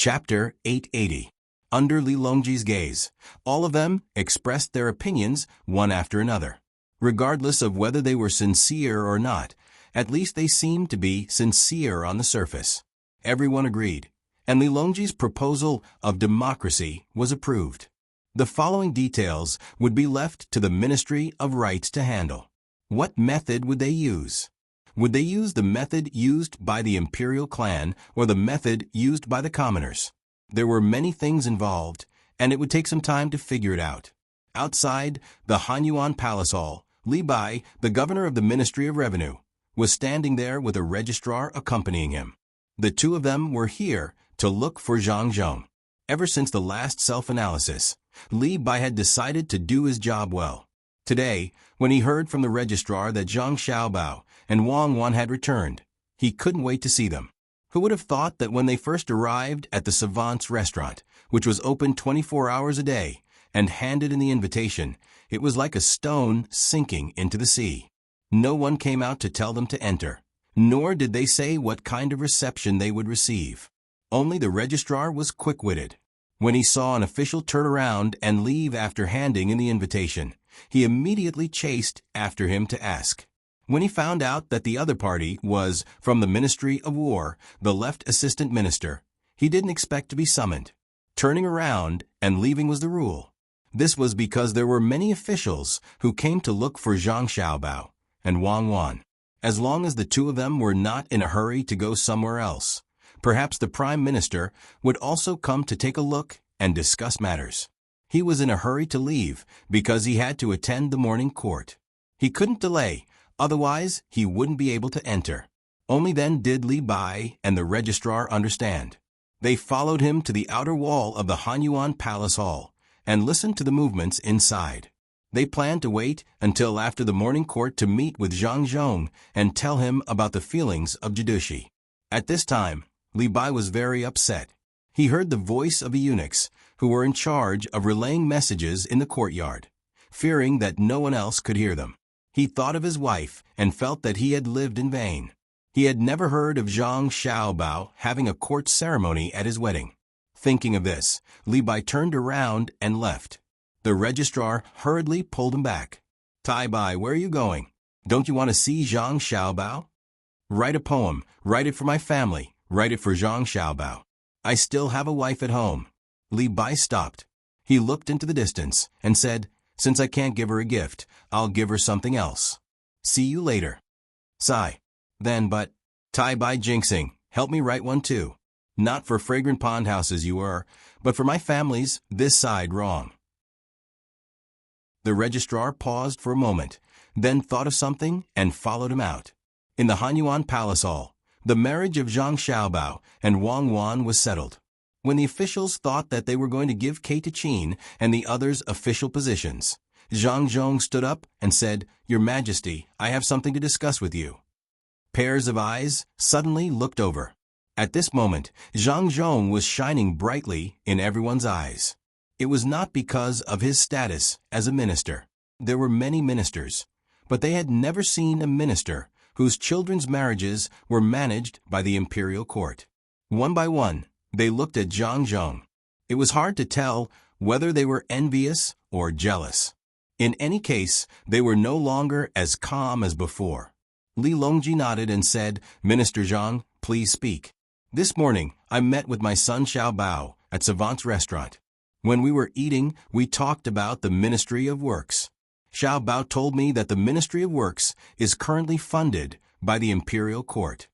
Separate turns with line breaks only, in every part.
Chapter 880. Under Li Longji's gaze, all of them expressed their opinions one after another. Regardless of whether they were sincere or not, at least they seemed to be sincere on the surface. Everyone agreed, and Li Longji's proposal of democracy was approved. The following details would be left to the Ministry of Rights to handle. What method would they use? Would they use the method used by the imperial clan or the method used by the commoners? There were many things involved, and it would take some time to figure it out. Outside the Hanyuan Palace Hall, Li Bai, the governor of the Ministry of Revenue, was standing there with a registrar accompanying him. The two of them were here to look for Zhang Zhong. Ever since the last self-analysis, Li Bai had decided to do his job well. Today, when he heard from the registrar that Zhang Xiaobao and Wang Wan had returned, he couldn't wait to see them. Who would have thought that when they first arrived at the Savant's restaurant, which was open 24 hours a day, and handed in the invitation, it was like a stone sinking into the sea. No one came out to tell them to enter, nor did they say what kind of reception they would receive. Only the registrar was quick-witted. When he saw an official turn around and leave after handing in the invitation, he immediately chased after him to ask. When he found out that the other party was from the Ministry of War, the left assistant minister, he didn't expect to be summoned. Turning around and leaving was the rule. This was because there were many officials who came to look for Zhang Xiaobao and Wang Wan. As long as the two of them were not in a hurry to go somewhere else, perhaps the Prime Minister would also come to take a look and discuss matters. He was in a hurry to leave because he had to attend the morning court. He couldn't delay, otherwise he wouldn't be able to enter. Only then did Li Bai and the registrar understand. They followed him to the outer wall of the Hanyuan Palace Hall and listened to the movements inside. They planned to wait until after the morning court to meet with Zhang Zhong and tell him about the feelings of Jidushi. At this time, Li Bai was very upset. He heard the voice of the eunuchs, who were in charge of relaying messages in the courtyard, fearing that no one else could hear them. He thought of his wife and felt that he had lived in vain. He had never heard of Zhang Xiaobao having a court ceremony at his wedding. Thinking of this, Li Bai turned around and left. The registrar hurriedly pulled him back. "Tai Bai, where are you going? Don't you want to see Zhang Xiaobao?" "Write a poem. Write it for my family. Write it for Zhang Xiaobao. I still have a wife at home." Li Bai stopped. He looked into the distance and said, "Since I can't give her a gift, I'll give her something else. See you later." Sigh. Then, but, "Tai Bai jinxing, help me write one too. Not for fragrant pond houses you were, but for my family's this side wrong." The registrar paused for a moment, then thought of something and followed him out. In the Hanyuan Palace Hall, the marriage of Zhang Xiaobao and Wang Wan was settled. When the officials thought that they were going to give Kate to Qin and the others official positions, Zhang Zhong stood up and said, "Your Majesty, I have something to discuss with you." Pairs of eyes suddenly looked over. At this moment, Zhang Zhong was shining brightly in everyone's eyes. It was not because of his status as a minister. There were many ministers, but they had never seen a minister whose children's marriages were managed by the imperial court. One by one, they looked at Zhang Zhong. It was hard to tell whether they were envious or jealous. In any case, they were no longer as calm as before. Li Longji nodded and said, "Minister Zhang, please speak. This morning, I met with my son Xiaobao at Savant's restaurant. When we were eating, we talked about the Ministry of Works. Xiaobao told me that the Ministry of Works is currently funded by the imperial court.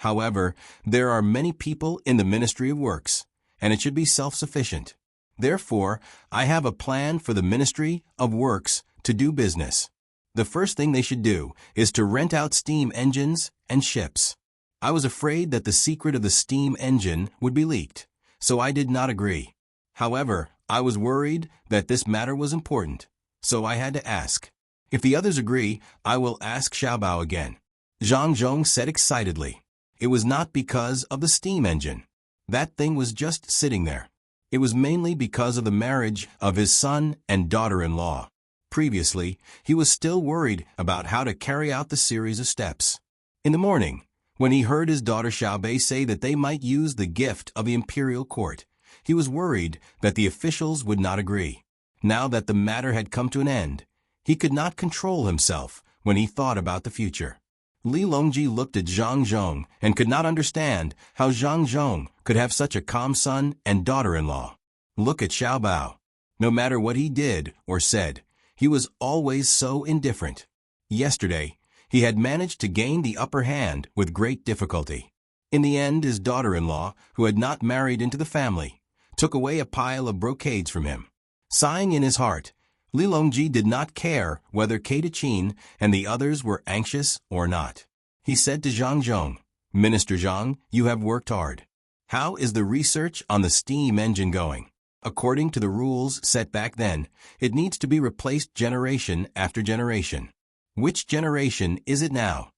However, there are many people in the Ministry of Works, and it should be self-sufficient. Therefore, I have a plan for the Ministry of Works to do business. The first thing they should do is to rent out steam engines and ships. I was afraid that the secret of the steam engine would be leaked, so I did not agree. However, I was worried that this matter was important, so I had to ask. If the others agree, I will ask Xiaobao again." Zhang Zhong said excitedly. It was not because of the steam engine. That thing was just sitting there. It was mainly because of the marriage of his son and daughter-in-law. Previously, he was still worried about how to carry out the series of steps. In the morning, When he heard his daughter Xiaobei say that they might use the gift of the imperial court, he was worried that the officials would not agree. Now that the matter had come to an end, he could not control himself when he thought about the future. Li Longji looked at Zhang Zhong and could not understand how Zhang Zhong could have such a calm son and daughter-in-law. Look at Xiao Bao. No matter what he did or said, he was always so indifferent. Yesterday, he had managed to gain the upper hand with great difficulty. In the end, his daughter-in-law, who had not married into the family, took away a pile of brocades from him. Sighing in his heart, Li Longji did not care whether Kate Qin and the others were anxious or not. He said to Zhang Zhong, "Minister Zhang, you have worked hard. How is the research on the steam engine going? According to the rules set back then, it needs to be replaced generation after generation. Which generation is it now?"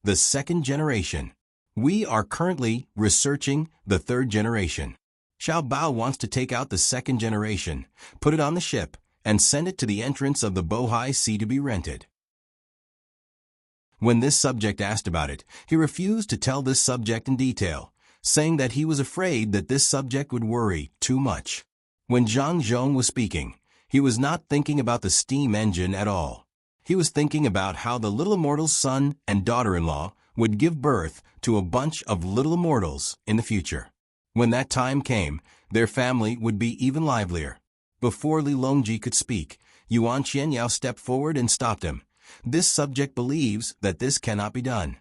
"The second generation. We are currently researching the third generation. Xiao Bao wants to take out the second generation, put it on the ship, and send it to the entrance of the Bohai Sea to be rented." When this subject asked about it, he refused to tell this subject in detail, saying that he was afraid that this subject would worry too much. When Zhang Zhong was speaking, he was not thinking about the steam engine at all. He was thinking about how the little immortal's son and daughter-in-law would give birth to a bunch of little immortals in the future. When that time came, their family would be even livelier. Before Li Longji could speak, Yuan Qianyao stepped forward and stopped him. This subject believes that this cannot be done.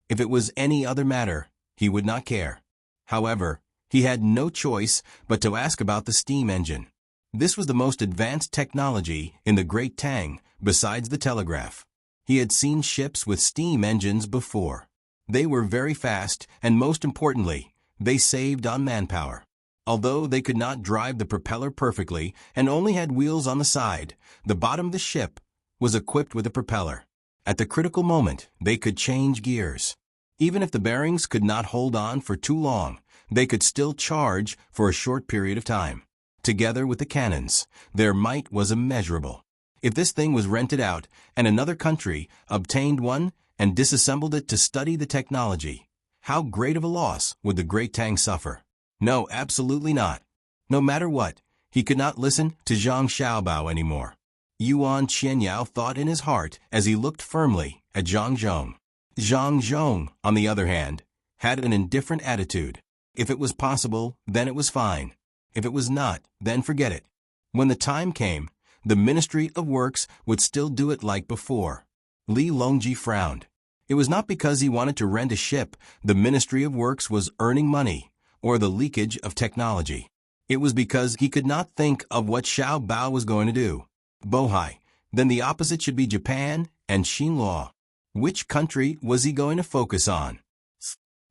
If it was any other matter, he would not care. However, he had no choice but to ask about the steam engine. This was the most advanced technology in the Great Tang, besides the telegraph. He had seen ships with steam engines before. They were very fast, and most importantly, they saved on manpower. Although they could not drive the propeller perfectly and only had wheels on the side, the bottom of the ship was equipped with a propeller. At the critical moment, they could change gears. Even if the bearings could not hold on for too long, they could still charge for a short period of time. Together with the cannons, their might was immeasurable. If this thing was rented out and another country obtained one and disassembled it to study the technology, how great of a loss would the Great Tang suffer? No, absolutely not. No matter what, he could not listen to Zhang Xiaobao anymore. Yuan Qianyao thought in his heart as he looked firmly at Zhang Zhong. Zhang Zhong, on the other hand, had an indifferent attitude. If it was possible, then it was fine. If it was not, then forget it. When the time came, the Ministry of Works would still do it like before. Li Longji frowned. It was not because he wanted to rent a ship the Ministry of Works was earning money, or the leakage of technology. It was because he could not think of what Xiao Bao was going to do. Bohai, then the opposite should be Japan and Xinluo. Which country was he going to focus on?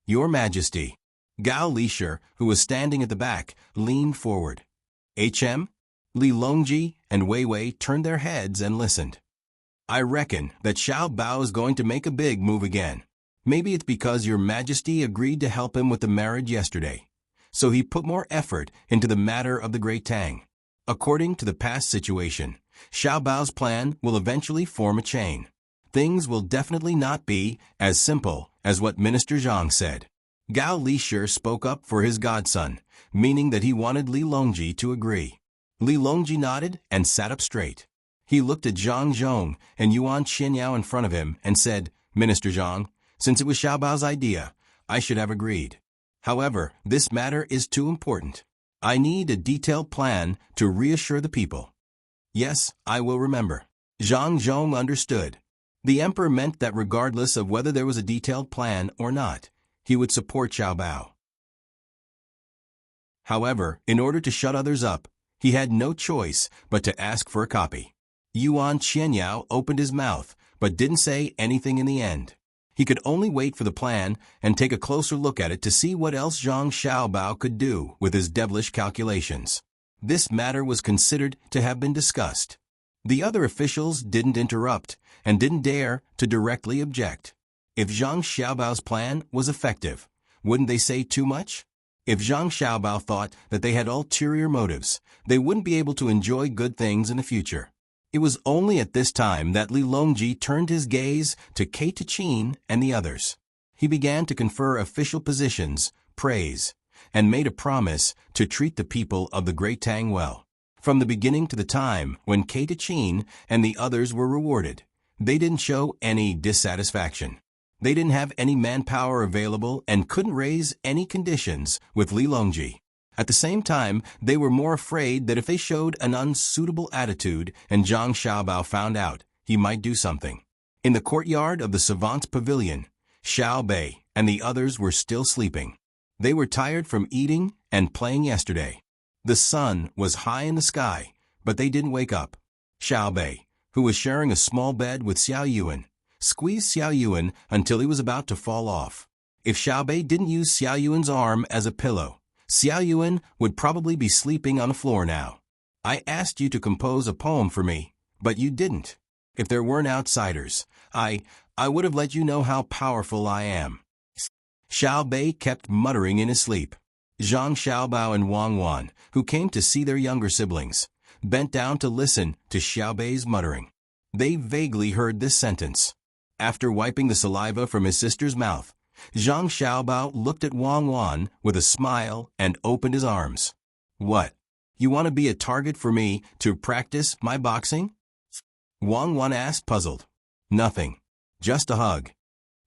Your Majesty. Gao Lisher, who was standing at the back, leaned forward. HM? Li Longji and Wei Wei turned their heads and listened. I reckon that Xiao Bao is going to make a big move again. Maybe it's because Your Majesty agreed to help him with the marriage yesterday. So he put more effort into the matter of the Great Tang. According to the past situation, Xiao Bao's plan will eventually form a chain. Things will definitely not be as simple as what Minister Zhang said. Gao Lisher spoke up for his godson, meaning that he wanted Li Longji to agree. Li Longji nodded and sat up straight. He looked at Zhang Zhong and Yuan Qianyao in front of him and said, Minister Zhang, since it was Xiao Bao's idea, I should have agreed. However, this matter is too important. I need a detailed plan to reassure the people. Yes, I will remember. Zhang Zhong understood. The emperor meant that regardless of whether there was a detailed plan or not, he would support Xiao Bao. However, in order to shut others up, he had no choice but to ask for a copy. Yuan Qianyao opened his mouth, but didn't say anything in the end. He could only wait for the plan and take a closer look at it to see what else Zhang Xiaobao could do with his devilish calculations. This matter was considered to have been discussed. The other officials didn't interrupt and didn't dare to directly object. If Zhang Xiaobao's plan was effective, wouldn't they say too much? If Zhang Xiaobao thought that they had ulterior motives, they wouldn't be able to enjoy good things in the future. It was only at this time that Li Longji turned his gaze to Kate Qin and the others. He began to confer official positions, praise, and made a promise to treat the people of the great Tang well. From the beginning to the time when Chin and the others were rewarded, they didn't show any dissatisfaction. They didn't have any manpower available and couldn't raise any conditions with Li Longji. At the same time, they were more afraid that if they showed an unsuitable attitude and Zhang Xiaobao found out, he might do something. In the courtyard of the savant's pavilion, Xiao Bei and the others were still sleeping. They were tired from eating and playing yesterday. The sun was high in the sky, but they didn't wake up. Xiao Bei, who was sharing a small bed with Xiao Yuan, squeezed Xiao Yuan until he was about to fall off. If Xiao Bei didn't use Xiao Yuan's arm as a pillow, Xiao Yuan would probably be sleeping on the floor now. I asked you to compose a poem for me, but you didn't. If there weren't outsiders, I would have let you know how powerful I am. Xiao Bei kept muttering in his sleep. Zhang Xiaobao and Wang Wan, who came to see their younger siblings, bent down to listen to Xiao Bei's muttering. They vaguely heard this sentence. After wiping the saliva from his sister's mouth, Zhang Xiaobao looked at Wang Wan with a smile and opened his arms. What? You want to be a target for me to practice my boxing? Wang Wan asked, puzzled. Nothing. Just a hug.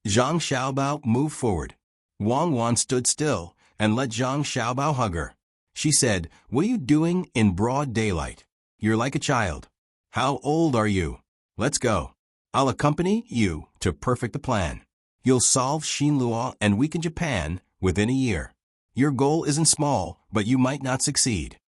Zhang Xiaobao moved forward. Wang Wan stood still and let Zhang Xiaobao hug her. She said, "What are you doing in broad daylight? You're like a child. How old are you? Let's go. I'll accompany you to perfect the plan. You'll solve Xinluo and weaken Japan within a year. Your goal isn't small, but you might not succeed.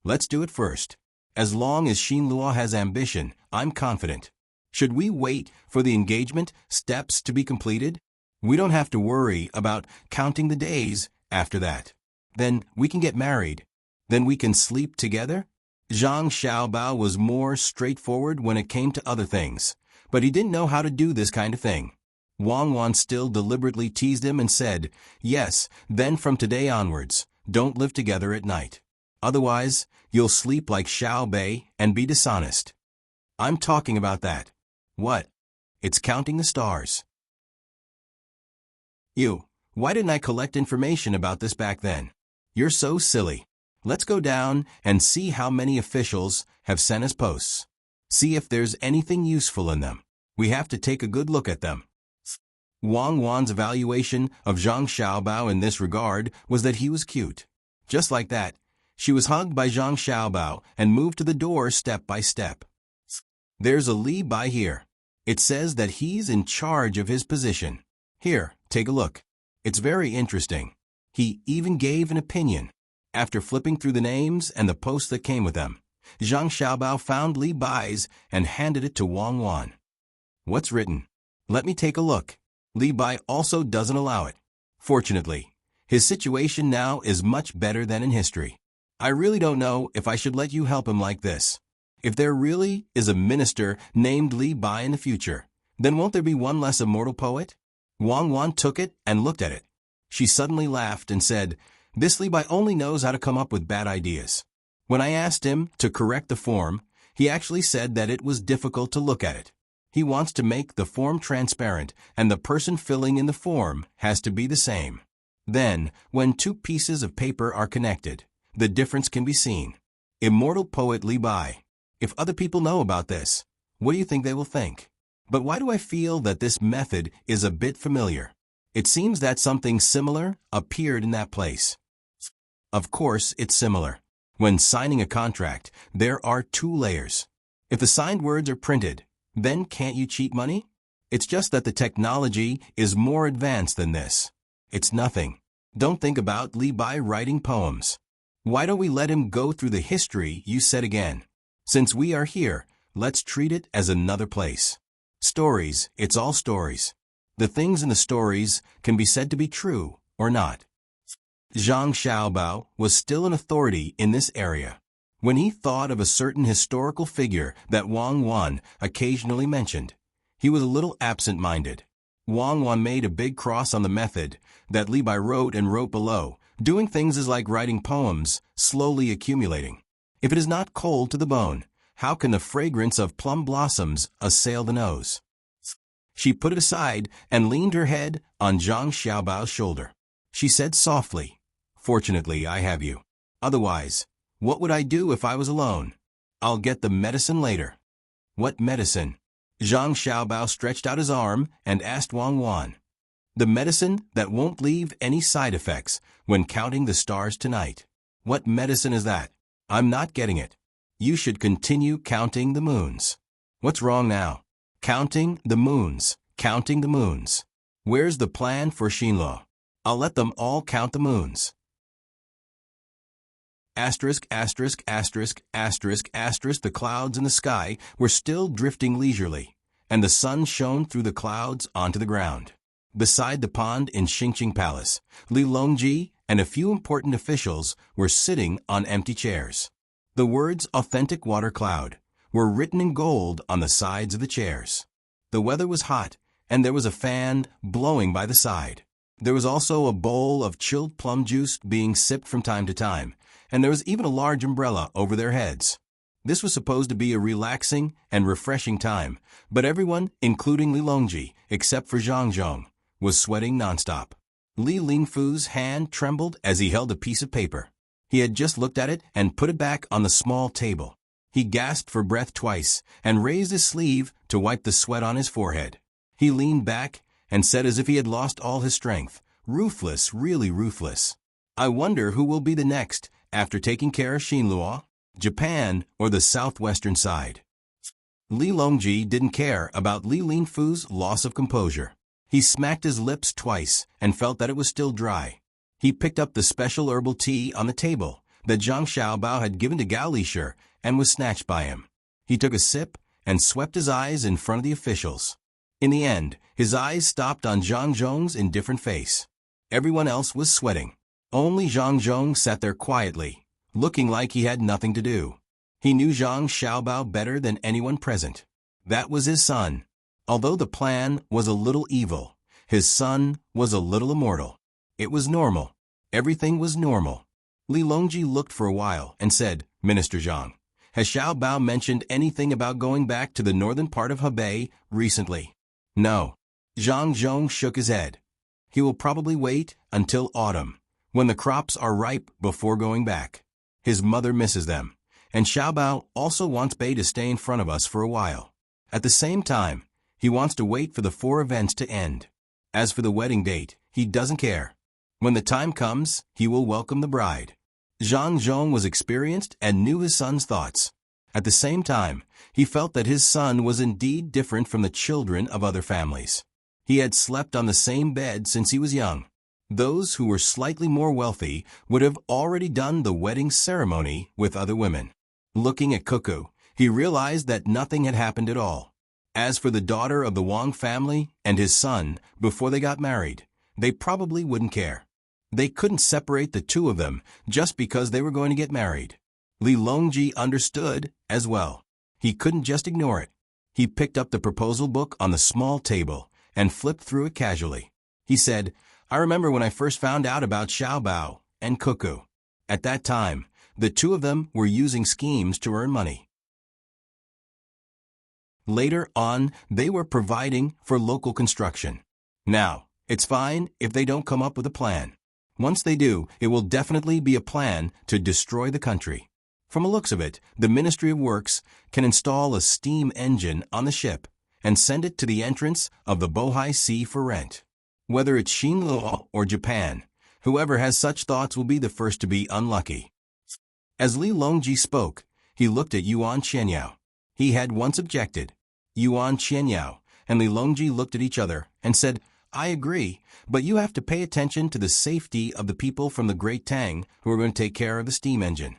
Let's do it first. As long as Xinluo has ambition, I'm confident. Should we wait for the engagement steps to be completed? We don't have to worry about counting the days after that. Then we can get married. Then we can sleep together." Zhang Xiaobao was more straightforward when it came to other things, but he didn't know how to do this kind of thing. Wang Wan still deliberately teased him and said, "Yes, then from today onwards, don't live together at night. Otherwise, you'll sleep like Xiao Bei and be dishonest." "I'm talking about that." "What?" "It's counting the stars." Why didn't I collect information about this back then? You're so silly. Let's go down and see how many officials have sent us posts. See if there's anything useful in them. We have to take a good look at them. Wang Wan's evaluation of Zhang Xiaobao in this regard was that he was cute. Just like that, she was hugged by Zhang Xiaobao and moved to the door step by step. "There's a Li Bai here. It says that he's in charge of his position. Here, take a look. It's very interesting. He even gave an opinion." After flipping through the names and the posts that came with them, Zhang Xiaobao found Li Bai's and handed it to Wang Wan. "What's written? Let me take a look." Li Bai also doesn't allow it. Fortunately, his situation now is much better than in history. I really don't know if I should let you help him like this. If there really is a minister named Li Bai in the future, then won't there be one less immortal poet? Wang Wan took it and looked at it. She suddenly laughed and said, "This Li Bai only knows how to come up with bad ideas." When I asked him to correct the form, he actually said that it was difficult to look at it. He wants to make the form transparent, and the person filling in the form has to be the same. Then, when two pieces of paper are connected, the difference can be seen. Immortal poet Li Bai. If other people know about this, what do you think they will think? But why do I feel that this method is a bit familiar? It seems that something similar appeared in that place. Of course, it's similar. When signing a contract, there are two layers. If the signed words are printed, then can't you cheat money? It's just that the technology is more advanced than this. It's nothing. Don't think about Li Bai writing poems. Why don't we let him go through the history you said again? Since we are here, let's treat it as another place. Stories, it's all stories. The things in the stories can be said to be true or not. Zhang Xiaobao was still an authority in this area. When he thought of a certain historical figure that Wang Wan occasionally mentioned, he was a little absent-minded. Wang Wan made a big cross on the method that Li Bai wrote and wrote below. Doing things is like writing poems, slowly accumulating. If it is not cold to the bone, how can the fragrance of plum blossoms assail the nose? She put it aside and leaned her head on Zhang Xiaobao's shoulder. She said softly, "Fortunately, I have you. Otherwise, what would I do if I was alone? I'll get the medicine later." "What medicine?" Zhang Xiaobao stretched out his arm and asked Wang Wan. "The medicine that won't leave any side effects when counting the stars tonight." "What medicine is that? I'm not getting it." "You should continue counting the moons." "What's wrong now?" "Counting the moons, counting the moons. Where's the plan for Xinluo? I'll let them all count the moons." Asterisk, asterisk, asterisk, asterisk, asterisk. The clouds in the sky were still drifting leisurely, and the sun shone through the clouds onto the ground. Beside the pond in Xingqing Palace, Li Longji and a few important officials were sitting on empty chairs. The words "Authentic Water Cloud" were written in gold on the sides of the chairs. The weather was hot, and there was a fan blowing by the side. There was also a bowl of chilled plum juice being sipped from time to time, and there was even a large umbrella over their heads. This was supposed to be a relaxing and refreshing time, but everyone, including Li Longji, except for Zhang Zhong, was sweating nonstop. Li Lingfu's hand trembled as he held a piece of paper. He had just looked at it and put it back on the small table. He gasped for breath twice and raised his sleeve to wipe the sweat on his forehead. He leaned back and said as if he had lost all his strength, "Ruthless, really ruthless. I wonder who will be the next after taking care of Xinluo, Japan or the southwestern side." Li Longji didn't care about Li Lingfu's loss of composure. He smacked his lips twice and felt that it was still dry. He picked up the special herbal tea on the table that Zhang Xiaobao had given to Gao Lishir and was snatched by him. He took a sip and swept his eyes in front of the officials. In the end, his eyes stopped on Zhang Zhong's indifferent face. Everyone else was sweating. Only Zhang Zhong sat there quietly, looking like he had nothing to do. He knew Zhang Xiaobao better than anyone present. That was his son. Although the plan was a little evil, his son was a little immortal. It was normal. Everything was normal. Li Longji looked for a while and said, "Minister Zhang, has Xiaobao mentioned anything about going back to the northern part of Hebei recently?" "No." Zhang Zhong shook his head. "He will probably wait until autumn, when the crops are ripe before going back. His mother misses them, and Xiaobao also wants Bei to stay in front of us for a while. At the same time, he wants to wait for the 4 events to end. As for the wedding date, he doesn't care. When the time comes, he will welcome the bride." Zhang Zhong was experienced and knew his son's thoughts. At the same time, he felt that his son was indeed different from the children of other families. He had slept on the same bed since he was young. Those who were slightly more wealthy would have already done the wedding ceremony with other women. Looking at Cuckoo, he realized that nothing had happened at all. As for the daughter of the Wang family and his son, before they got married, they probably wouldn't care. They couldn't separate the two of them just because they were going to get married. Li Longji understood as well. He couldn't just ignore it. He picked up the proposal book on the small table and flipped through it casually. He said, "I remember when I first found out about Xiaobao and Cuckoo. At that time, the two of them were using schemes to earn money. Later on, they were providing for local construction. Now, it's fine if they don't come up with a plan. Once they do, it will definitely be a plan to destroy the country. From the looks of it, the Ministry of Works can install a steam engine on the ship and send it to the entrance of the Bohai Sea for rent. Whether it's Xinluo or Japan, whoever has such thoughts will be the first to be unlucky." As Li Longji spoke, he looked at Yuan Qianyao. He had once objected. Yuan Qianyao and Li Longji looked at each other and said, "I agree, but you have to pay attention to the safety of the people from the Great Tang who are going to take care of the steam engine."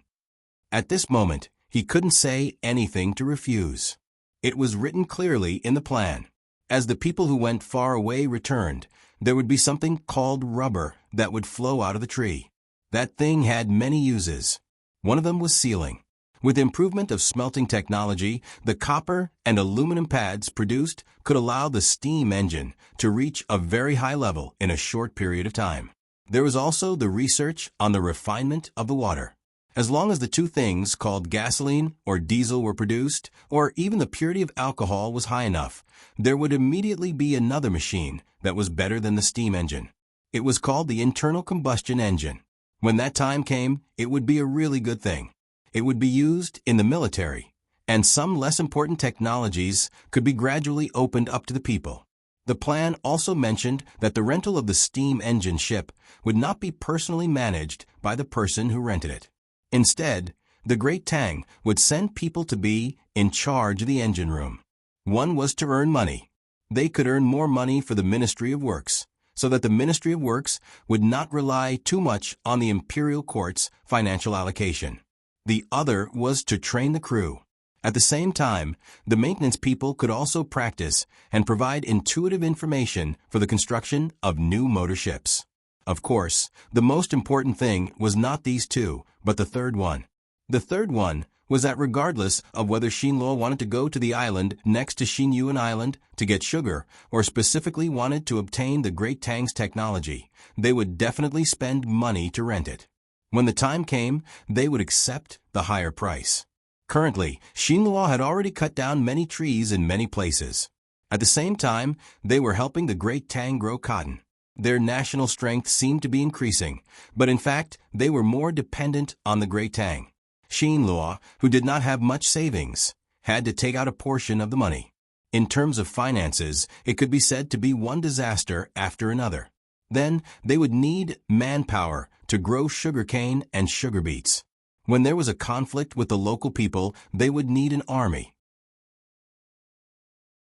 At this moment, he couldn't say anything to refuse. It was written clearly in the plan. As the people who went far away returned, there would be something called rubber that would flow out of the tree. That thing had many uses. One of them was sealing. With improvement of smelting technology, the copper and aluminum pads produced could allow the steam engine to reach a very high level in a short period of time. There was also the research on the refinement of the water. As long as the two things called gasoline or diesel were produced, or even the purity of alcohol was high enough, there would immediately be another machine that was better than the steam engine. It was called the internal combustion engine. When that time came, it would be a really good thing. It would be used in the military, and some less important technologies could be gradually opened up to the people. The plan also mentioned that the rental of the steam engine ship would not be personally managed by the person who rented it. Instead, the great Tang would send people to be in charge of the engine room. One was to earn money. They could earn more money for the Ministry of Works, so that the Ministry of Works would not rely too much on the imperial court's financial allocation. The other was to train the crew. At the same time, the maintenance people could also practice and provide intuitive information for the construction of new motor ships. Of course, the most important thing was not these two, but the third one. The third one was that regardless of whether Xinluo wanted to go to the island next to Xinyuan Island to get sugar, or specifically wanted to obtain the Great Tang's technology, they would definitely spend money to rent it. When the time came, they would accept the higher price. Currently, Xinluo had already cut down many trees in many places. At the same time, they were helping the Great Tang grow cotton. Their national strength seemed to be increasing, but in fact, they were more dependent on the Great Tang. Xinluo, who did not have much savings, had to take out a portion of the money. In terms of finances, it could be said to be one disaster after another. Then, they would need manpower to grow sugarcane and sugar beets. When there was a conflict with the local people, they would need an army.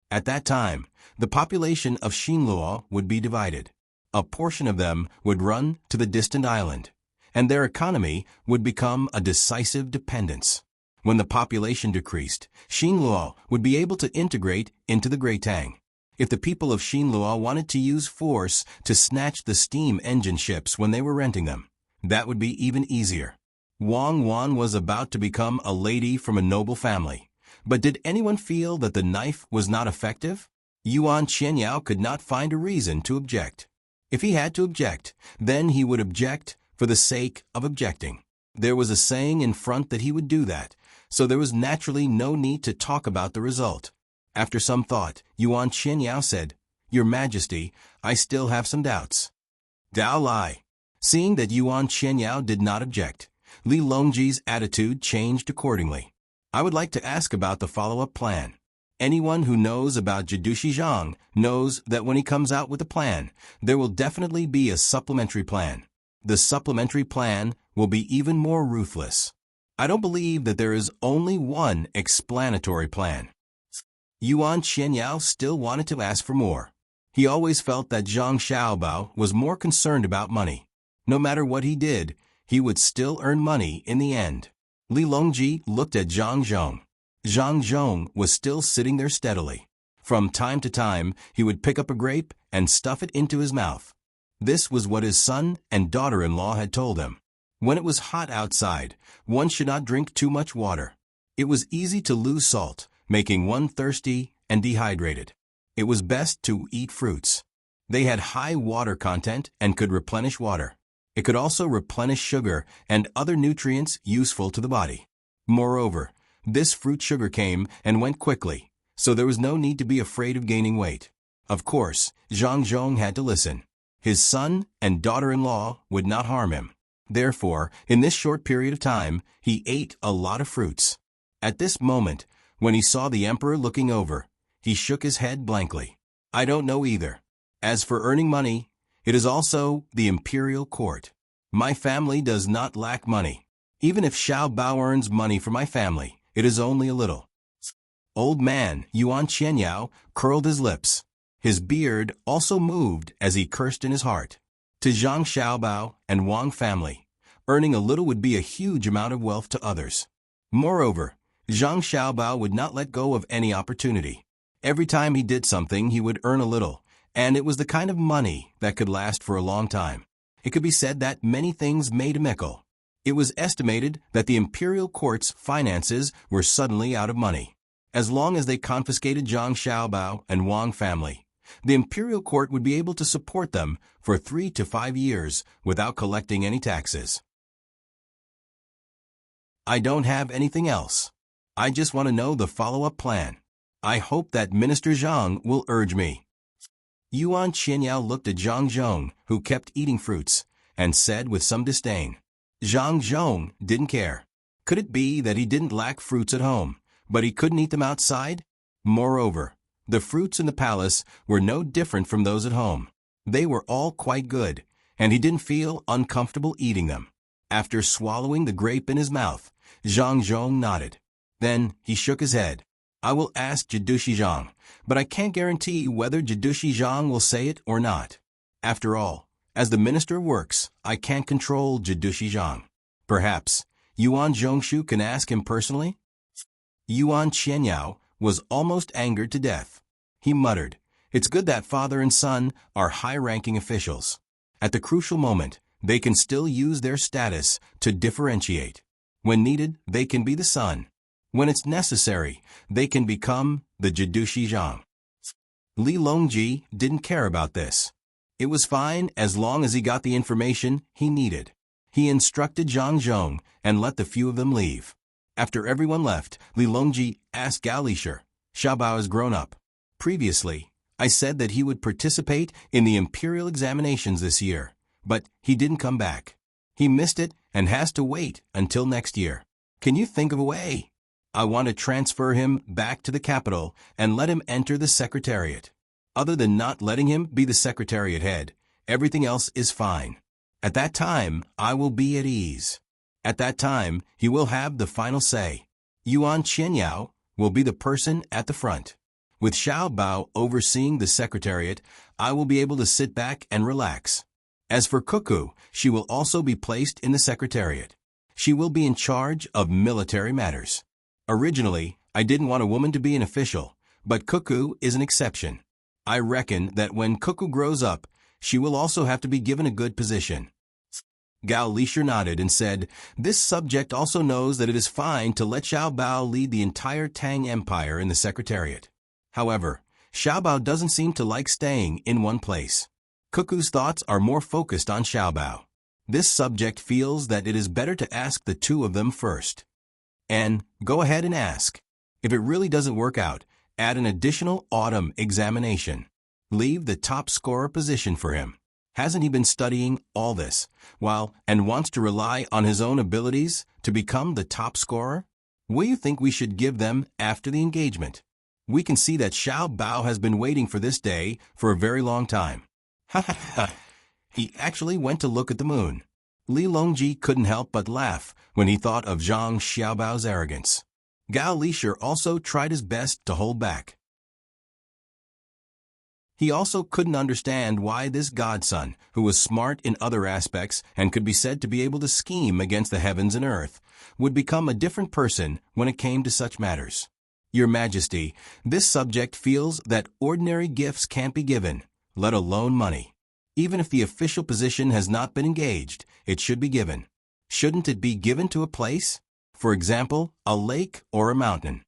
At that time, the population of Xinluo would be divided. A portion of them would run to the distant island, and their economy would become a decisive dependence. When the population decreased, Xinluo would be able to integrate into the Great Tang. If the people of Xinluo wanted to use force to snatch the steam engine ships when they were renting them, that would be even easier. Wang Wan was about to become a lady from a noble family. But did anyone feel that the knife was not effective? Yuan Qianyao could not find a reason to object. If he had to object, then he would object for the sake of objecting. There was a saying in front that he would do that, so there was naturally no need to talk about the result. After some thought, Yuan Qianyao said, "Your Majesty, I still have some doubts." Dao Lai. Seeing that Yuan Qianyao did not object, Li Longji's attitude changed accordingly. I would like to ask about the follow-up plan. Anyone who knows about Jidushi Zhang knows that when he comes out with a plan, there will definitely be a supplementary plan. The supplementary plan will be even more ruthless. I don't believe that there is only one explanatory plan. Yuan Qianyao still wanted to ask for more. He always felt that Zhang Xiaobao was more concerned about money. No matter what he did, he would still earn money in the end. Li Longji looked at Zhang Zhong. Zhang Zhong was still sitting there steadily. From time to time, he would pick up a grape and stuff it into his mouth. This was what his son and daughter-in-law had told him. When it was hot outside, one should not drink too much water. It was easy to lose salt, making one thirsty and dehydrated. It was best to eat fruits. They had high water content and could replenish water. It could also replenish sugar and other nutrients useful to the body. Moreover, this fruit sugar came and went quickly, so there was no need to be afraid of gaining weight. Of course, Zhang Zhong had to listen. His son and daughter-in-law would not harm him. Therefore, in this short period of time, he ate a lot of fruits. At this moment, when he saw the emperor looking over, he shook his head blankly. I don't know either. As for earning money, it is also the imperial court. My family does not lack money. Even if Xiao Bao earns money for my family, it is only a little. Old man Yuan Qianyao curled his lips. His beard also moved as he cursed in his heart. To Zhang Xiaobao and Wang family, earning a little would be a huge amount of wealth to others. Moreover, Zhang Xiaobao would not let go of any opportunity. Every time he did something, he would earn a little, and it was the kind of money that could last for a long time. It could be said that many things made him ickle. It was estimated that the imperial court's finances were suddenly out of money. As long as they confiscated Zhang Xiaobao and Wang family, the imperial court would be able to support them for 3 to 5 years without collecting any taxes. I don't have anything else. I just want to know the follow-up plan. I hope that Minister Zhang will urge me." Yuan Qianyao looked at Zhang Zhong, who kept eating fruits, and said with some disdain. Zhang Zhong didn't care. Could it be that he didn't lack fruits at home, but he couldn't eat them outside? Moreover, the fruits in the palace were no different from those at home. They were all quite good, and he didn't feel uncomfortable eating them. After swallowing the grape in his mouth, Zhang Zhong nodded. Then he shook his head. "I will ask Jidushi Zhang, but I can't guarantee whether Jidushi Zhang will say it or not. After all, as the Minister of Works, I can't control Jidushi Zhang. Perhaps Yuan Zhongshu can ask him personally?" Yuan Qianyao was almost angered to death. He muttered, "It's good that father and son are high-ranking officials. At the crucial moment, they can still use their status to differentiate. When needed, they can be the son. When it's necessary, they can become the Jidushi Zhang." Li Longji didn't care about this. It was fine as long as he got the information he needed. He instructed Zhang Zhong and let the few of them leave. After everyone left, Li Longji asked Gao Lisher, "Xiaobao has grown up. Previously, I said that he would participate in the imperial examinations this year, but he didn't come back. He missed it and has to wait until next year. Can you think of a way? I want to transfer him back to the capital and let him enter the secretariat. Other than not letting him be the secretariat head, everything else is fine. At that time, I will be at ease. At that time, he will have the final say. Yuan Qianyao will be the person at the front. With Xiaobao overseeing the secretariat, I will be able to sit back and relax. As for Cuckoo, she will also be placed in the secretariat. She will be in charge of military matters. Originally, I didn't want a woman to be an official, but Cuckoo is an exception. I reckon that when Cuckoo grows up, she will also have to be given a good position." Gao Lisher nodded and said, "This subject also knows that it is fine to let Xiaobao lead the entire Tang Empire in the secretariat. However, Xiaobao doesn't seem to like staying in one place. Cuckoo's thoughts are more focused on Xiaobao. This subject feels that it is better to ask the two of them first. And go ahead and ask. If it really doesn't work out, add an additional autumn examination. Leave the top scorer position for him. Hasn't he been studying all this, and wants to rely on his own abilities to become the top scorer? What do you think we should give them after the engagement? We can see that Xiao Bao has been waiting for this day for a very long time." Ha ha ha. He actually went to look at the moon. Li Longji couldn't help but laugh when he thought of Zhang Xiaobao's arrogance. Gao Lisher also tried his best to hold back. He also couldn't understand why this godson, who was smart in other aspects and could be said to be able to scheme against the heavens and earth, would become a different person when it came to such matters. "Your Majesty, this subject feels that ordinary gifts can't be given, let alone money. Even if the official position has not been engaged, it should be given. Shouldn't it be given to a place? For example, a lake or a mountain?"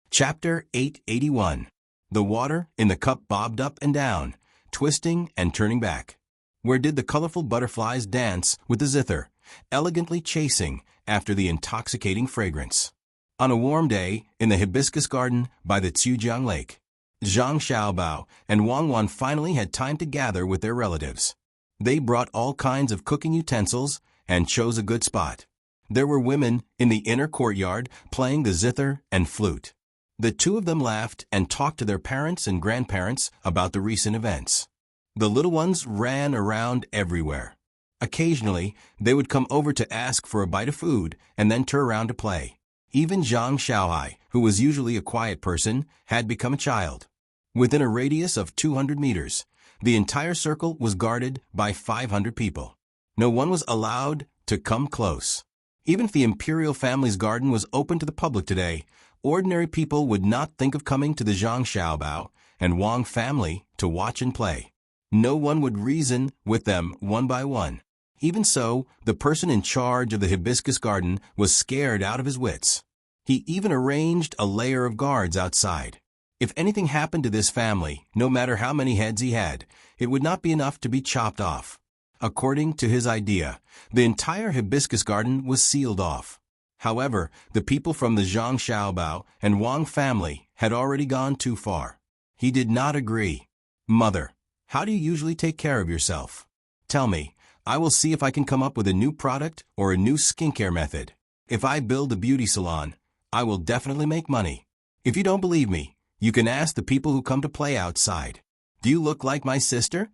Chapter 881. The water in the cup bobbed up and down, twisting and turning back. Where did the colorful butterflies dance with the zither, elegantly chasing after the intoxicating fragrance? On a warm day, in the hibiscus garden by the Tsiujiang Lake, Zhang Xiaobao and Wang Wan finally had time to gather with their relatives. They brought all kinds of cooking utensils and chose a good spot. There were women in the inner courtyard playing the zither and flute. The two of them laughed and talked to their parents and grandparents about the recent events. The little ones ran around everywhere. Occasionally, they would come over to ask for a bite of food and then turn around to play. Even Zhang Xiaohai, who was usually a quiet person, had become a child. Within a radius of 200 meters, the entire circle was guarded by 500 people. No one was allowed to come close. Even if the imperial family's garden was open to the public today, ordinary people would not think of coming to the Zhang Xiaobao and Wang family to watch and play. No one would reason with them one by one. Even so, the person in charge of the hibiscus garden was scared out of his wits. He even arranged a layer of guards outside. If anything happened to this family, no matter how many heads he had, it would not be enough to be chopped off. According to his idea, the entire hibiscus garden was sealed off. However, the people from the Zhang Xiaobao and Wang family had already gone too far. He did not agree. Mother, how do you usually take care of yourself? Tell me, I will see if I can come up with a new product or a new skincare method. If I build a beauty salon, I will definitely make money. If you don't believe me, you can ask the people who come to play outside. Do you look like my sister?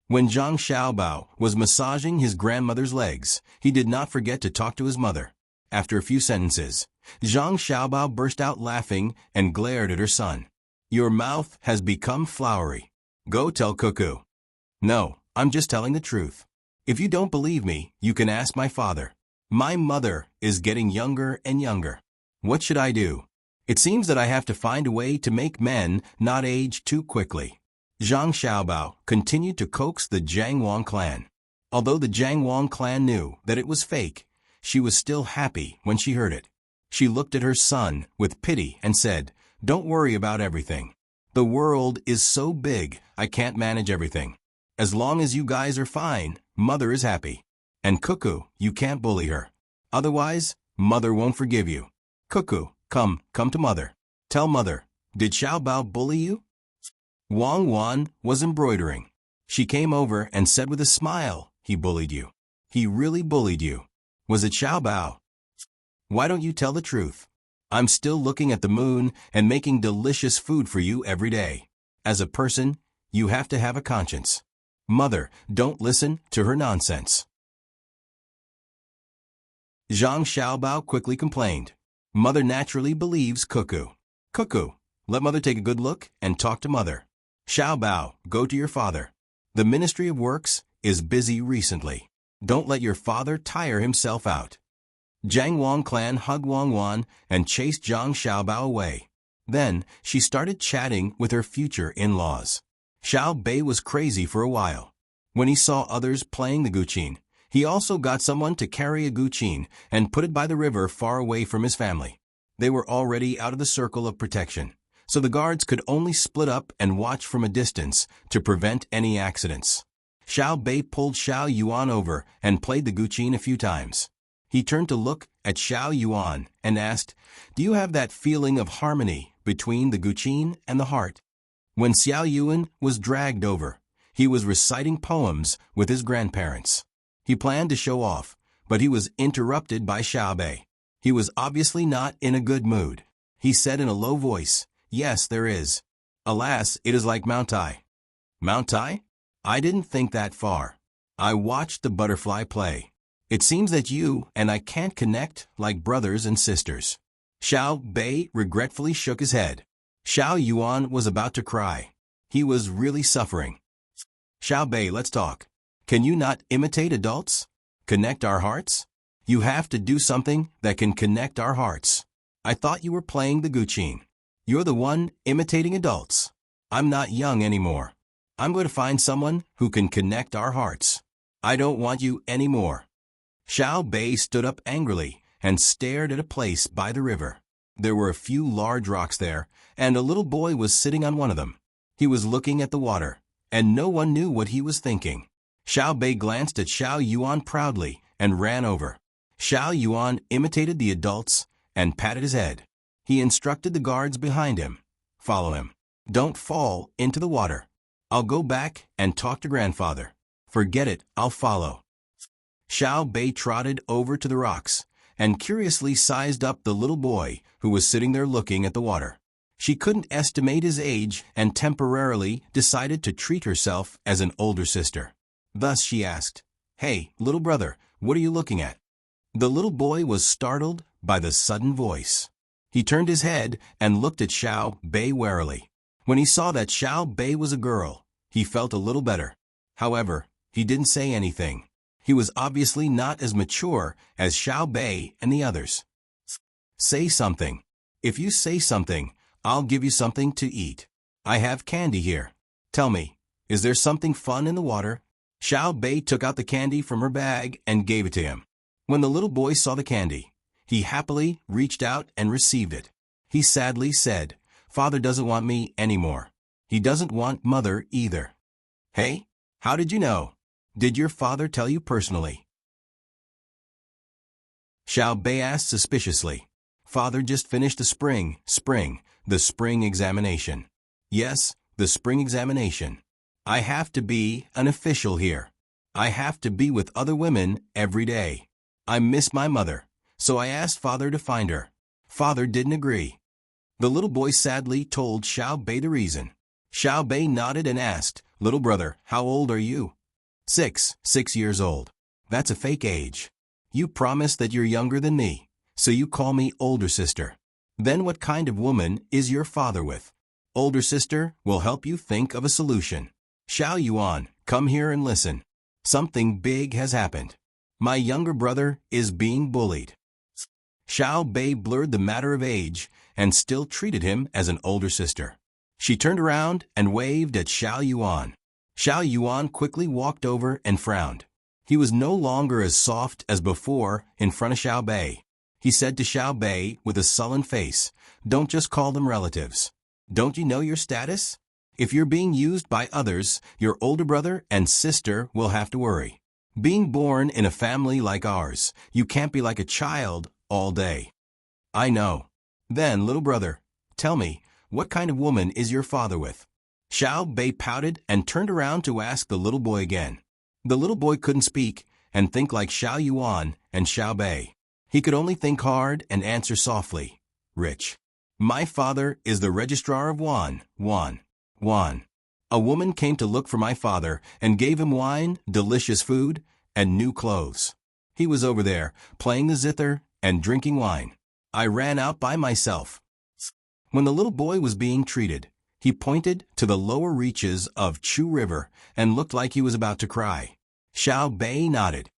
When Zhang Xiaobao was massaging his grandmother's legs, he did not forget to talk to his mother. After a few sentences, Zhang Xiaobao burst out laughing and glared at her son. Your mouth has become floury. Go tell Cuckoo. No, I'm just telling the truth. If you don't believe me, you can ask my father. My mother is getting younger and younger. What should I do? It seems that I have to find a way to make men not age too quickly. Zhang Xiaobao continued to coax the Jiang Wang clan. Although the Jiang Wang clan knew that it was fake, she was still happy when she heard it. She looked at her son with pity and said, Don't worry about everything. The world is so big, I can't manage everything. As long as you guys are fine, Mother is happy. And Cuckoo, you can't bully her. Otherwise, Mother won't forgive you. Cuckoo, come to Mother. Tell Mother, did Xiaobao bully you? Wang Wan was embroidering. She came over and said with a smile, He bullied you. He really bullied you. Was it Xiaobao? Why don't you tell the truth? I'm still looking at the moon and making delicious food for you every day. As a person, you have to have a conscience. Mother, don't listen to her nonsense. Zhang Xiaobao quickly complained. Mother naturally believes Cuckoo. Cuckoo, let Mother take a good look and talk to Mother. Xiaobao, go to your father. The Ministry of Works is busy recently. Don't let your father tire himself out. Jiang Wang clan hugged Wang Wan and chased Zhang Xiaobao away. Then, she started chatting with her future in-laws. Xiao Bei was crazy for a while. When he saw others playing the guqin, he also got someone to carry a guqin and put it by the river far away from his family. They were already out of the circle of protection, so the guards could only split up and watch from a distance to prevent any accidents. Xiao Bei pulled Xiao Yuan over and played the guqin a few times. He turned to look at Xiao Yuan and asked, Do you have that feeling of harmony between the guqin and the heart? When Xiao Yuan was dragged over, he was reciting poems with his grandparents. He planned to show off, but he was interrupted by Xiao Bei. He was obviously not in a good mood. He said in a low voice, Yes, there is. Alas, it is like Mount Tai. Mount Tai? I didn't think that far. I watched the butterfly play. It seems that you and I can't connect like brothers and sisters. Xiao Bei regretfully shook his head. Xiao Yuan was about to cry. He was really suffering. Xiao Bei, let's talk. Can you not imitate adults? Connect our hearts? You have to do something that can connect our hearts. I thought you were playing the guqin. You're the one imitating adults. I'm not young anymore. I'm going to find someone who can connect our hearts. I don't want you anymore. Xiao Bei stood up angrily and stared at a place by the river. There were a few large rocks there, and a little boy was sitting on one of them. He was looking at the water, and no one knew what he was thinking. Xiao Bei glanced at Xiao Yuan proudly and ran over. Xiao Yuan imitated the adults and patted his head. He instructed the guards behind him. Follow him. Don't fall into the water. I'll go back and talk to grandfather. Forget it, I'll follow. Xiao Bei trotted over to the rocks and curiously sized up the little boy who was sitting there looking at the water. She couldn't estimate his age and temporarily decided to treat herself as an older sister. Thus she asked, Hey, little brother, what are you looking at? The little boy was startled by the sudden voice. He turned his head and looked at Xiao Bei warily. When he saw that Xiao Bei was a girl, he felt a little better. However, he didn't say anything. He was obviously not as mature as Xiao Bei and the others. Say something. If you say something, I'll give you something to eat. I have candy here. Tell me, is there something fun in the water? Xiao Bei took out the candy from her bag and gave it to him. When the little boy saw the candy, he happily reached out and received it. He sadly said, Father doesn't want me anymore. He doesn't want Mother either. Hey, how did you know? Did your father tell you personally? Xiao Bei asked suspiciously. Father just finished the spring examination. Yes, the spring examination. I have to be an official here. I have to be with other women every day. I miss my mother, so I asked Father to find her. Father didn't agree. The little boy sadly told Xiao Bei the reason. Xiao Bei nodded and asked, Little brother, how old are you? 6 years old. That's a fake age. You promised that you're younger than me, so you call me older sister. Then what kind of woman is your father with? Older sister will help you think of a solution. Xiao Yuan, come here and listen. Something big has happened. My younger brother is being bullied. Xiao Bei blurred the matter of age and still treated him as an older sister. She turned around and waved at Xiao Yuan. Xiao Yuan quickly walked over and frowned. He was no longer as soft as before in front of Xiao Bei. He said to Xiao Bei with a sullen face, Don't just call them relatives. Don't you know your status? If you're being used by others, your older brother and sister will have to worry. Being born in a family like ours, you can't be like a child all day. I know. Then, little brother, tell me, what kind of woman is your father with? Xiao Bei pouted and turned around to ask the little boy again. The little boy couldn't speak and think like Xiao Yuan and Xiao Bei. He could only think hard and answer softly. Rich. My father is the registrar of Wan. A woman came to look for my father and gave him wine, delicious food, and new clothes. He was over there, playing the zither and drinking wine. I ran out by myself. When the little boy was being treated, he pointed to the lower reaches of Chu River and looked like he was about to cry. Xiao Bei nodded.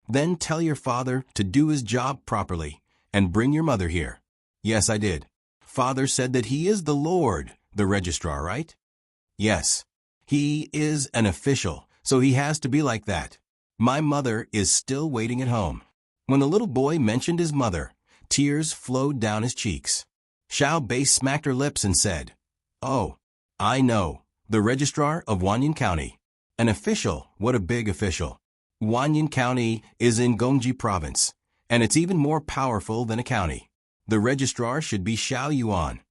Then tell your father to do his job properly and bring your mother here. Yes, I did. Father said that he is the Lord, the registrar, right? Yes. He is an official, so he has to be like that. My mother is still waiting at home. When the little boy mentioned his mother, tears flowed down his cheeks. Xiao Bei smacked her lips and said, Oh, I know, the registrar of Wanyan County. An official, what a big official. Wanyan County is in Gongji Province, and it's even more powerful than a county. The registrar should be Xiao Yuan,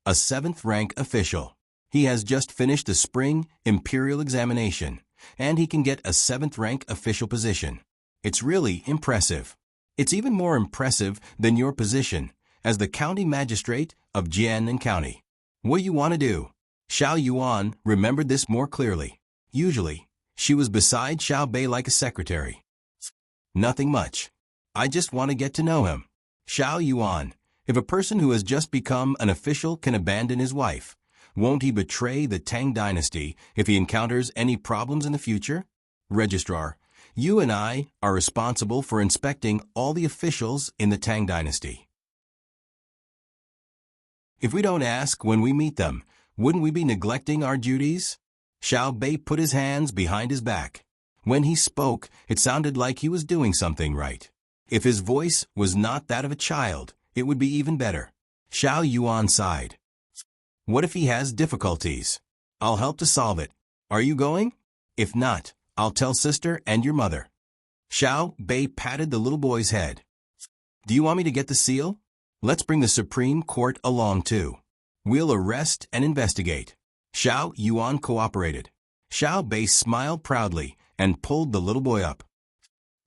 a 7th rank official. He has just finished the spring imperial examination, and he can get a 7th rank official position. It's really impressive. It's even more impressive than your position as the county magistrate of Jiannan County. What do you want to do? Xiao Yuan remembered this more clearly. Usually, she was beside Xiao Bei like a secretary. Nothing much. I just want to get to know him. Xiao Yuan, if a person who has just become an official can abandon his wife, won't he betray the Tang Dynasty if he encounters any problems in the future? Registrar, you and I are responsible for inspecting all the officials in the Tang Dynasty. If we don't ask when we meet them, wouldn't we be neglecting our duties? Xiao Bei put his hands behind his back. When he spoke, it sounded like he was doing something right. If his voice was not that of a child, it would be even better. Xiao Yuan sighed. What if he has difficulties? I'll help to solve it. Are you going? If not, I'll tell sister and your mother. Xiao Bei patted the little boy's head. Do you want me to get the seal? Let's bring the Supreme Court along too. We'll arrest and investigate. Xiao Yuan cooperated. Xiao Bei smiled proudly and pulled the little boy up.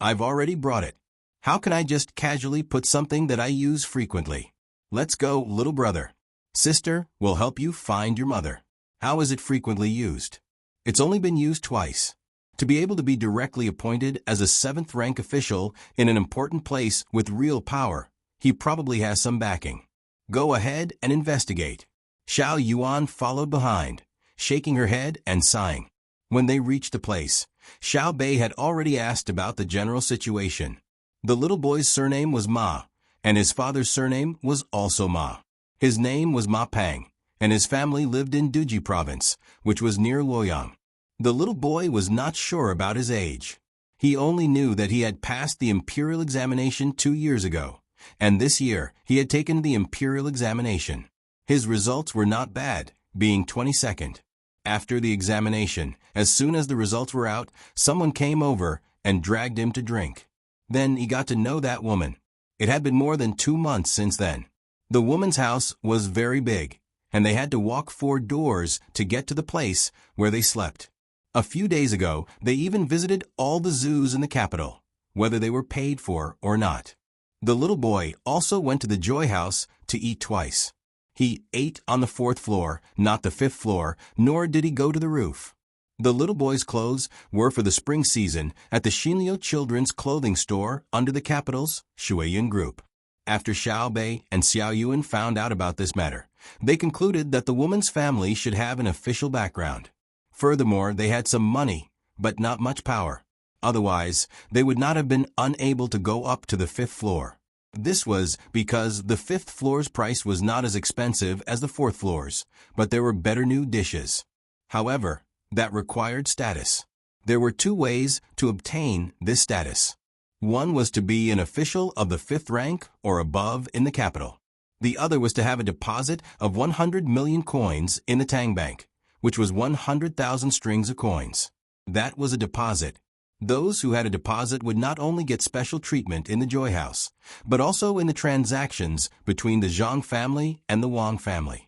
I've already brought it. How can I just casually put something that I use frequently? Let's go, little brother. Sister will help you find your mother. How is it frequently used? It's only been used twice. To be able to be directly appointed as a 7th rank official in an important place with real power, he probably has some backing. Go ahead and investigate. Xiao Yuan followed behind, shaking her head and sighing. When they reached the place, Xiao Bei had already asked about the general situation. The little boy's surname was Ma, and his father's surname was also Ma. His name was Ma Pang, and his family lived in Duji Province, which was near Luoyang. The little boy was not sure about his age. He only knew that he had passed the imperial examination 2 years ago, and this year he had taken the imperial examination. His results were not bad, being 22nd. After the examination, as soon as the results were out, someone came over and dragged him to drink. Then he got to know that woman. It had been more than 2 months since then. The woman's house was very big, and they had to walk 4 doors to get to the place where they slept. A few days ago, they even visited all the zoos in the capital, whether they were paid for or not. The little boy also went to the Joy House to eat twice. He ate on the 4th floor, not the 5th floor, nor did he go to the roof. The little boy's clothes were for the spring season at the Xinliu Children's Clothing Store under the capital's Shuiyun Group. After Xiao Bei and Xiao Yuan found out about this matter, they concluded that the woman's family should have an official background. Furthermore, they had some money, but not much power. Otherwise, they would not have been unable to go up to the 5th floor. This was because the 5th floor's price was not as expensive as the 4th floor's, but there were better new dishes. However, that required status. There were 2 ways to obtain this status. One was to be an official of the 5th rank or above in the capital. The other was to have a deposit of 100 million coins in the Tang Bank, which was 100,000 strings of coins. That was a deposit. Those who had a deposit would not only get special treatment in the Joy House, but also in the transactions between the Zhang family and the Wang family.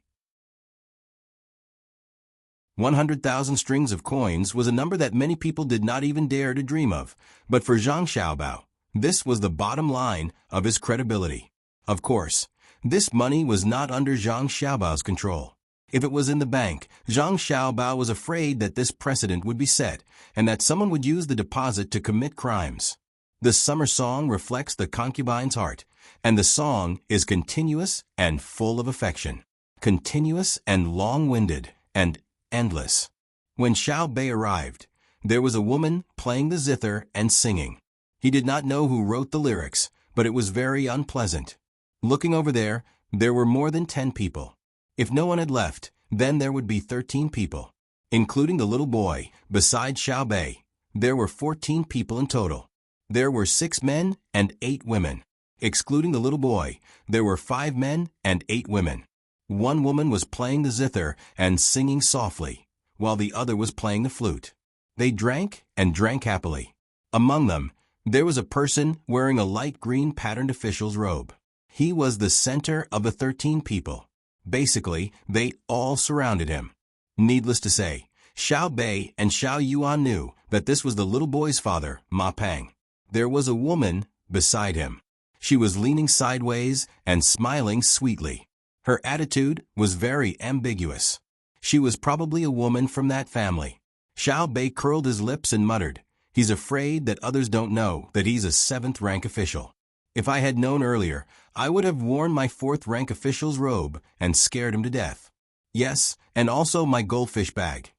100,000 strings of coins was a number that many people did not even dare to dream of, but for Zhang Xiaobao, this was the bottom line of his credibility. Of course, this money was not under Zhang Xiaobao's control. If it was in the bank, Zhang Xiaobao was afraid that this precedent would be set and that someone would use the deposit to commit crimes. The summer song reflects the concubine's heart, and the song is continuous and full of affection. Continuous and long-winded and endless. When Xiao Bei arrived, there was a woman playing the zither and singing. He did not know who wrote the lyrics, but it was very unpleasant. Looking over there, there were more than 10 people. If no one had left, then there would be 13 people. Including the little boy, besides Xiao Bei, there were 14 people in total. There were 6 men and 8 women. Excluding the little boy, there were 5 men and 8 women. One woman was playing the zither and singing softly, while the other was playing the flute. They drank and drank happily. Among them, there was a person wearing a light green patterned official's robe. He was the center of the 13 people. Basically, they all surrounded him. Needless to say, Xiao Bei and Xiao Yuan knew that this was the little boy's father, Ma Pang. There was a woman beside him. She was leaning sideways and smiling sweetly. Her attitude was very ambiguous. She was probably a woman from that family. Xiao Bei curled his lips and muttered, "He's afraid that others don't know that he's a 7th rank official. If I had known earlier, I would have worn my 4th rank official's robe and scared him to death. Yes, and also my goldfish bag."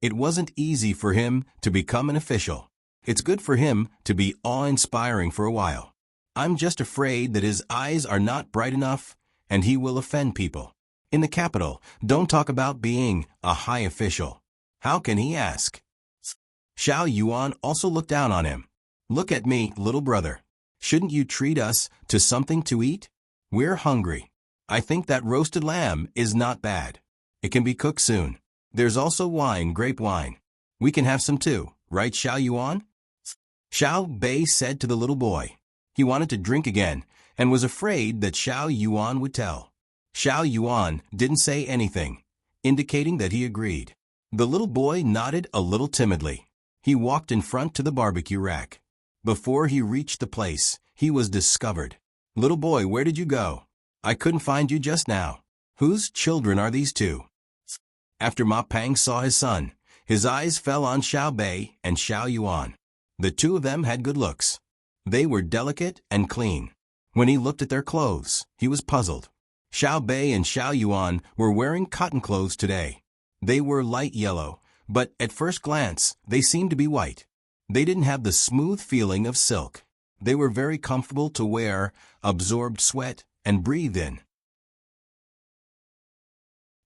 It wasn't easy for him to become an official. It's good for him to be awe-inspiring for a while. I'm just afraid that his eyes are not bright enough and he will offend people. In the capital, don't talk about being a high official. How can he ask? Xiao Yuan also looked down on him. "Look at me, little brother. Shouldn't you treat us to something to eat? We're hungry. I think that roasted lamb is not bad. It can be cooked soon. There's also wine, grape wine. We can have some too, right, Xiao Yuan?" Xiao Bei said to the little boy. He wanted to drink again and was afraid that Xiao Yuan would tell. Xiao Yuan didn't say anything, indicating that he agreed. The little boy nodded a little timidly. He walked in front to the barbecue rack. Before he reached the place, he was discovered. "Little boy, where did you go? I couldn't find you just now. Whose children are these 2? After Ma Pang saw his son, his eyes fell on Xiao Bei and Xiao Yuan. The 2 of them had good looks. They were delicate and clean. When he looked at their clothes, he was puzzled. Xiao Bei and Xiao Yuan were wearing cotton clothes today. They were light yellow, but at first glance, they seemed to be white. They didn't have the smooth feeling of silk. They were very comfortable to wear, absorbed sweat, and breathe in.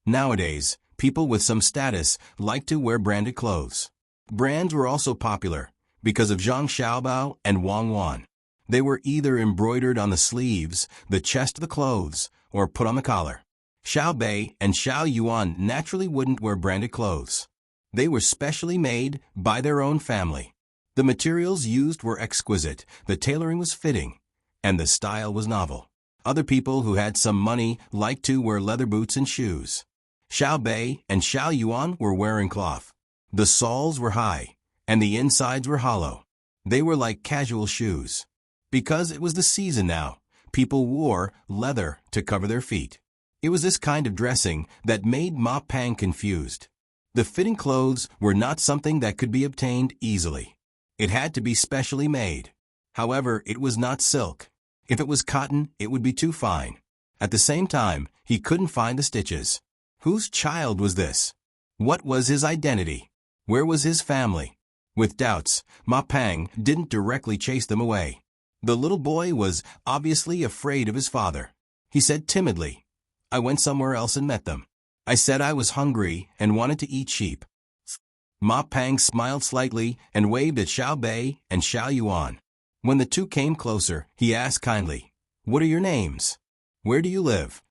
Nowadays, people with some status like to wear branded clothes. Brands were also popular because of Zhang Xiaobao and Wang Wan. They were either embroidered on the sleeves, the chest of the clothes, or put on the collar. Xiao Bei and Xiao Yuan naturally wouldn't wear branded clothes. They were specially made by their own family. The materials used were exquisite, the tailoring was fitting, and the style was novel. Other people who had some money liked to wear leather boots and shoes. Xiao Bei and Xiao Yuan were wearing cloth. The soles were high, and the insides were hollow. They were like casual shoes. Because it was the season now, people wore leather to cover their feet. It was this kind of dressing that made Ma Pang confused. The fitting clothes were not something that could be obtained easily. It had to be specially made. However, it was not silk. If it was cotton, it would be too fine. At the same time, he couldn't find the stitches. Whose child was this? What was his identity? Where was his family? With doubts, Ma Pang didn't directly chase them away. The little boy was obviously afraid of his father. He said timidly, "I went somewhere else and met them. I said I was hungry and wanted to eat sheep." Ma Pang smiled slightly and waved at Xiao Bei and Xiao Yuan. When the two came closer, he asked kindly, "What are your names? Where do you live?"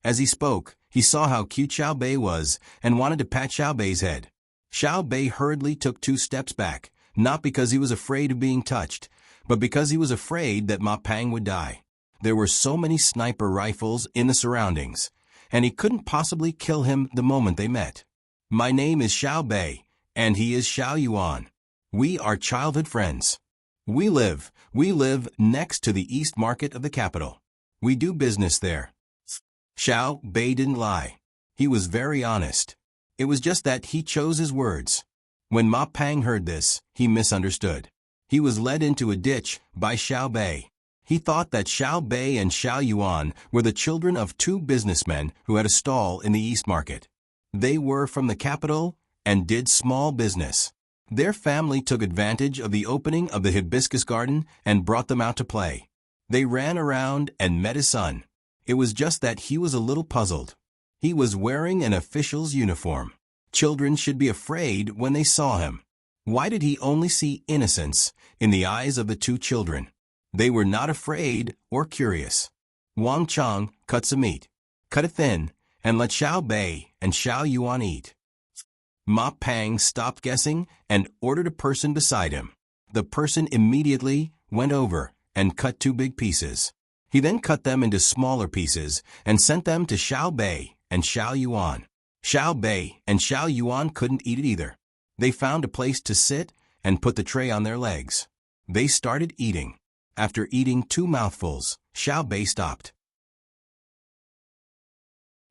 As he spoke, he saw how cute Xiao Bei was and wanted to pat Xiao Bei's head. Xiao Bei hurriedly took 2 steps back, not because he was afraid of being touched, but because he was afraid that Ma Pang would die. There were so many sniper rifles in the surroundings, and he couldn't possibly kill him the moment they met. "My name is Xiao Bei, and he is Xiao Yuan. We are childhood friends. We live next to the East Market of the capital. We do business there." Xiao Bei didn't lie. He was very honest. It was just that he chose his words. When Ma Pang heard this, he misunderstood. He was led into a ditch by Xiao Bei. He thought that Xiao Bei and Xiao Yuan were the children of 2 businessmen who had a stall in the East Market. They were from the capital and did small business. Their family took advantage of the opening of the hibiscus garden and brought them out to play. They ran around and met his son. It was just that he was a little puzzled. He was wearing an official's uniform. Children should be afraid when they saw him. Why did he only see innocence in the eyes of the 2 children? They were not afraid or curious. Wang Chang cut some meat. Cut it thin and let Xiao Bei and Xiao Yuan eat. Ma Pang stopped guessing and ordered a person beside him. The person immediately went over and cut 2 big pieces. He then cut them into smaller pieces and sent them to Xiao Bei and Xiao Yuan. Xiao Bei and Xiao Yuan couldn't eat it either. They found a place to sit and put the tray on their legs. They started eating. After eating 2 mouthfuls, Xiao Bei stopped.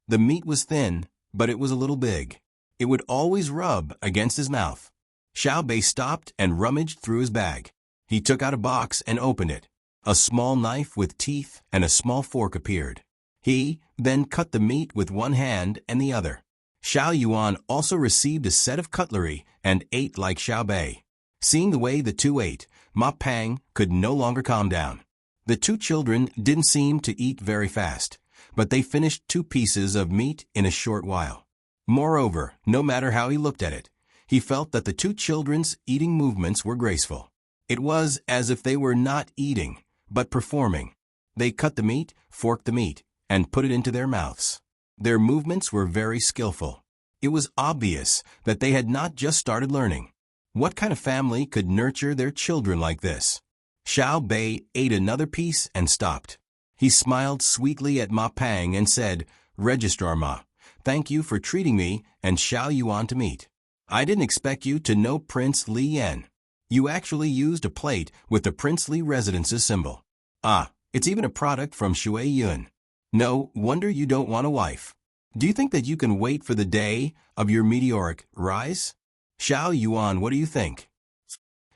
The meat was thin, but it was a little big. It would always rub against his mouth. Xiao Bei stopped and rummaged through his bag. He took out a box and opened it. A small knife with teeth and a small fork appeared. He then cut the meat with one hand and the other. Xiao Yuan also received a set of cutlery and ate like Xiao Bei. Seeing the way the 2 ate, Ma Pang could no longer calm down. The 2 children didn't seem to eat very fast, but they finished 2 pieces of meat in a short while. Moreover, no matter how he looked at it, he felt that the 2 children's eating movements were graceful. It was as if they were not eating, but performing. They cut the meat, forked the meat, and put it into their mouths. Their movements were very skillful. It was obvious that they had not just started learning. What kind of family could nurture their children like this? Xiao Bei ate another piece and stopped. He smiled sweetly at Ma Pang and said, "Registrar Ma, thank you for treating me and Xiao Yuan to meet. I didn't expect you to know Prince Li Yan. You actually used a plate with the princely residence's symbol. Ah, it's even a product from Shui Yun. No wonder you don't want a wife. Do you think that you can wait for the day of your meteoric rise? Xiao Yuan, what do you think?"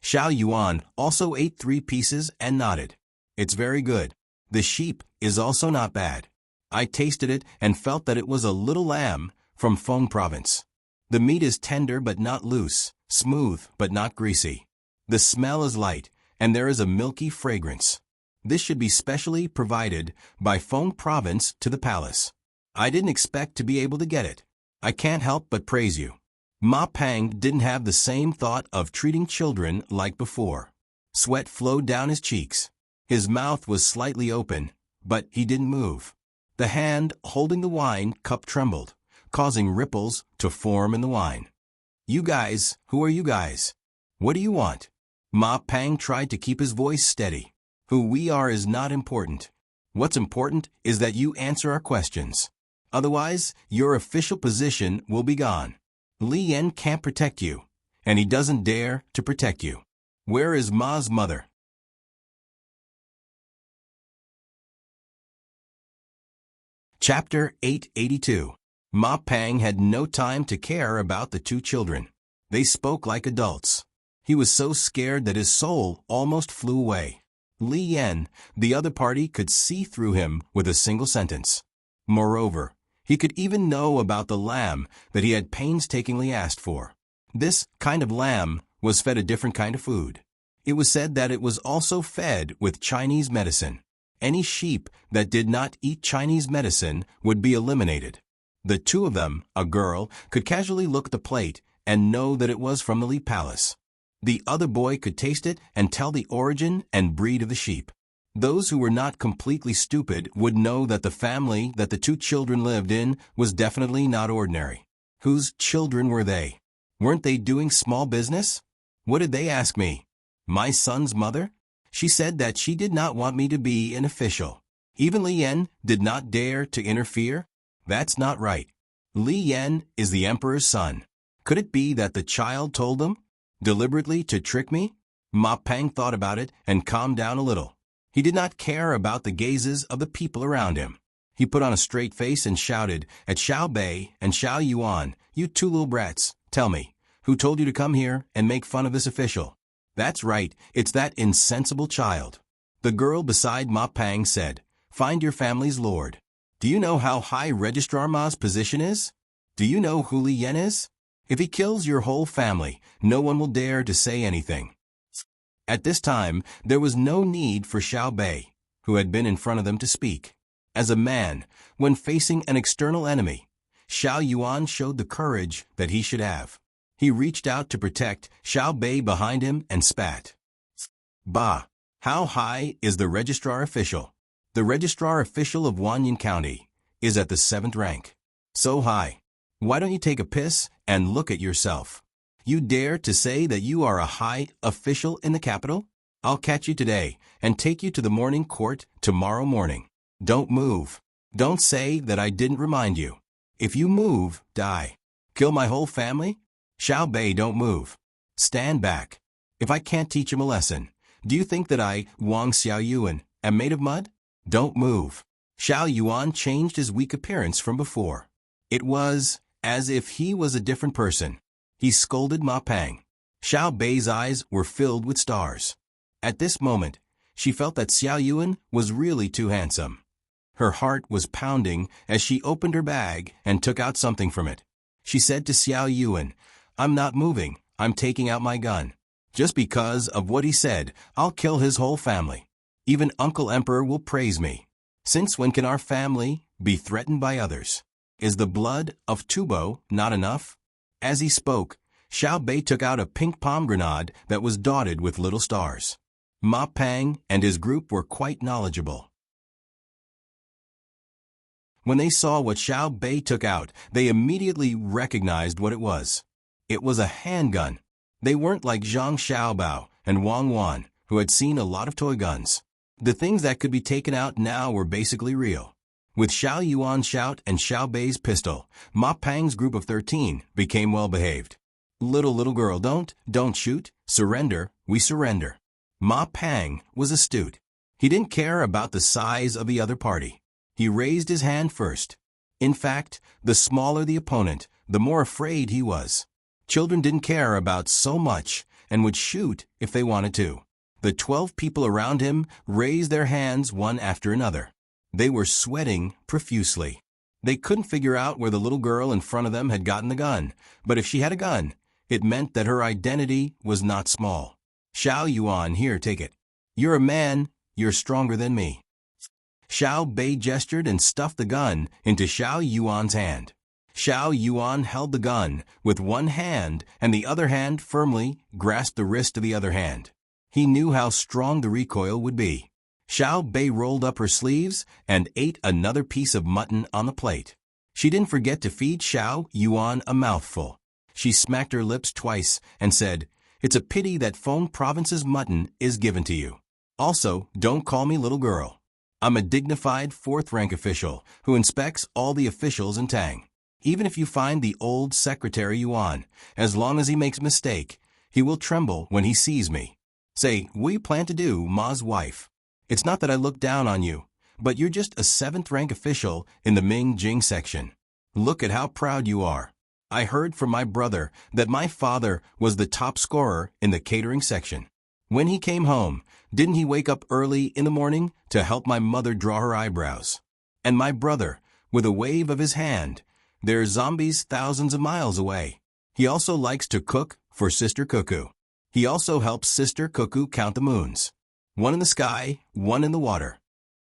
Xiao Yuan also ate 3 pieces and nodded. "It's very good. The sheep is also not bad. I tasted it and felt that it was a little lamb from Feng province. The meat is tender but not loose, smooth but not greasy. The smell is light, and there is a milky fragrance. This should be specially provided by Feng province to the palace. I didn't expect to be able to get it. I can't help but praise you." Ma Pang didn't have the same thought of treating children like before. Sweat flowed down his cheeks. His mouth was slightly open, but he didn't move. The hand holding the wine cup trembled, causing ripples to form in the wine. "You guys, who are you guys? What do you want?" Ma Pang tried to keep his voice steady. "Who we are is not important. What's important is that you answer our questions. Otherwise, your official position will be gone. Li Yan can't protect you, and he doesn't dare to protect you. Where is Ma's mother?" Chapter 882. Ma Pang had no time to care about the two children. They spoke like adults. He was so scared that his soul almost flew away. Li Yan, the other party, could see through him with a single sentence. Moreover, he could even know about the lamb that he had painstakingly asked for. This kind of lamb was fed a different kind of food. It was said that it was also fed with Chinese medicine. Any sheep that did not eat Chinese medicine would be eliminated. The two of them, a girl, could casually look at the plate and know that it was from the Li Palace. The other boy could taste it and tell the origin and breed of the sheep. Those who were not completely stupid would know that the family that the two children lived in was definitely not ordinary. Whose children were they? Weren't they doing small business? What did they ask me? My son's mother? She said that she did not want me to be an official. Even Li Yan did not dare to interfere? That's not right. Li Yan is the emperor's son. Could it be that the child told them? Deliberately to trick me? Ma Pang thought about it and calmed down a little. He did not care about the gazes of the people around him. He put on a straight face and shouted at Xiao Bei and Xiao Yuan, "You two little brats, tell me, who told you to come here and make fun of this official?" "That's right, it's that insensible child." The girl beside Ma Pang said, "Find your family's lord. Do you know how high Registrar Ma's position is? Do you know who Li Yan is? If he kills your whole family, no one will dare to say anything." At this time, there was no need for Xiao Bei, who had been in front of them, to speak. As a man, when facing an external enemy, Xiao Yuan showed the courage that he should have. He reached out to protect Xiao Bei behind him and spat. "Bah! How high is the registrar official?" "The registrar official of Wanyan County is at the 7th rank." "So high. Why don't you take a piss and look at yourself? You dare to say that you are a high official in the capital? I'll catch you today and take you to the morning court tomorrow morning. Don't move. Don't say that I didn't remind you. If you move, die. Kill my whole family? Xiao Bei, don't move. Stand back. If I can't teach him a lesson, do you think that I, Wang Xiao Yuan, am made of mud? Don't move." Xiao Yuan changed his weak appearance from before. It was as if he was a different person. He scolded Ma Pang. Xiao Bei's eyes were filled with stars. At this moment, she felt that Xiao Yuan was really too handsome. Her heart was pounding as she opened her bag and took out something from it. She said to Xiao Yuan, "I'm not moving, I'm taking out my gun. Just because of what he said, I'll kill his whole family. Even Uncle Emperor will praise me. Since when can our family be threatened by others? Is the blood of Tubo not enough?" As he spoke, Xiao Bei took out a pink pomegranate that was dotted with little stars. Ma Pang and his group were quite knowledgeable. When they saw what Xiao Bei took out, they immediately recognized what it was. It was a handgun. They weren't like Zhang Xiaobao and Wang Wan, who had seen a lot of toy guns. The things that could be taken out now were basically real. With Xiao Yuan's shout and Xiao Bei's pistol, Ma Pang's group of 13 became well-behaved. Little girl, don't shoot. Surrender, we surrender." Ma Pang was astute. He didn't care about the size of the other party. He raised his hand first. In fact, the smaller the opponent, the more afraid he was. Children didn't care about so much and would shoot if they wanted to. The 12 people around him raised their hands one after another. They were sweating profusely. They couldn't figure out where the little girl in front of them had gotten the gun, but if she had a gun, it meant that her identity was not small. "Xiao Yuan, here, take it. You're a man, you're stronger than me." Xiao Bei gestured and stuffed the gun into Xiao Yuan's hand. Xiao Yuan held the gun with one hand and the other hand firmly grasped the wrist of the other hand. He knew how strong the recoil would be. Xiao Bei rolled up her sleeves and ate another piece of mutton on the plate. She didn't forget to feed Xiao Yuan a mouthful. She smacked her lips twice and said, "It's a pity that Feng Province's mutton is given to you. Also, don't call me little girl. I'm a dignified fourth-rank official who inspects all the officials in Tang. Even if you find the old secretary Yuan, as long as he makes a mistake, he will tremble when he sees me. Say, what do you plan to do, Ma's wife? It's not that I look down on you, but you're just a seventh-rank official in the Ming-Jing section. Look at how proud you are. I heard from my brother that my father was the top scorer in the catering section. When he came home, didn't he wake up early in the morning to help my mother draw her eyebrows? And my brother, with a wave of his hand, there's zombies thousands of miles away. He also likes to cook for Sister Cuckoo. He also helps Sister Cuckoo count the moons. One in the sky, one in the water.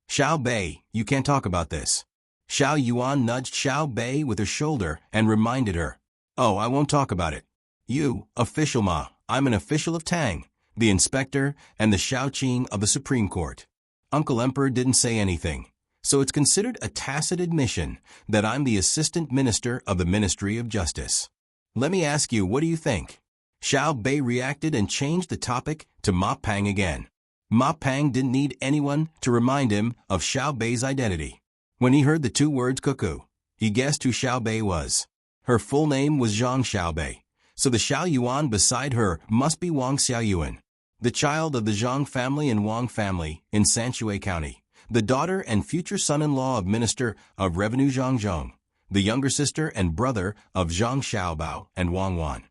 Xiao Bei, you can't talk about this." Xiao Yuan nudged Xiao Bei with her shoulder and reminded her, "Oh, I won't talk about it. You, official Ma, I'm an official of Tang, the inspector and the Shaoqing of the Supreme Court." Uncle Emperor didn't say anything, so it's considered a tacit admission that I'm the assistant minister of the Ministry of Justice. Let me ask you, what do you think? Xiao Bei reacted and changed the topic to Ma Pang again. Ma Pang didn't need anyone to remind him of Xiao Bei's identity. When he heard the two words cuckoo, he guessed who Xiao Bei was. Her full name was Zhang Xiao Bei, so the Xiao Yuan beside her must be Wang Xiaoyuan, the child of the Zhang family and Wang family in Sanshui County, the daughter and future son-in-law of Minister of Revenue Zhang Zhong, the younger sister and brother of Zhang Xiaobao and Wang Wan.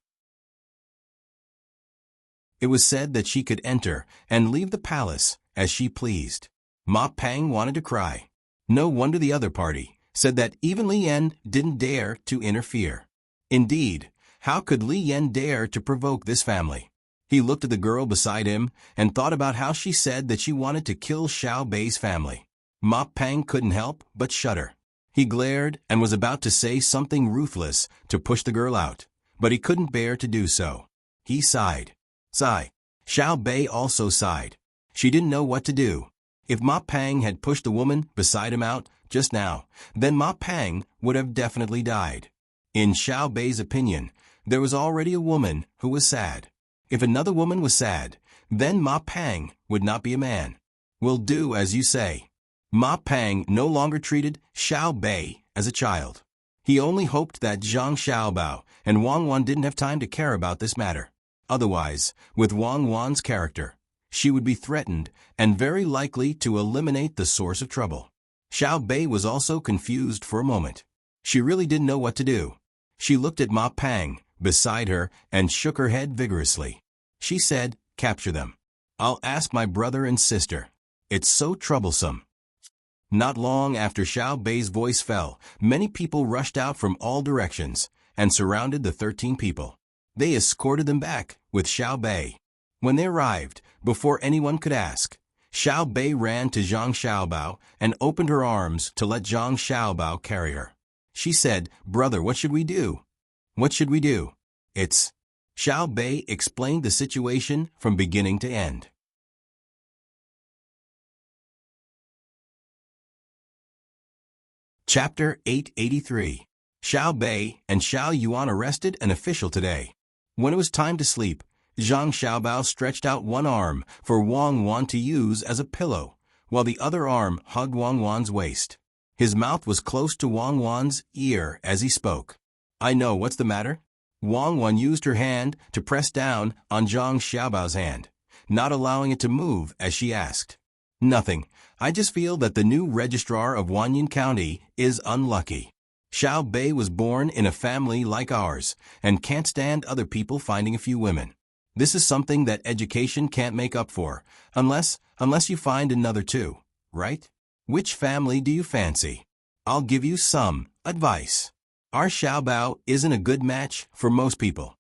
It was said that she could enter and leave the palace as she pleased. Ma Pang wanted to cry. No wonder the other party said that even Li Yan didn't dare to interfere. Indeed, how could Li Yan dare to provoke this family? He looked at the girl beside him and thought about how she said that she wanted to kill Xiao Bei's family. Ma Pang couldn't help but shudder. He glared and was about to say something ruthless to push the girl out, but he couldn't bear to do so. He sighed. Sigh. Xiao Bei also sighed. She didn't know what to do. If Ma Pang had pushed the woman beside him out just now, then Ma Pang would have definitely died. In Xiao Bei's opinion, there was already a woman who was sad. If another woman was sad, then Ma Pang would not be a man. Will do as you say. Ma Pang no longer treated Xiao Bei as a child. He only hoped that Zhang Xiaobao and Wang Wan didn't have time to care about this matter. Otherwise, with Wang Wan's character, she would be threatened and very likely to eliminate the source of trouble. Xiao Bei was also confused for a moment. She really didn't know what to do. She looked at Ma Pang beside her and shook her head vigorously. She said, "Capture them. I'll ask my brother and sister. It's so troublesome." Not long after Xiao Bei's voice fell, many people rushed out from all directions and surrounded the 13 people. They escorted them back with Xiao Bei. When they arrived, before anyone could ask, Xiao Bei ran to Zhang Xiaobao and opened her arms to let Zhang Xiaobao carry her. She said, "Brother, what should we do?" "What should we do?" "It's..." Xiao Bei explained the situation from beginning to end. Chapter 883. Xiao Bei and Xiao Yuan arrested an official today. When it was time to sleep, Zhang Xiaobao stretched out one arm for Wang Wan to use as a pillow, while the other arm hugged Wang Wan's waist. His mouth was close to Wang Wan's ear as he spoke. "I know, what's the matter?" Wang Wan used her hand to press down on Zhang Xiaobao's hand, not allowing it to move as she asked. "Nothing. I just feel that the new registrar of Wanyan County is unlucky. Xiao Bei was born in a family like ours and can't stand other people finding a few women. This is something that education can't make up for, unless you find another two, right? Which family do you fancy? I'll give you some advice. Our Xiaobao isn't a good match for most people."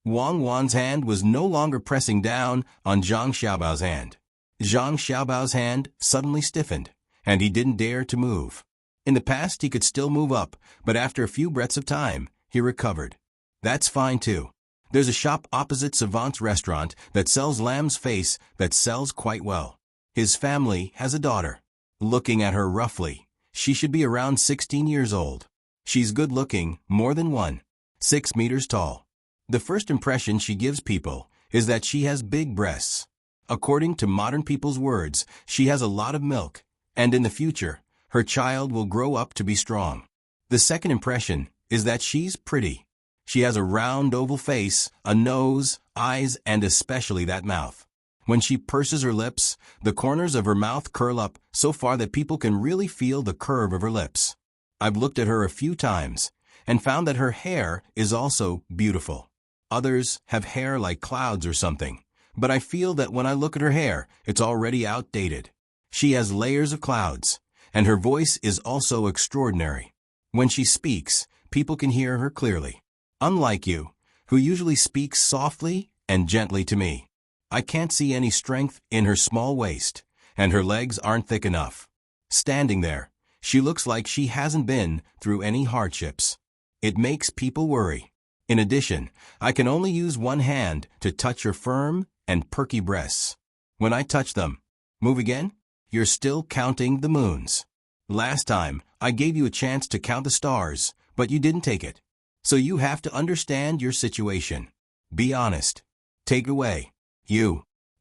Wang Wan's hand was no longer pressing down on Zhang Xiaobao's hand. Zhang Xiaobao's hand suddenly stiffened, and he didn't dare to move. In the past, he could still move up, but after a few breaths of time, he recovered. "That's fine too. There's a shop opposite Savant's restaurant that sells lamb's face that sells quite well. His family has a daughter. Looking at her roughly, she should be around 16 years old. She's good-looking, more than 6 meters tall. The first impression she gives people is that she has big breasts. According to modern people's words, she has a lot of milk, and in the future, her child will grow up to be strong. The second impression is that she's pretty. She has a round oval face, a nose, eyes, and especially that mouth. When she purses her lips, the corners of her mouth curl up so far that people can really feel the curve of her lips. I've looked at her a few times and found that her hair is also beautiful. Others have hair like clouds or something, but I feel that when I look at her hair, it's already outdated. She has layers of clouds, and her voice is also extraordinary. When she speaks, people can hear her clearly. Unlike you, who usually speaks softly and gently to me. I can't see any strength in her small waist, and her legs aren't thick enough. Standing there, she looks like she hasn't been through any hardships. It makes people worry. In addition, I can only use one hand to touch her firm and perky breasts. When I touch them, move again? You're still counting the moons. Last time, I gave you a chance to count the stars, but you didn't take it. So you have to understand your situation. Be honest. Take away.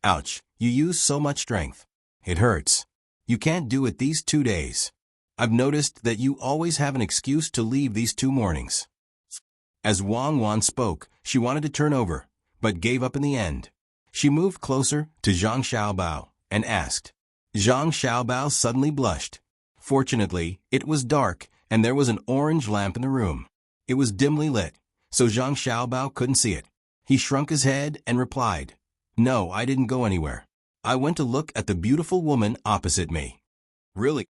Ouch, you use so much strength. It hurts. You can't do it these 2 days. I've noticed that you always have an excuse to leave these 2 mornings. As Wang Wan spoke, she wanted to turn over, but gave up in the end. She moved closer to Zhang Xiaobao and asked. Zhang Xiaobao suddenly blushed. Fortunately, it was dark and there was an orange lamp in the room. It was dimly lit, so Zhang Xiaobao couldn't see it. He shrunk his head and replied, No, I didn't go anywhere. I went to look at the beautiful woman opposite me. Really?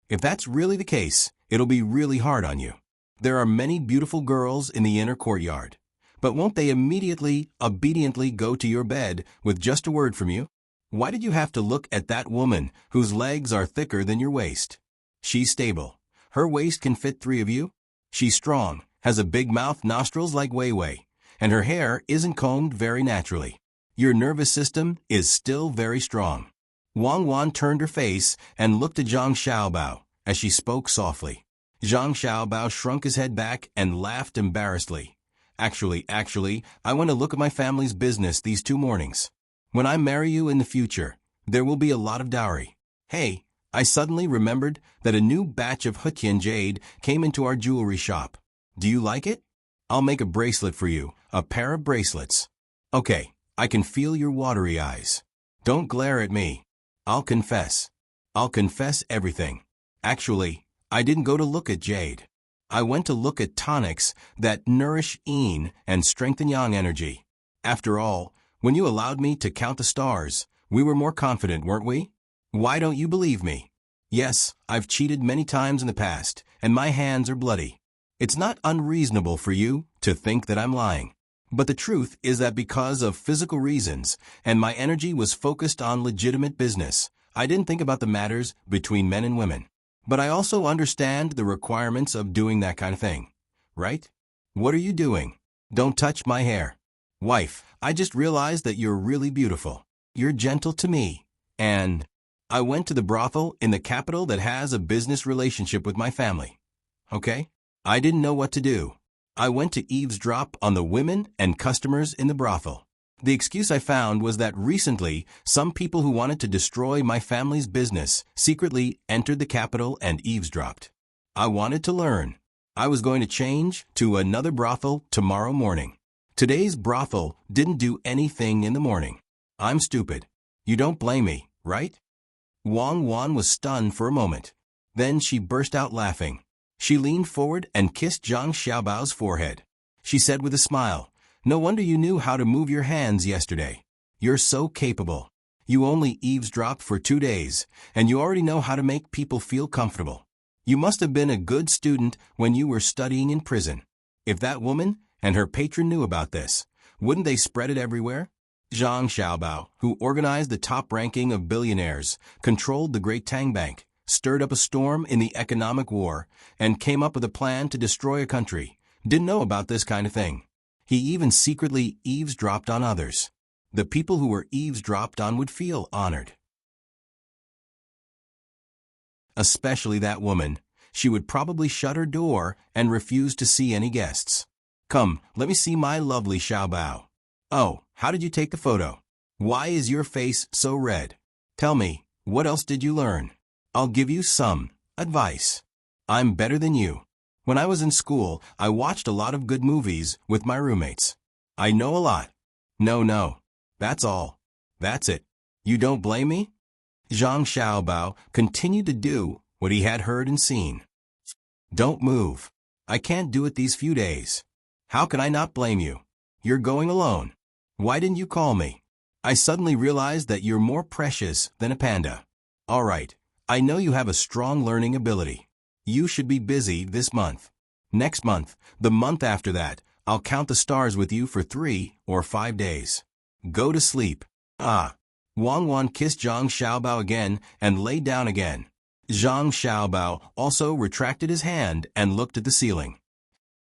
If that's really the case, it'll be really hard on you. There are many beautiful girls in the inner courtyard, but won't they immediately, obediently go to your bed with just a word from you? Why did you have to look at that woman whose legs are thicker than your waist? She's stable. Her waist can fit 3 of you. She's strong, has a big mouth, nostrils like Wei Wei, and her hair isn't combed very naturally. Your nervous system is still very strong. Wang Wan turned her face and looked at Zhang Xiaobao as she spoke softly. Zhang Xiaobao shrunk his head back and laughed embarrassedly. Actually, I want to look at my family's business these 2 mornings. When I marry you in the future, there will be a lot of dowry. Hey, I suddenly remembered that a new batch of Hutian jade came into our jewelry shop. Do you like it? I'll make a bracelet for you, a pair of bracelets. Okay, I can feel your watery eyes. Don't glare at me. I'll confess. I'll confess everything. Actually, I didn't go to look at jade. I went to look at tonics that nourish yin and strengthen yang energy. After all, when you allowed me to count the stars, we were more confident, weren't we? Why don't you believe me? Yes, I've cheated many times in the past, and my hands are bloody. It's not unreasonable for you to think that I'm lying. But the truth is that because of physical reasons, and my energy was focused on legitimate business, I didn't think about the matters between men and women. But I also understand the requirements of doing that kind of thing. Right? What are you doing? Don't touch my hair. Wife, I just realized that you're really beautiful. You're gentle to me. And I went to the brothel in the capital that has a business relationship with my family. Okay? I didn't know what to do. I went to eavesdrop on the women and customers in the brothel. The excuse I found was that recently, some people who wanted to destroy my family's business secretly entered the capital and eavesdropped. I wanted to learn. I was going to change to another brothel tomorrow morning. Today's brothel didn't do anything in the morning. I'm stupid. You don't blame me, right? Wang Wan was stunned for a moment. Then she burst out laughing. She leaned forward and kissed Zhang Xiaobao's forehead. She said with a smile, No wonder you knew how to move your hands yesterday. You're so capable. You only eavesdropped for 2 days, and you already know how to make people feel comfortable. You must have been a good student when you were studying in prison. If that woman and her patron knew about this, wouldn't they spread it everywhere? Zhang Xiaobao, who organized the top ranking of billionaires, controlled the great Tang Bank, stirred up a storm in the economic war, and came up with a plan to destroy a country, didn't know about this kind of thing. He even secretly eavesdropped on others. The people who were eavesdropped on would feel honored. Especially that woman. She would probably shut her door and refuse to see any guests. Come, let me see my lovely Xiaobao. Oh, how did you take the photo? Why is your face so red? Tell me, what else did you learn? I'll give you some advice. I'm better than you. When I was in school, I watched a lot of good movies with my roommates. I know a lot. No, that's all. That's it. You don't blame me? Zhang Xiaobao continued to do what he had heard and seen. Don't move. I can't do it these few days. How can I not blame you? You're going alone. Why didn't you call me? I suddenly realized that you're more precious than a panda. All right, I know you have a strong learning ability. You should be busy this month. Next month, the month after that, I'll count the stars with you for 3 or 5 days. Go to sleep. Ah. Wang Wan kissed Zhang Xiaobao again and lay down again. Zhang Xiaobao also retracted his hand and looked at the ceiling.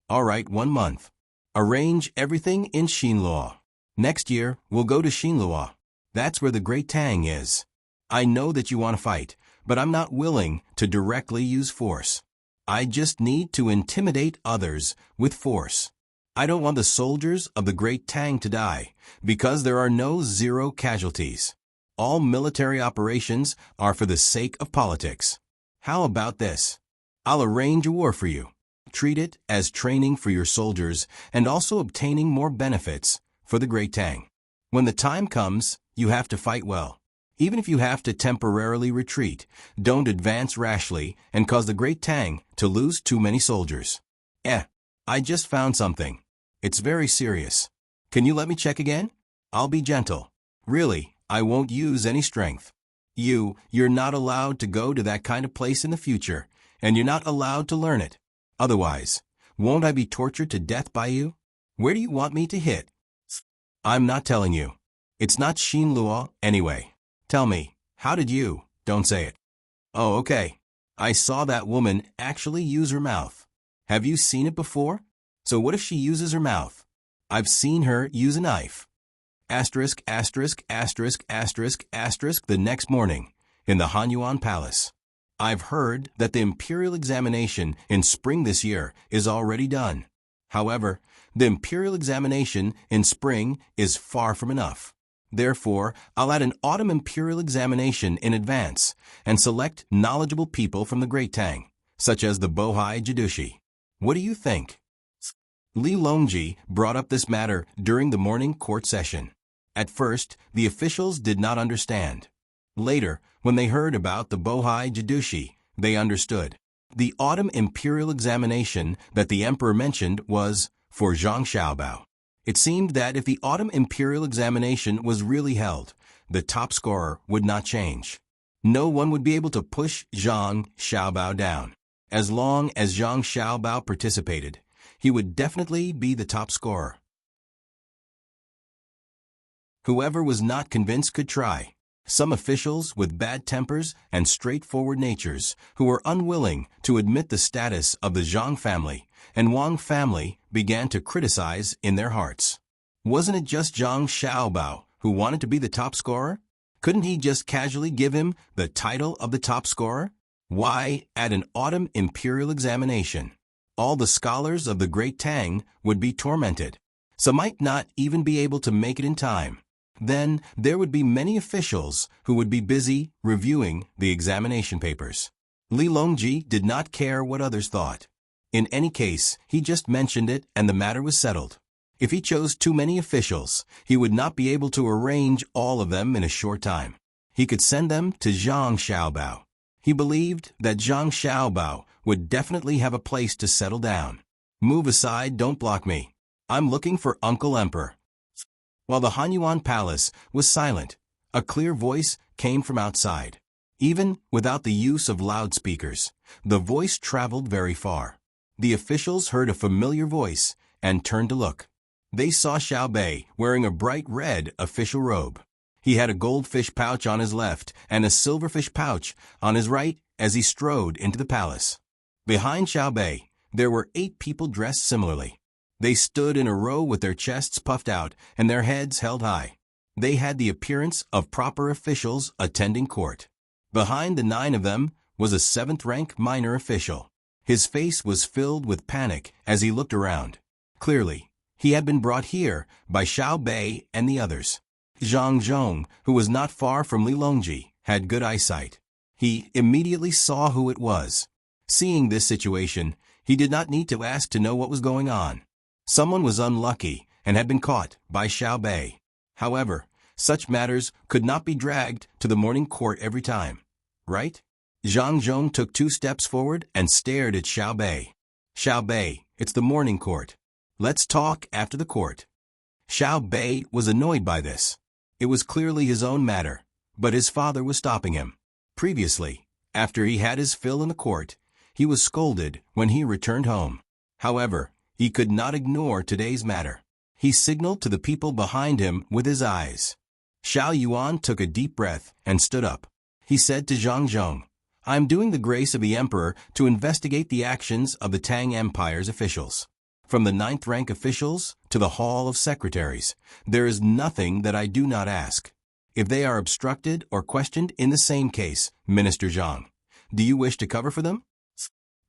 All right, 1 month. Arrange everything in Xinluo. Next year, we'll go to Xinluo. That's where the great Tang is. I know that you want to fight, but I'm not willing to directly use force. I just need to intimidate others with force. I don't want the soldiers of the great Tang to die, because there are no zero casualties. All military operations are for the sake of politics. How about this? I'll arrange a war for you. Treat it as training for your soldiers and also obtaining more benefits for the great Tang. When the time comes, you have to fight well. Even if you have to temporarily retreat, don't advance rashly and cause the great Tang to lose too many soldiers. I just found something. It's very serious. Can you let me check again? I'll be gentle. Really, I won't use any strength. You're not allowed to go to that kind of place in the future, and you're not allowed to learn it. Otherwise, won't I be tortured to death by you? Where do you want me to hit? I'm not telling you. It's not Xinluo anyway. Tell me, how did you? Don't say it. Oh, okay. I saw that woman actually use her mouth. Have you seen it before? So what if she uses her mouth? I've seen her use a knife. Asterisk, asterisk, asterisk, asterisk, asterisk the next morning in the Hanyuan Palace. I've heard that the imperial examination in spring this year is already done. However, the imperial examination in spring is far from enough. Therefore, I'll add an autumn imperial examination in advance and select knowledgeable people from the Great Tang, such as the Bohai Jidushi. What do you think? Li Longji brought up this matter during the morning court session. At first, the officials did not understand. Later, when they heard about the Bohai Jidushi, they understood. The autumn imperial examination that the emperor mentioned was for Zhang Xiaobao. It seemed that if the autumn imperial examination was really held, the top scorer would not change. No one would be able to push Zhang Xiaobao down. As long as Zhang Xiaobao participated, he would definitely be the top scorer. Whoever was not convinced could try. Some officials with bad tempers and straightforward natures who were unwilling to admit the status of the Zhang family and Wang family began to criticize in their hearts. Wasn't it just Zhang Xiaobao who wanted to be the top scorer? Couldn't he just casually give him the title of the top scorer? Why add an autumn imperial examination? All the scholars of the Great Tang would be tormented. Some might not even be able to make it in time. Then there would be many officials who would be busy reviewing the examination papers. Li Longji did not care what others thought. In any case, he just mentioned it and the matter was settled. If he chose too many officials, he would not be able to arrange all of them in a short time. He could send them to Zhang Xiaobao. He believed that Zhang Xiaobao would definitely have a place to settle down. Move aside, don't block me. I'm looking for Uncle Emperor. While the Hanyuan Palace was silent, a clear voice came from outside. Even without the use of loudspeakers, the voice traveled very far. The officials heard a familiar voice and turned to look. They saw Xiao Bei wearing a bright red official robe. He had a goldfish pouch on his left and a silverfish pouch on his right as he strode into the palace. Behind Xiao Bei, there were 8 people dressed similarly. They stood in a row with their chests puffed out and their heads held high. They had the appearance of proper officials attending court. Behind the 9 of them was a 7th-rank minor official. His face was filled with panic as he looked around. Clearly, he had been brought here by Xiao Bei and the others. Zhang Zhong, who was not far from Li Longji, had good eyesight. He immediately saw who it was. Seeing this situation, he did not need to ask to know what was going on. Someone was unlucky and had been caught by Xiao Bei. However, such matters could not be dragged to the morning court every time. Right? Zhang Zhong took 2 steps forward and stared at Xiao Bei. Xiao Bei, it's the morning court. Let's talk after the court. Xiao Bei was annoyed by this. It was clearly his own matter, but his father was stopping him. Previously, after he had his fill in the court, he was scolded when he returned home. However, he could not ignore today's matter. He signaled to the people behind him with his eyes. Xiao Yuan took a deep breath and stood up. He said to Zhang Zhong, "I am doing the grace of the emperor to investigate the actions of the Tang Empire's officials. From the 9th-rank officials to the Hall of Secretaries, there is nothing that I do not ask. If they are obstructed or questioned in the same case, Minister Zhang, do you wish to cover for them?"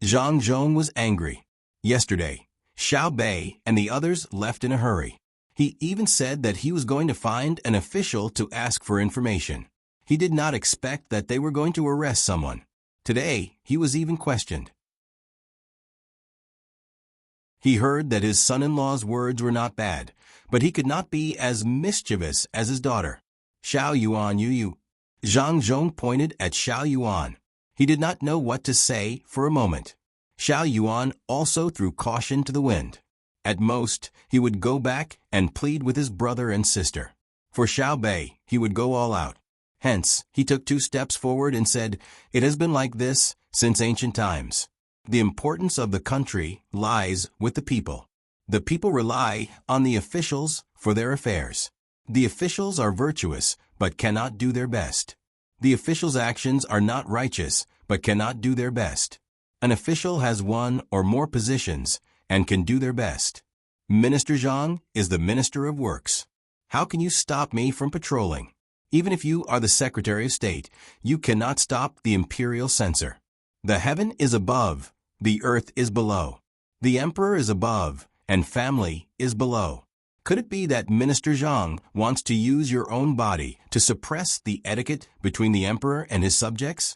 Zhang Zhong was angry. Yesterday, Xiao Bei and the others left in a hurry. He even said that he was going to find an official to ask for information. He did not expect that they were going to arrest someone. Today, he was even questioned. He heard that his son-in-law's words were not bad, but he could not be as mischievous as his daughter. "Xiao Yuan you." Zhang Zhong pointed at Xiao Yuan. He did not know what to say for a moment. Xiao Yuan also threw caution to the wind. At most, he would go back and plead with his brother and sister. For Xiao Bei, he would go all out. Hence, he took 2 steps forward and said, "It has been like this since ancient times. The importance of the country lies with the people. The people rely on the officials for their affairs. The officials are virtuous, but cannot do their best. The officials' actions are not righteous, but cannot do their best. An official has 1 or more positions and can do their best. Minister Zhang is the Minister of Works. How can you stop me from patrolling? Even if you are the Secretary of State, you cannot stop the imperial censor. The heaven is above, the earth is below. The emperor is above, and family is below. Could it be that Minister Zhang wants to use your own body to suppress the etiquette between the emperor and his subjects?"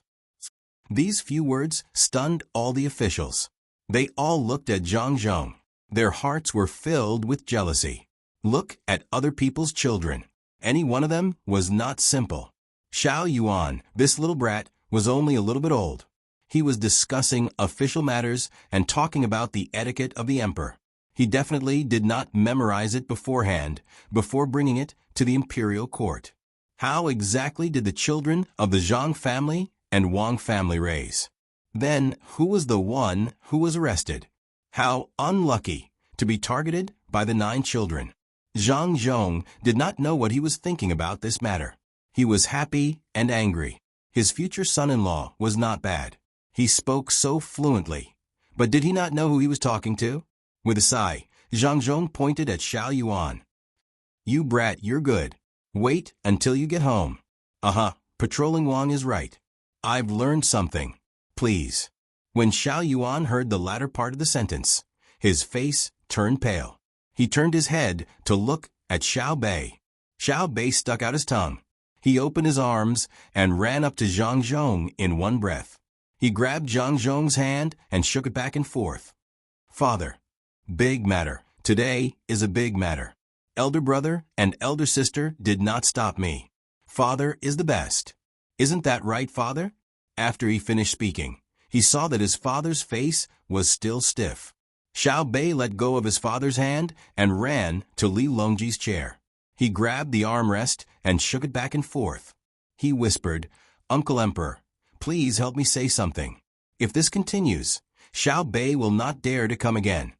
These few words stunned all the officials. They all looked at Zhang Zhong. Their hearts were filled with jealousy. Look at other people's children. Any one of them was not simple. Xiao Yuan, this little brat, was only a little bit old. He was discussing official matters and talking about the etiquette of the emperor. He definitely did not memorize it beforehand, before bringing it to the imperial court. How exactly did the children of the Zhang family and Wang family raise? Then, who was the one who was arrested? How unlucky to be targeted by the 9 children. Zhang Zhong did not know what he was thinking about this matter. He was happy and angry. His future son-in-law was not bad. He spoke so fluently. But did he not know who he was talking to? With a sigh, Zhang Zhong pointed at Xiao Yuan. "You brat, you're good. Wait until you get home." Patrolling Wang is right. I've learned something. Please. When Xiao Yuan heard the latter part of the sentence, his face turned pale. He turned his head to look at Xiao Bei. Xiao Bei stuck out his tongue. He opened his arms and ran up to Zhang Zhong in one breath. He grabbed Zhang Zhong's hand and shook it back and forth. "Father, big matter. Today is a big matter. Elder brother and elder sister did not stop me. Father is the best. Isn't that right, Father?" After he finished speaking, he saw that his father's face was still stiff. Xiao Bei let go of his father's hand and ran to Li Longji's chair. He grabbed the armrest and shook it back and forth. He whispered, "Uncle Emperor, please help me say something. If this continues, Xiao Bei will not dare to come again."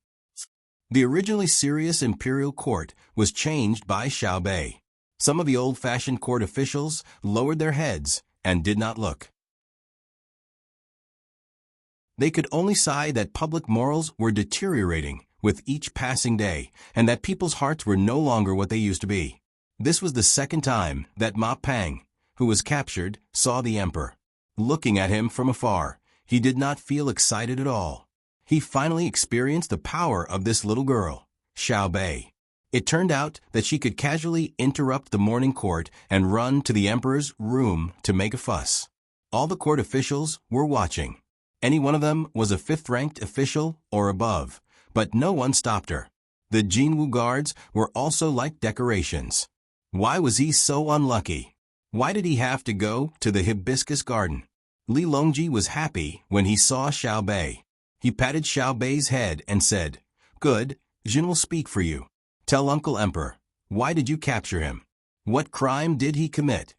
The originally serious imperial court was changed by Xiao Bei. Some of the old-fashioned court officials lowered their heads and did not look. They could only sigh that public morals were deteriorating with each passing day and that people's hearts were no longer what they used to be. This was the second time that Ma Pang, who was captured, saw the emperor. Looking at him from afar, he did not feel excited at all. He finally experienced the power of this little girl, Xiao Bei. It turned out that she could casually interrupt the morning court and run to the emperor's room to make a fuss. All the court officials were watching. Any one of them was a fifth-ranked official or above, but no one stopped her. The Jinwu guards were also like decorations. Why was he so unlucky? Why did he have to go to the hibiscus garden? Li Longji was happy when he saw Xiao Bei. He patted Xiao Bei's head and said, "Good, Jin will speak for you. Tell Uncle Emperor, why did you capture him? What crime did he commit?"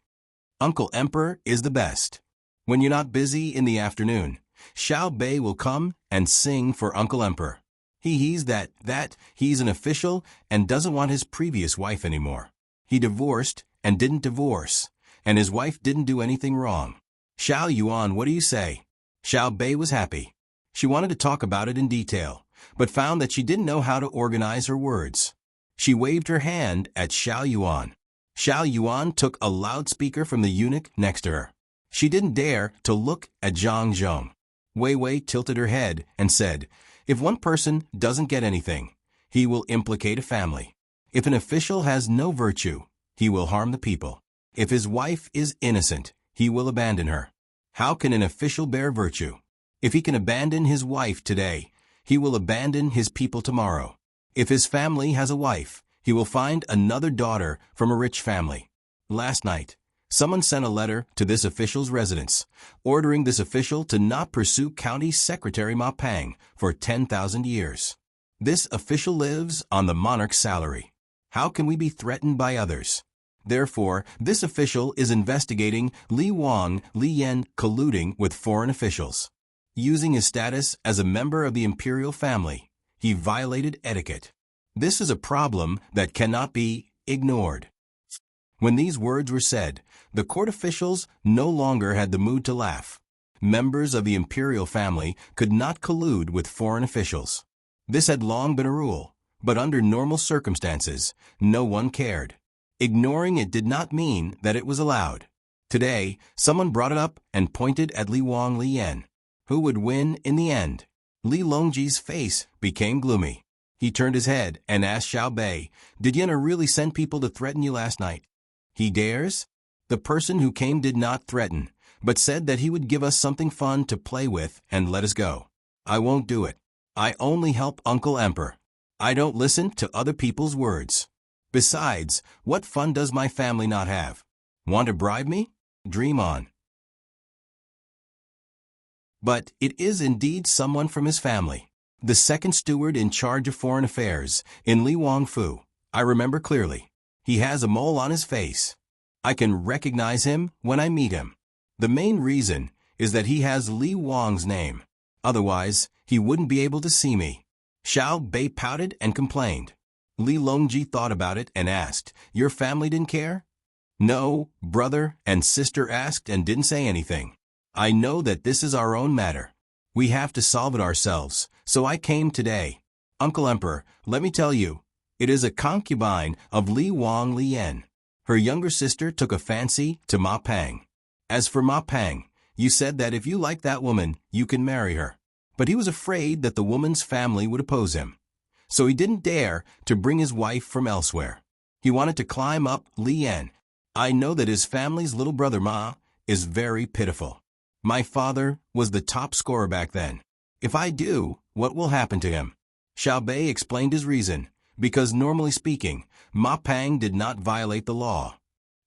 Uncle Emperor is the best. When you're not busy in the afternoon, Xiao Bei will come and sing for Uncle Emperor. He's that he's an official and doesn't want his previous wife anymore. He divorced and didn't divorce, and his wife didn't do anything wrong. Xiao Yuan, what do you say? Xiao Bei was happy. She wanted to talk about it in detail, but found that she didn't know how to organize her words. She waved her hand at Xiao Yuan. Xiao Yuan took a loudspeaker from the eunuch next to her. She didn't dare to look at Zhang Zhong. Wei Wei tilted her head and said, "If one person doesn't get anything, he will implicate a family. If an official has no virtue, he will harm the people. If his wife is innocent, he will abandon her. How can an official bear virtue? If he can abandon his wife today, he will abandon his people tomorrow. If his family has a wife, he will find another daughter from a rich family." Last night, someone sent a letter to this official's residence, ordering this official to not pursue County Secretary Ma Pang for 10,000 years. This official lives on the monarch's salary. How can we be threatened by others? Therefore, this official is investigating Li Wang, Li Yan colluding with foreign officials. Using his status as a member of the imperial family, he violated etiquette. This is a problem that cannot be ignored. When these words were said, the court officials no longer had the mood to laugh. Members of the imperial family could not collude with foreign officials. This had long been a rule, but under normal circumstances, no one cared. Ignoring it did not mean that it was allowed. Today, someone brought it up and pointed at Li Wang Li Yan. Who would win in the end? Li Longji's face became gloomy. He turned his head and asked Xiao Bei, "Did Yana really send people to threaten you last night?" "He dares?" "The person who came did not threaten, but said that he would give us something fun to play with and let us go. I won't do it. I only help Uncle Emperor. I don't listen to other people's words. Besides, what fun does my family not have? Want to bribe me? Dream on." But it is indeed someone from his family. The second steward in charge of foreign affairs in Li Wangfu. I remember clearly. He has a mole on his face. I can recognize him when I meet him. The main reason is that he has Li Wang's name. Otherwise, he wouldn't be able to see me. Xiao Bei pouted and complained. Li Longji thought about it and asked, "Your family didn't care?" "No, brother and sister asked and didn't say anything. I know that this is our own matter. We have to solve it ourselves, so I came today. Uncle Emperor, let me tell you, it is a concubine of Li Wang Li Yan. Her younger sister took a fancy to Ma Pang. As for Ma Pang, you said that if you like that woman, you can marry her. But he was afraid that the woman's family would oppose him. So he didn't dare to bring his wife from elsewhere. He wanted to climb up Li Yan. I know that his family's little brother Ma is very pitiful. My father was the top scorer back then. If I do, what will happen to him?" Xiao Bei explained his reason, because normally speaking, Ma Pang did not violate the law.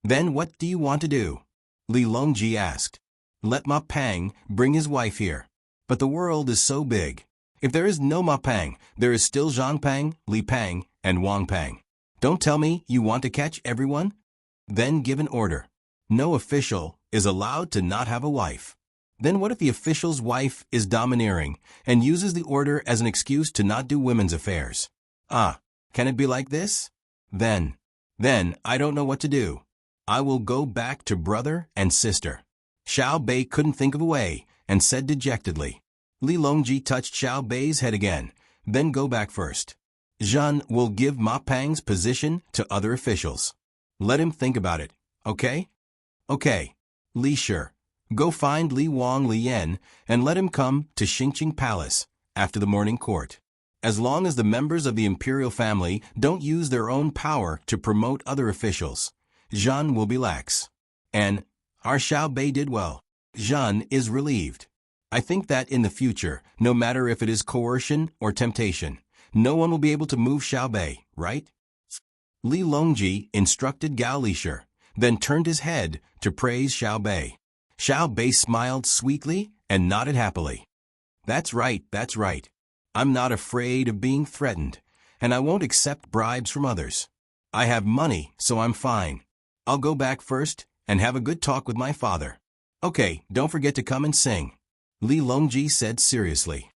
"Then what do you want to do?" Li Longji asked. "Let Ma Pang bring his wife here. But the world is so big. If there is no Ma Pang, there is still Zhang Pang, Li Pang, and Wang Pang. Don't tell me you want to catch everyone? Then give an order. No official is allowed to not have a wife. Then what if the official's wife is domineering and uses the order as an excuse to not do women's affairs? Can it be like this? Then I don't know what to do. I will go back to brother and sister." Xiao Bei couldn't think of a way and said dejectedly. Li Longji touched Xiao Bei's head again, "Then go back first. Zhan will give Ma Pang's position to other officials." Let him think about it, okay? Okay. Li Shi, go find Li Wang Lian and let him come to Xingqing Palace after the morning court. As long as the members of the imperial family don't use their own power to promote other officials, Zhan will be lax. And our Xiao Bei did well. Zhan is relieved. I think that in the future, no matter if it is coercion or temptation, no one will be able to move Xiao Bei, right? Li Longji instructed Gao Lishi, then turned his head to praise Xiao Bei. Xiao Bei smiled sweetly and nodded happily. That's right, that's right. I'm not afraid of being threatened, and I won't accept bribes from others. I have money, so I'm fine. I'll go back first and have a good talk with my father. Okay, don't forget to come and sing, Li Longji said seriously.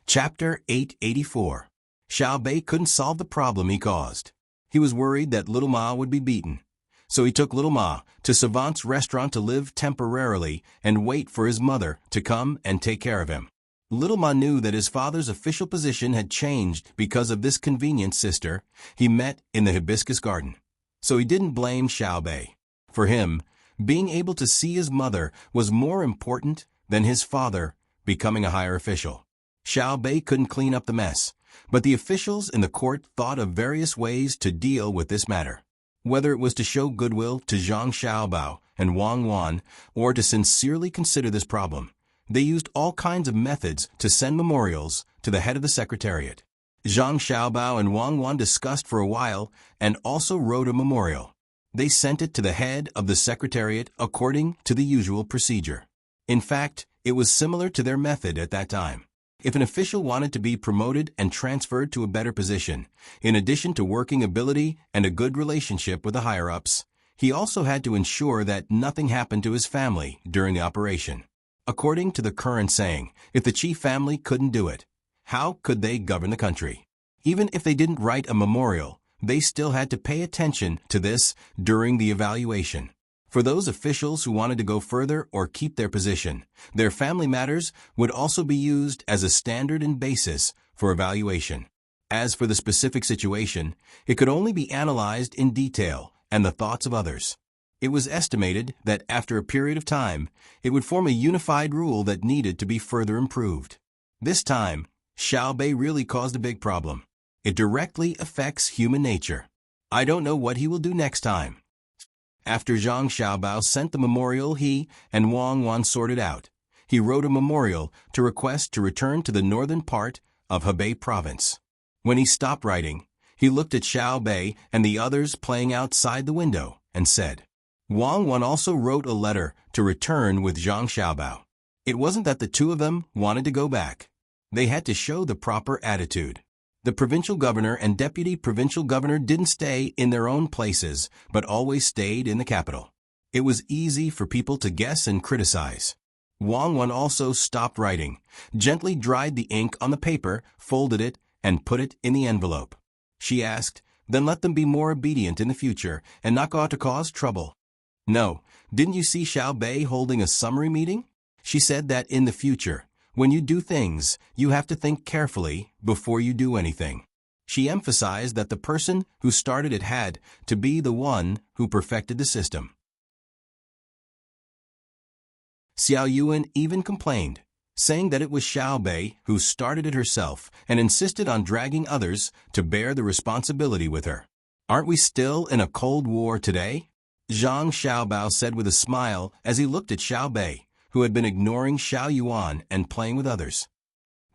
Chapter 884. Xiao Bei couldn't solve the problem he caused. He was worried that Little Ma would be beaten. So he took Little Ma to Savant's restaurant to live temporarily and wait for his mother to come and take care of him. Little Ma knew that his father's official position had changed because of this convenient sister he met in the hibiscus garden. So he didn't blame Xiao Bei. For him, being able to see his mother was more important than his father becoming a higher official. Xiao Bei couldn't clean up the mess, but the officials in the court thought of various ways to deal with this matter. Whether it was to show goodwill to Zhang Xiaobao and Wang Wan, or to sincerely consider this problem, they used all kinds of methods to send memorials to the head of the secretariat. Zhang Xiaobao and Wang Wan discussed for a while and also wrote a memorial. They sent it to the head of the secretariat according to the usual procedure. In fact, it was similar to their method at that time. If an official wanted to be promoted and transferred to a better position, in addition to working ability and a good relationship with the higher-ups, he also had to ensure that nothing happened to his family during the operation. According to the current saying, if the chief family couldn't do it, how could they govern the country? Even if they didn't write a memorial, they still had to pay attention to this during the evaluation. For those officials who wanted to go further or keep their position, their family matters would also be used as a standard and basis for evaluation. As for the specific situation, it could only be analyzed in detail and the thoughts of others. It was estimated that after a period of time, it would form a unified rule that needed to be further improved. This time, Xiao Bei really caused a big problem. It directly affects human nature. I don't know what he will do next time. After Zhang Xiaobao sent the memorial he and Wang Wan sorted out, he wrote a memorial to request to return to the northern part of Hebei province. When he stopped writing, he looked at Xiao Bei and the others playing outside the window and said, Wang Wan also wrote a letter to return with Zhang Xiaobao. It wasn't that the two of them wanted to go back. They had to show the proper attitude. The provincial governor and deputy provincial governor didn't stay in their own places, but always stayed in the capital. It was easy for people to guess and criticize. Wang Wan also stopped writing, gently dried the ink on the paper, folded it, and put it in the envelope. She asked, then let them be more obedient in the future and not go out to cause trouble. No, didn't you see Xiao Bei holding a summary meeting? She said that in the future, when you do things, you have to think carefully before you do anything. She emphasized that the person who started it had to be the one who perfected the system. Xiao Yuan even complained, saying that it was Xiao Bei who started it herself and insisted on dragging others to bear the responsibility with her. Aren't we still in a Cold War today? Zhang Xiaobao said with a smile as he looked at Xiao Bei, who had been ignoring Xiao Yuan and playing with others.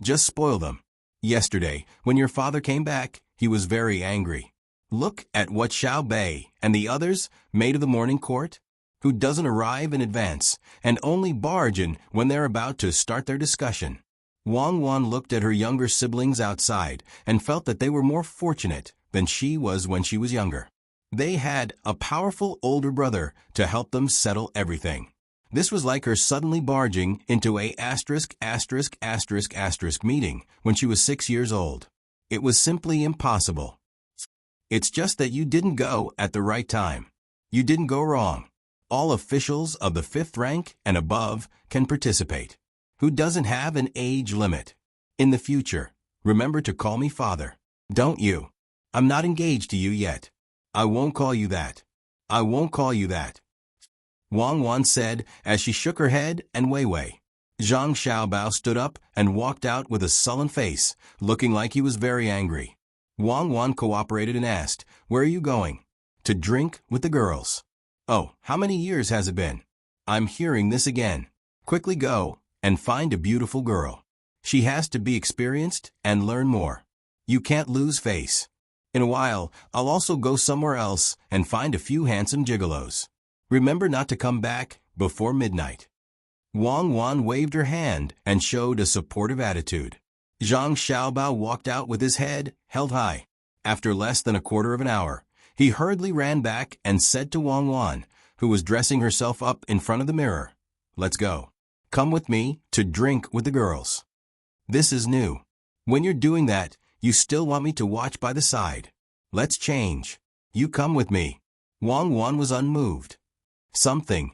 Just spoil them. Yesterday, when your father came back, he was very angry. Look at what Xiao Bei and the others made of the morning court, who doesn't arrive in advance and only barge in when they're about to start their discussion. Wang Wan looked at her younger siblings outside and felt that they were more fortunate than she was when she was younger. They had a powerful older brother to help them settle everything. This was like her suddenly barging into a ***** meeting when she was 6 years old. It was simply impossible. It's just that you didn't go at the right time. You didn't go wrong. All officials of the 5th rank and above can participate. Who doesn't have an age limit? In the future, Remember to call me father. Don't you? I'm not engaged to you yet. I won't call you that. I won't call you that. Wang Wan said as she shook her head and Wei. Zhang Xiaobao stood up and walked out with a sullen face, looking like he was very angry. Wang Wan cooperated and asked, "Where are you going?" "To drink with the girls." "Oh, how many years has it been?" "I'm hearing this again. Quickly go and find a beautiful girl. She has to be experienced and learn more. You can't lose face. In a while, I'll also go somewhere else and find a few handsome gigolos. Remember not to come back before midnight." Wang Wan waved her hand and showed a supportive attitude. Zhang Xiaobao walked out with his head held high. After less than a quarter of an hour, he hurriedly ran back and said to Wang Wan, who was dressing herself up in front of the mirror, "Let's go. Come with me to drink with the girls." "This is new. When you're doing that, you still want me to watch by the side. Let's change. You come with me." Wang Wan was unmoved. Something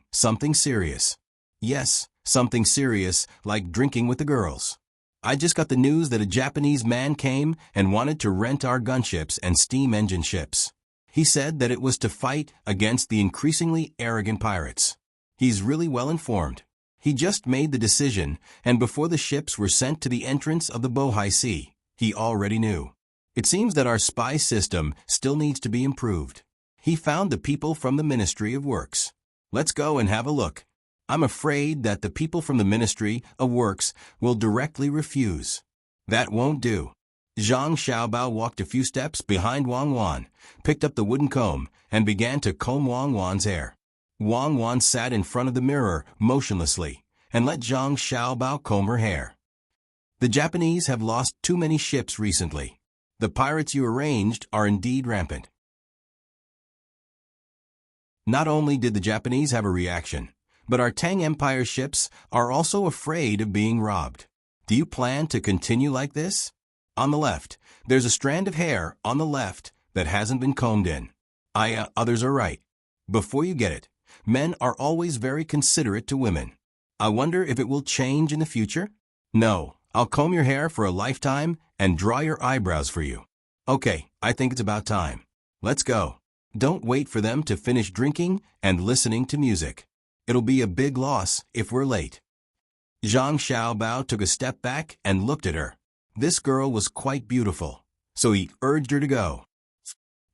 serious. Yes, something serious, like drinking with the girls. I just got the news that a Japanese man came and wanted to rent our gunships and steam engine ships. He said that it was to fight against the increasingly arrogant pirates. He's really well informed. He just made the decision, and before the ships were sent to the entrance of the Bohai Sea, he already knew. It seems that our spy system still needs to be improved. He found the people from the Ministry of Works. Let's go and have a look. I'm afraid that the people from the Ministry of Works will directly refuse. That won't do. Zhang Xiaobao walked a few steps behind Wang Wan, picked up the wooden comb, and began to comb Wang Wan's hair. Wang Wan sat in front of the mirror motionlessly and let Zhang Xiaobao comb her hair. "The Japanese have lost too many ships recently. The pirates you arranged are indeed rampant." Not only did the Japanese have a reaction, but our Tang Empire ships are also afraid of being robbed. Do you plan to continue like this? On the left, there's a strand of hair on the left that hasn't been combed in. Others are right. Before you get it, men are always very considerate to women. I wonder if it will change in the future? No, I'll comb your hair for a lifetime and draw your eyebrows for you. Okay, I think it's about time. Let's go. Don't wait for them to finish drinking and listening to music. It'll be a big loss if we're late. Zhang Xiaobao took a step back and looked at her. This girl was quite beautiful, so he urged her to go.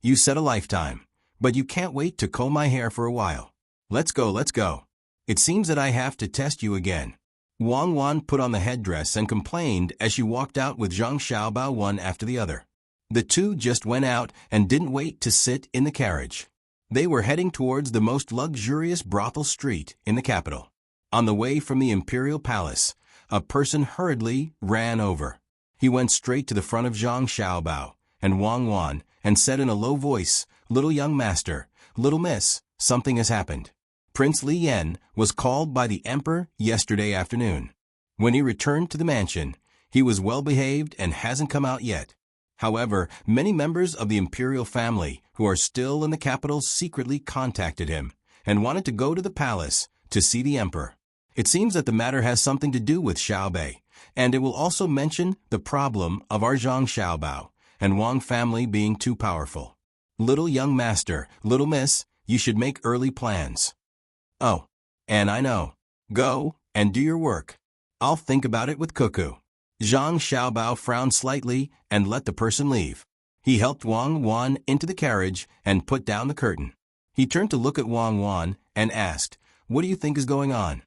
"You said a lifetime, but you can't wait to comb my hair for a while. Let's go, let's go. It seems that I have to test you again." Wang Wan put on the headdress and complained as she walked out with Zhang Xiaobao one after the other. The two just went out and didn't wait to sit in the carriage. They were heading towards the most luxurious brothel street in the capital. On the way from the imperial palace, a person hurriedly ran over. He went straight to the front of Zhang Xiaobao and Wang Wan and said in a low voice, "Little young master, little miss, something has happened. Prince Li Yan was called by the emperor yesterday afternoon. When he returned to the mansion, he was well behaved and hasn't come out yet. However, many members of the imperial family who are still in the capital secretly contacted him and wanted to go to the palace to see the emperor. It seems that the matter has something to do with Xiaobei, and it will also mention the problem of our Zhang Xiaobao and Wang family being too powerful. Little young master, little miss, you should make early plans." "Oh, and I know. Go and do your work. I'll think about it with Cuckoo." Zhang Xiaobao frowned slightly and let the person leave. He helped Wang Wan into the carriage and put down the curtain. He turned to look at Wang Wan and asked, "What do you think is going on?"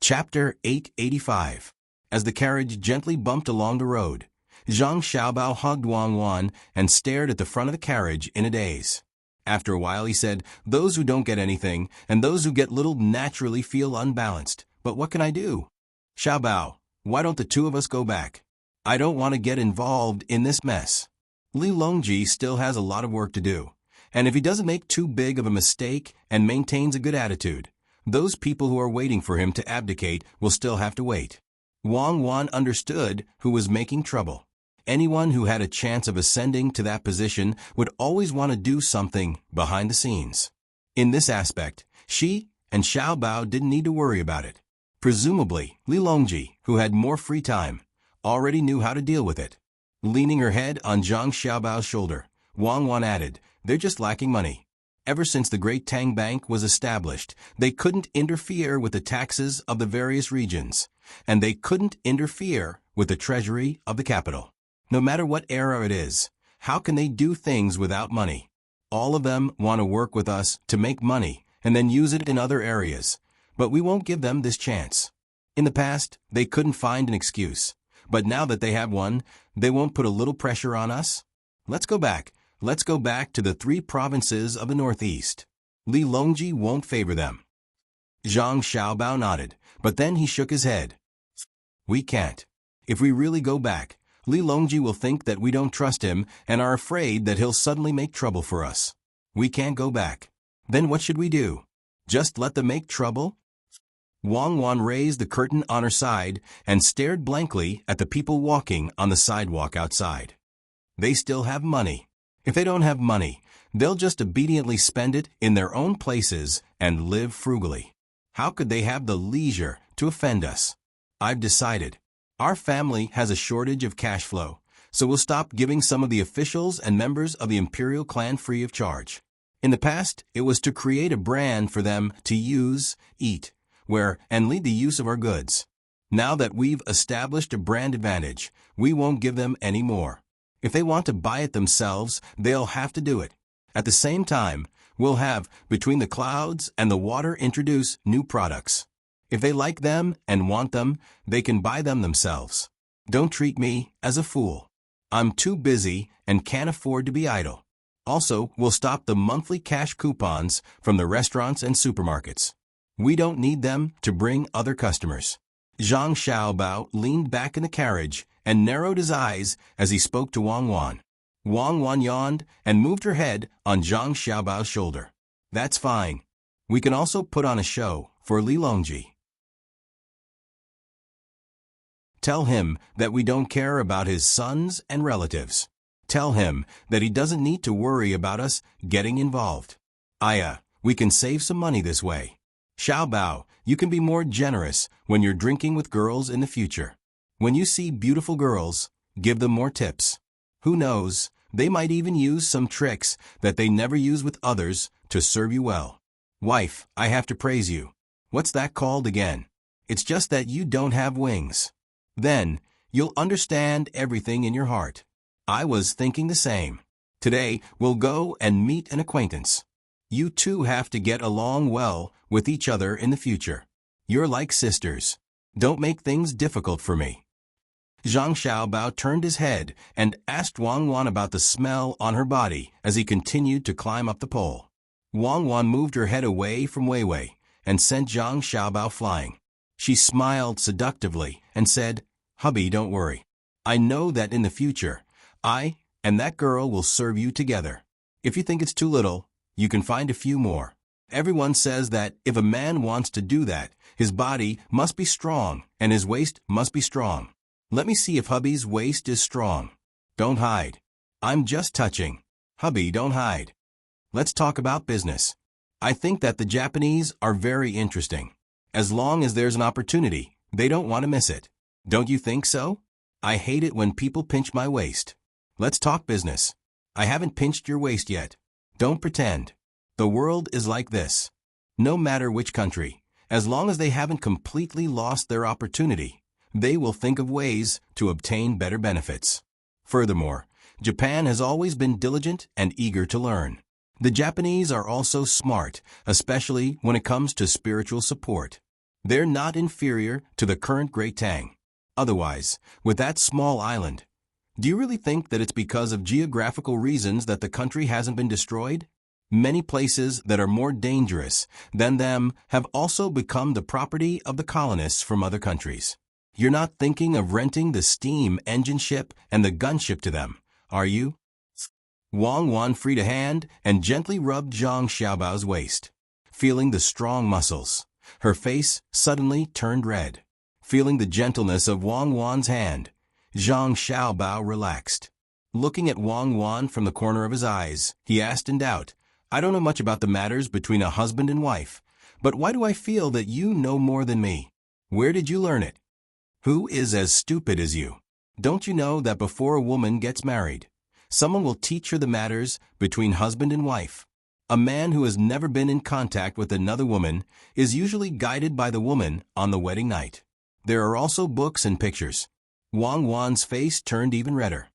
Chapter 885. As the carriage gently bumped along the road, Zhang Xiaobao hugged Wang Wan and stared at the front of the carriage in a daze. After a while he said, "Those who don't get anything and those who get little naturally feel unbalanced. But what can I do? Xiaobao, why don't the two of us go back? I don't want to get involved in this mess." Li Longji still has a lot of work to do, and if he doesn't make too big of a mistake and maintains a good attitude, those people who are waiting for him to abdicate will still have to wait. Wang Wan understood who was making trouble. Anyone who had a chance of ascending to that position would always want to do something behind the scenes. In this aspect, she and Xiao Bao didn't need to worry about it. Presumably, Li Longji, who had more free time, already knew how to deal with it. Leaning her head on Zhang Xiaobao's shoulder, Wang Wan added, "They're just lacking money. Ever since the Great Tang Bank was established, they couldn't interfere with the taxes of the various regions, and they couldn't interfere with the treasury of the capital. No matter what era it is, how can they do things without money? All of them want to work with us to make money and then use it in other areas, but we won't give them this chance. In the past, they couldn't find an excuse, but now that they have one, they won't put a little pressure on us? Let's go back. Let's go back to the 3 provinces of the northeast. Li Longji won't favor them." Zhang Xiaobao nodded, but then he shook his head. "We can't. If we really go back, Li Longji will think that we don't trust him and are afraid that he'll suddenly make trouble for us. We can't go back. Then what should we do? Just let them make trouble?" Wang Wan raised the curtain on her side and stared blankly at the people walking on the sidewalk outside. They still have money. If they don't have money, they'll just obediently spend it in their own places and live frugally. How could they have the leisure to offend us? I've decided. Our family has a shortage of cash flow, so we'll stop giving some of the officials and members of the imperial clan free of charge. In the past, it was to create a brand for them to use, eat, wear, and lead the use of our goods. Now that we've established a brand advantage, we won't give them any more. If they want to buy it themselves, they'll have to do it. At the same time, we'll have, between the clouds and the water, introduce new products. If they like them and want them, they can buy them themselves. Don't treat me as a fool. I'm too busy and can't afford to be idle. Also, we'll stop the monthly cash coupons from the restaurants and supermarkets. We don't need them to bring other customers." Zhang Xiaobao leaned back in the carriage and narrowed his eyes as he spoke to Wang Wan. Wang Wan yawned and moved her head on Zhang Xiaobao's shoulder. "That's fine. We can also put on a show for Li Longji. Tell him that we don't care about his sons and relatives. Tell him that he doesn't need to worry about us getting involved. We can save some money this way. Xiao Bao, you can be more generous when you're drinking with girls in the future. When you see beautiful girls, give them more tips. Who knows, they might even use some tricks that they never use with others to serve you well. Wife, I have to praise you. What's that called again? It's just that you don't have wings. Then, you'll understand everything in your heart. I was thinking the same. Today, we'll go and meet an acquaintance. You two have to get along well with each other in the future. You're like sisters. Don't make things difficult for me." Zhang Xiaobao turned his head and asked Wang Wan about the smell on her body as he continued to climb up the pole. Wang Wan moved her head away from Wei Wei and sent Zhang Xiaobao flying. She smiled seductively and said, "Hubby, don't worry. I know that in the future, I and that girl will serve you together. If you think it's too little, you can find a few more. Everyone says that if a man wants to do that, his body must be strong and his waist must be strong. Let me see if hubby's waist is strong. Don't hide. I'm just touching. Hubby, don't hide. Let's talk about business. I think that the Japanese are very interesting. As long as there's an opportunity, they don't want to miss it. Don't you think so? I hate it when people pinch my waist. Let's talk business. I haven't pinched your waist yet. Don't pretend. The world is like this. No matter which country, as long as they haven't completely lost their opportunity, they will think of ways to obtain better benefits. Furthermore, Japan has always been diligent and eager to learn. The Japanese are also smart, especially when it comes to spiritual support. They're not inferior to the current Great Tang. Otherwise, with that small island, do you really think that it's because of geographical reasons that the country hasn't been destroyed? Many places that are more dangerous than them have also become the property of the colonists from other countries. You're not thinking of renting the steam engine ship and the gunship to them, are you? Wang Wan freed a hand and gently rubbed Zhang Xiaobao's waist. Feeling the strong muscles, her face suddenly turned red. Feeling the gentleness of Wang Wan's hand, Zhang Xiaobao relaxed. Looking at Wang Wan from the corner of his eyes, he asked in doubt, "I don't know much about the matters between a husband and wife, But why do I feel that you know more than me? Where did you learn it? Who is as stupid as you? Don't you know that before a woman gets married, someone will teach her the matters between husband and wife? A man who has never been in contact with another woman is usually guided by the woman on the wedding night. There are also books and pictures. Wang Wan's face turned even redder.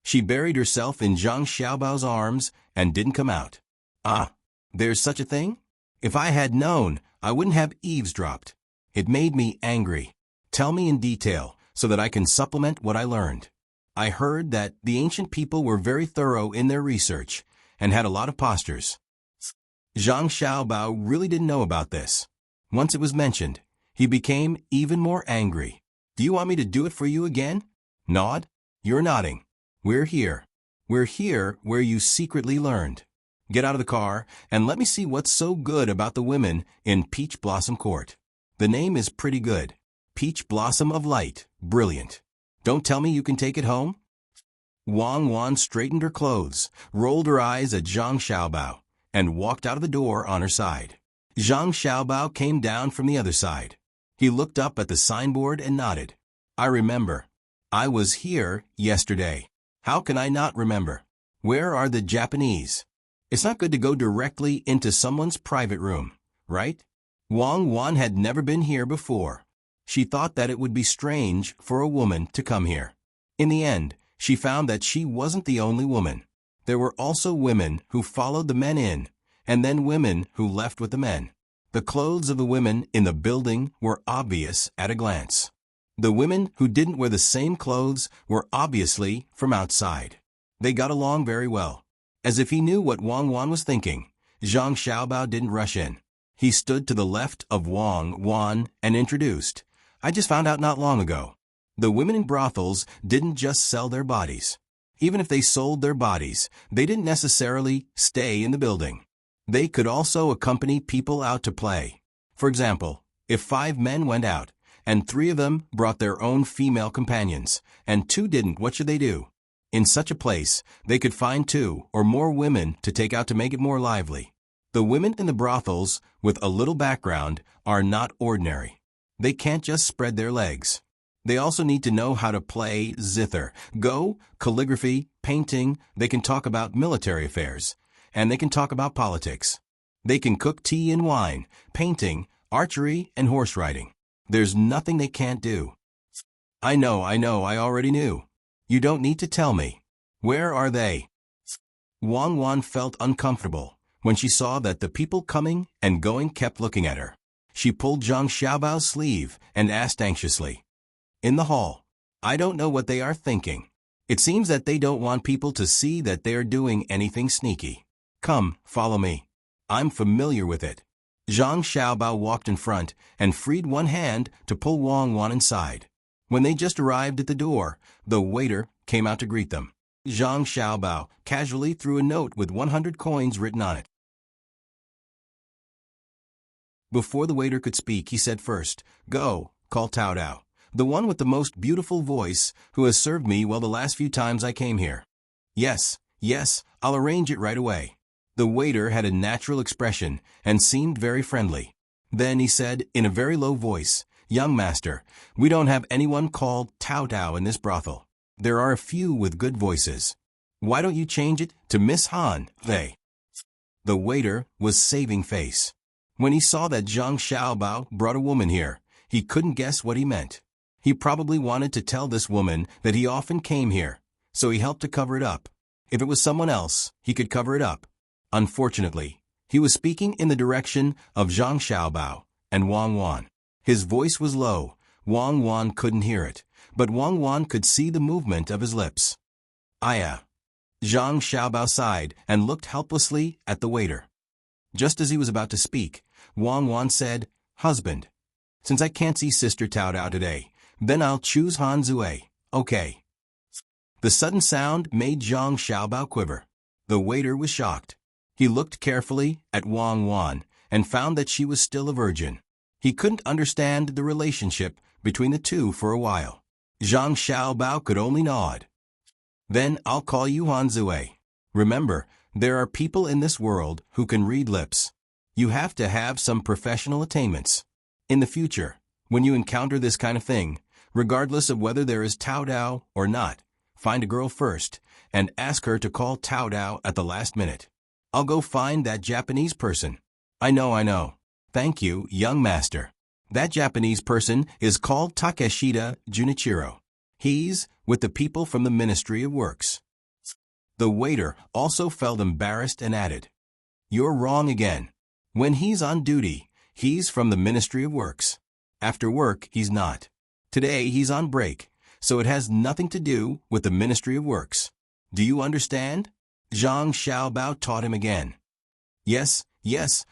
She buried herself in Zhang Xiaobao's arms and didn't come out. Ah, there's such a thing? If I had known, I wouldn't have eavesdropped. It made me angry. Tell me in detail so that I can supplement what I learned. I heard that the ancient people were very thorough in their research and had a lot of postures. Zhang Xiaobao really didn't know about this. Once it was mentioned, he became even more angry. Do you want me to do it for you again? Nod? You're nodding. We're here. We're here where you secretly learned. Get out of the car and let me see what's so good about the women in Peach Blossom Court. The name is pretty good. Peach Blossom of Light. Brilliant. Don't tell me you can take it home? Wang Wan straightened her clothes, rolled her eyes at Zhang Xiaobao, and walked out of the door on her side. Zhang Xiaobao came down from the other side. He looked up at the signboard and nodded. I remember. I was here yesterday. How can I not remember? Where are the Japanese? It's not good to go directly into someone's private room, right? Wang Wan had never been here before. She thought that it would be strange for a woman to come here. In the end, she found that she wasn't the only woman. There were also women who followed the men in, and then women who left with the men. The clothes of the women in the building were obvious at a glance. The women who didn't wear the same clothes were obviously from outside. They got along very well. As if he knew what Wang Wan was thinking, Zhang Xiaobao didn't rush in. He stood to the left of Wang Wan and introduced, I just found out not long ago. The women in brothels didn't just sell their bodies. Even if they sold their bodies, they didn't necessarily stay in the building. They could also accompany people out to play. For example, if 5 men went out, and 3 of them brought their own female companions, and 2 didn't, what should they do? In such a place, they could find 2 or more women to take out to make it more lively. The women in the brothels, with a little background, are not ordinary. They can't just spread their legs. They also need to know how to play zither, go, calligraphy, painting. They can talk about military affairs, and they can talk about politics. They can cook tea and wine, painting, archery, and horse riding. There's nothing they can't do. I know, I already knew. You don't need to tell me. Where are they? Wang Wan felt uncomfortable when she saw that the people coming and going kept looking at her. She pulled Zhang Xiaobao's sleeve and asked anxiously. In the hall. I don't know what they are thinking. It seems that they don't want people to see that they are doing anything sneaky. Come, follow me. I'm familiar with it. Zhang Xiaobao walked in front and freed one hand to pull Wang Wan inside. When they just arrived at the door, the waiter came out to greet them. Zhang Xiaobao casually threw a note with 100 coins written on it. Before the waiter could speak, he said first, Go, call Tao Dao, the one with the most beautiful voice who has served me well the last few times I came here. Yes, I'll arrange it right away. The waiter had a natural expression and seemed very friendly. Then he said in a very low voice, Young master, we don't have anyone called Tao Dao in this brothel. There are a few with good voices. Why don't you change it to Miss Han, they? The waiter was saving face. When he saw that Zhang Xiaobao brought a woman here, he couldn't guess what he meant. He probably wanted to tell this woman that he often came here, so he helped to cover it up. If it was someone else, he could cover it up. Unfortunately, he was speaking in the direction of Zhang Xiaobao and Wang Wan. His voice was low. Wang Wan couldn't hear it, but Wang Wan could see the movement of his lips. Aya. Zhang Xiaobao sighed and looked helplessly at the waiter. Just as he was about to speak, Wang Wan said, Husband, since I can't see Sister Tao Dao today, then I'll choose Han Zue, okay. The sudden sound made Zhang Xiaobao quiver. The waiter was shocked. He looked carefully at Wang Wan and found that she was still a virgin. He couldn't understand the relationship between the two for a while. Zhang Xiaobao could only nod. Then I'll call you Han Zue. Remember, There are people in this world who can read lips. You have to have some professional attainments. In the future, when you encounter this kind of thing, regardless of whether there is Tao Dao or not, find a girl first and ask her to call Tao Dao at the last minute. I'll go find that Japanese person. I know. Thank you, young master. That Japanese person is called Takeshita Junichiro. He's with the people from the Ministry of Works. The waiter also felt embarrassed and added, "You're wrong again. When he's on duty, he's from the Ministry of Works. After work, he's not. Today, he's on break, so it has nothing to do with the Ministry of Works. Do you understand?" Zhang Xiaobao taught him again. Yes,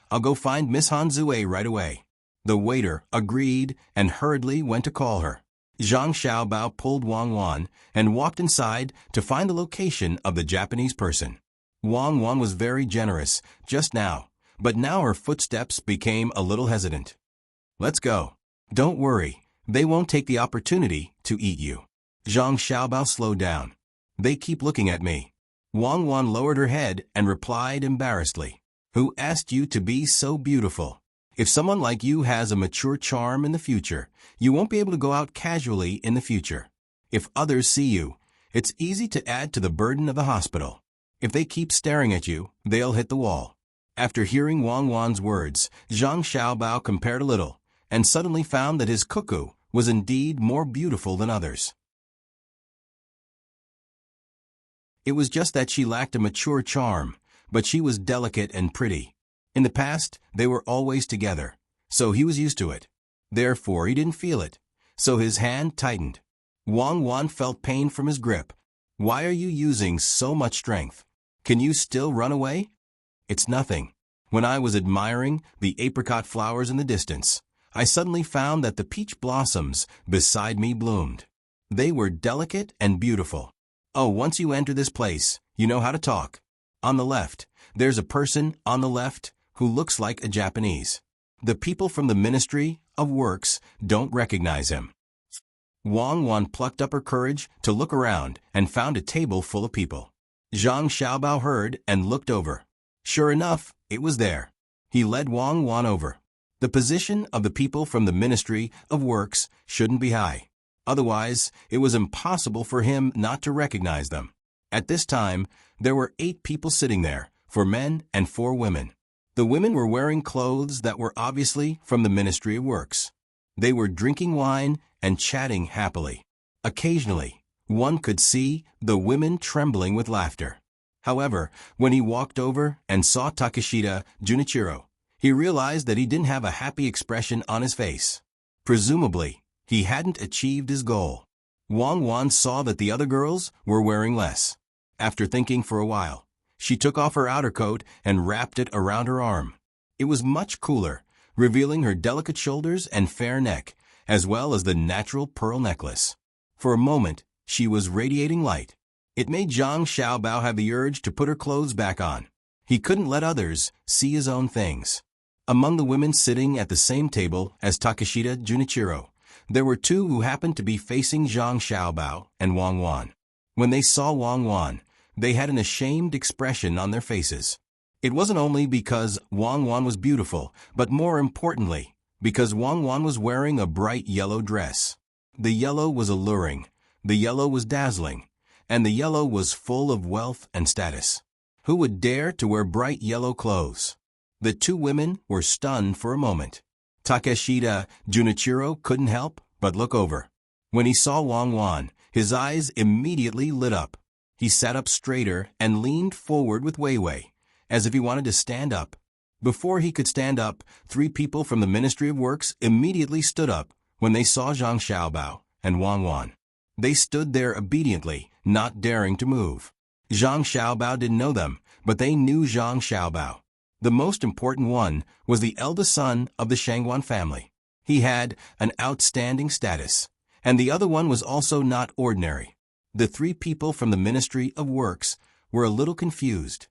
I'll go find Miss Hanzue right away." The waiter agreed and hurriedly went to call her. Zhang Xiaobao pulled Wang Wan and walked inside to find the location of the Japanese person. Wang Wan was very generous just now, but now her footsteps became a little hesitant. "Let's go. Don't worry, they won't take the opportunity to eat you." Zhang Xiaobao slowed down. "They keep looking at me." Wang Wan lowered her head and replied embarrassedly, "Who asked you to be so beautiful? If someone like you has a mature charm in the future, you won't be able to go out casually in the future. If others see you, it's easy to add to the burden of the hospital. If they keep staring at you, they'll hit the wall." After hearing Wang Wan's words, Zhang Xiaobao compared a little, and suddenly found that his cuckoo was indeed more beautiful than others. It was just that she lacked a mature charm, but she was delicate and pretty. In the past, they were always together, so he was used to it. Therefore, he didn't feel it, so his hand tightened. Wang Wan felt pain from his grip. "Why are you using so much strength? Can you still run away?" "It's nothing. When I was admiring the apricot flowers in the distance, I suddenly found that the peach blossoms beside me bloomed. They were delicate and beautiful. Oh, once you enter this place, you know how to talk. On the left, there's a person on the left who looks like a Japanese. The people from the Ministry of Works don't recognize him." Wang Wan plucked up her courage to look around and found a table full of people. Zhang Xiaobao heard and looked over. Sure enough, it was there. He led Wang Wan over. The position of the people from the Ministry of Works shouldn't be high. Otherwise, it was impossible for him not to recognize them. At this time, there were 8 people sitting there, 4 men and 4 women. The women were wearing clothes that were obviously from the Ministry of Works. They were drinking wine and chatting happily. Occasionally, one could see the women trembling with laughter. However, when he walked over and saw Takeshita Junichiro, he realized that he didn't have a happy expression on his face. Presumably, he hadn't achieved his goal. Wang Wan saw that the other girls were wearing less. After thinking for a while, she took off her outer coat and wrapped it around her arm. It was much cooler, revealing her delicate shoulders and fair neck, as well as the natural pearl necklace. For a moment, she was radiating light. It made Zhang Xiaobao have the urge to put her clothes back on. He couldn't let others see his own things. Among the women sitting at the same table as Takeshita Junichiro, there were 2 who happened to be facing Zhang Xiaobao and Wang Wan. When they saw Wang Wan, they had an ashamed expression on their faces. It wasn't only because Wang Wan was beautiful, but more importantly, because Wang Wan was wearing a bright yellow dress. The yellow was alluring, the yellow was dazzling, and the yellow was full of wealth and status. Who would dare to wear bright yellow clothes? The 2 women were stunned for a moment. Takeshita Junichiro couldn't help but look over. When he saw Wang Wan, his eyes immediately lit up. He sat up straighter and leaned forward with Weiwei, as if he wanted to stand up. Before he could stand up, 3 people from the Ministry of Works immediately stood up when they saw Zhang Xiaobao and Wang Wan. They stood there obediently, not daring to move. Zhang Xiaobao didn't know them, but they knew Zhang Xiaobao. The most important one was the eldest son of the Shangguan family. He had an outstanding status, and the other one was also not ordinary. The 3 people from the Ministry of Works were a little confused.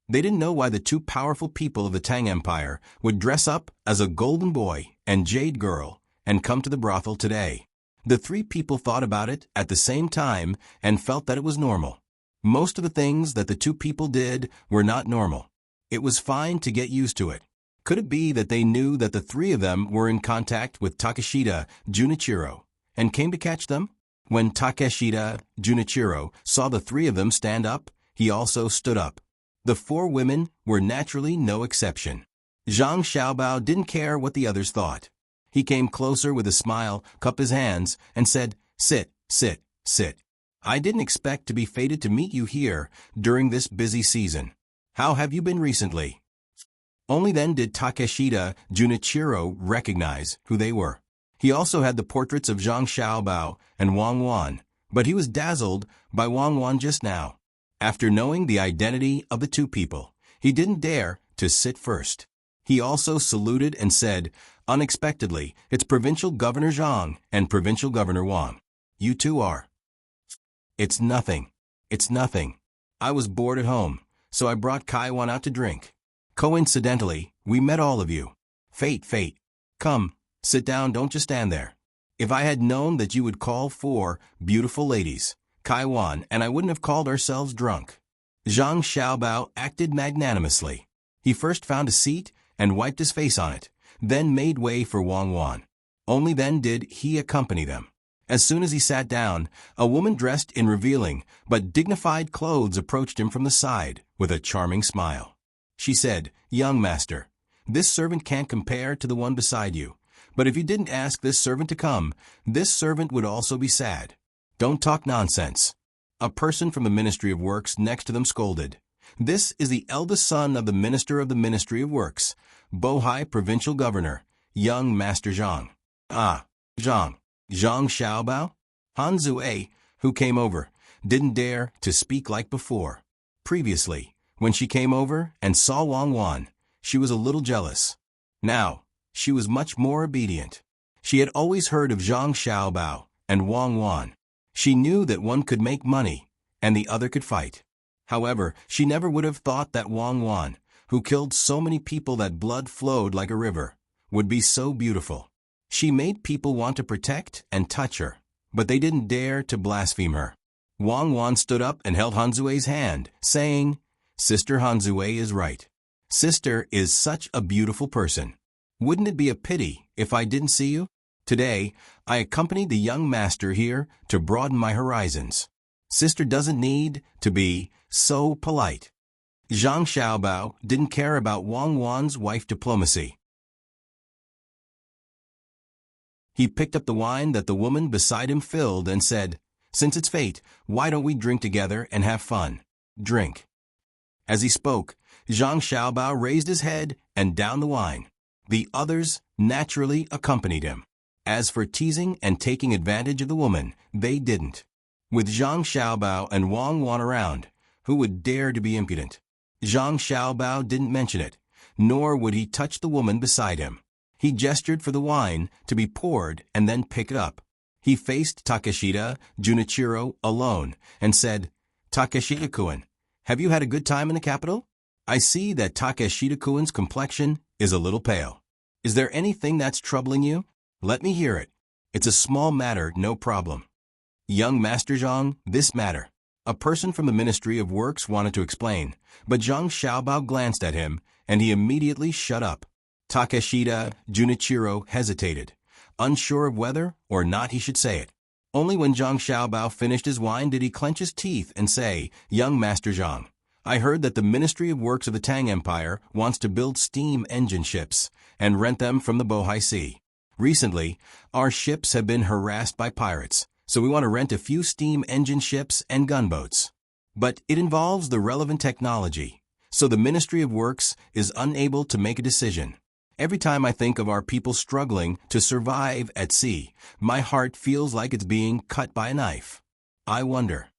They didn't know why the 2 powerful people of the Tang Empire would dress up as a golden boy and jade girl and come to the brothel today. The 3 people thought about it at the same time and felt that it was normal. Most of the things that the two people did were not normal. It was fine to get used to it. Could it be that they knew that the three of them were in contact with Takeshita Junichiro and came to catch them? When Takeshita Junichiro saw the three of them stand up, he also stood up. The four women were naturally no exception. Zhang Xiaobao didn't care what the others thought. He came closer with a smile, cupped his hands, and said, "Sit, sit, sit. I didn't expect to be fated to meet you here during this busy season. How have you been recently?" Only then did Takeshita Junichiro recognize who they were. He also had the portraits of Zhang Xiaobao and Wang Wan, but he was dazzled by Wang Wan just now. After knowing the identity of the two people, he didn't dare to sit first. He also saluted and said, unexpectedly, "It's Provincial Governor Zhang and Provincial Governor Wang. You two are." "It's nothing. It's nothing. I was bored at home, so I brought Kaiwan out to drink. Coincidentally, we met all of you. Fate. Come, sit down, don't just stand there. If I had known that you would call four beautiful ladies, Kaiwan, and I wouldn't have called ourselves drunk." Zhang Xiaobao acted magnanimously. He first found a seat and wiped his face on it, then made way for Wang Wan. Only then did he accompany them. As soon as he sat down, a woman dressed in revealing but dignified clothes approached him from the side with a charming smile. She said, "Young master, this servant can't compare to the one beside you, but if you didn't ask this servant to come, this servant would also be sad. Don't talk nonsense." A person from the Ministry of Works next to them scolded. "This is the eldest son of the Minister of the Ministry of Works, Bohai Provincial Governor, young Master Zhang." "Ah, Zhang Xiaobao?" Han Zue, who came over, didn't dare to speak like before. Previously, when she came over and saw Wang Wan, she was a little jealous. Now, she was much more obedient. She had always heard of Zhang Xiaobao and Wang Wan. She knew that one could make money and the other could fight. However, she never would have thought that Wang Wan, who killed so many people that blood flowed like a river, would be so beautiful. She made people want to protect and touch her, but they didn't dare to blaspheme her. Wang Wan stood up and held Hanzue's hand, saying, "Sister Hanzue is right. Sister is such a beautiful person. Wouldn't it be a pity if I didn't see you? Today, I accompanied the young master here to broaden my horizons. Sister doesn't need to be so polite." Zhang Xiaobao didn't care about Wang Wan's wife diplomacy. He picked up the wine that the woman beside him filled and said, "Since it's fate, why don't we drink together and have fun? Drink." As he spoke, Zhang Xiaobao raised his head and downed the wine. The others naturally accompanied him. As for teasing and taking advantage of the woman, they didn't. With Zhang Xiaobao and Wang Wan around, who would dare to be impudent? Zhang Xiaobao didn't mention it, nor would he touch the woman beside him. He gestured for the wine to be poured and then pick it up. He faced Takeshita Junichiro alone and said, "Takeshita-kun, have you had a good time in the capital? I see that Takeshita-kun's complexion is a little pale. Is there anything that's troubling you? Let me hear it. It's a small matter, no problem." "Young Master Zhang, this matter." A person from the Ministry of Works wanted to explain, but Zhang Xiaobao glanced at him, and he immediately shut up. Takeshita Junichiro hesitated, unsure of whether or not he should say it. Only when Zhang Xiaobao finished his wine did he clench his teeth and say, "Young Master Zhang, I heard that the Ministry of Works of the Tang Empire wants to build steam engine ships and rent them from the Bohai Sea. Recently, our ships have been harassed by pirates, so we want to rent a few steam engine ships and gunboats. But it involves the relevant technology, so the Ministry of Works is unable to make a decision. Every time I think of our people struggling to survive at sea, my heart feels like it's being cut by a knife. I wonder."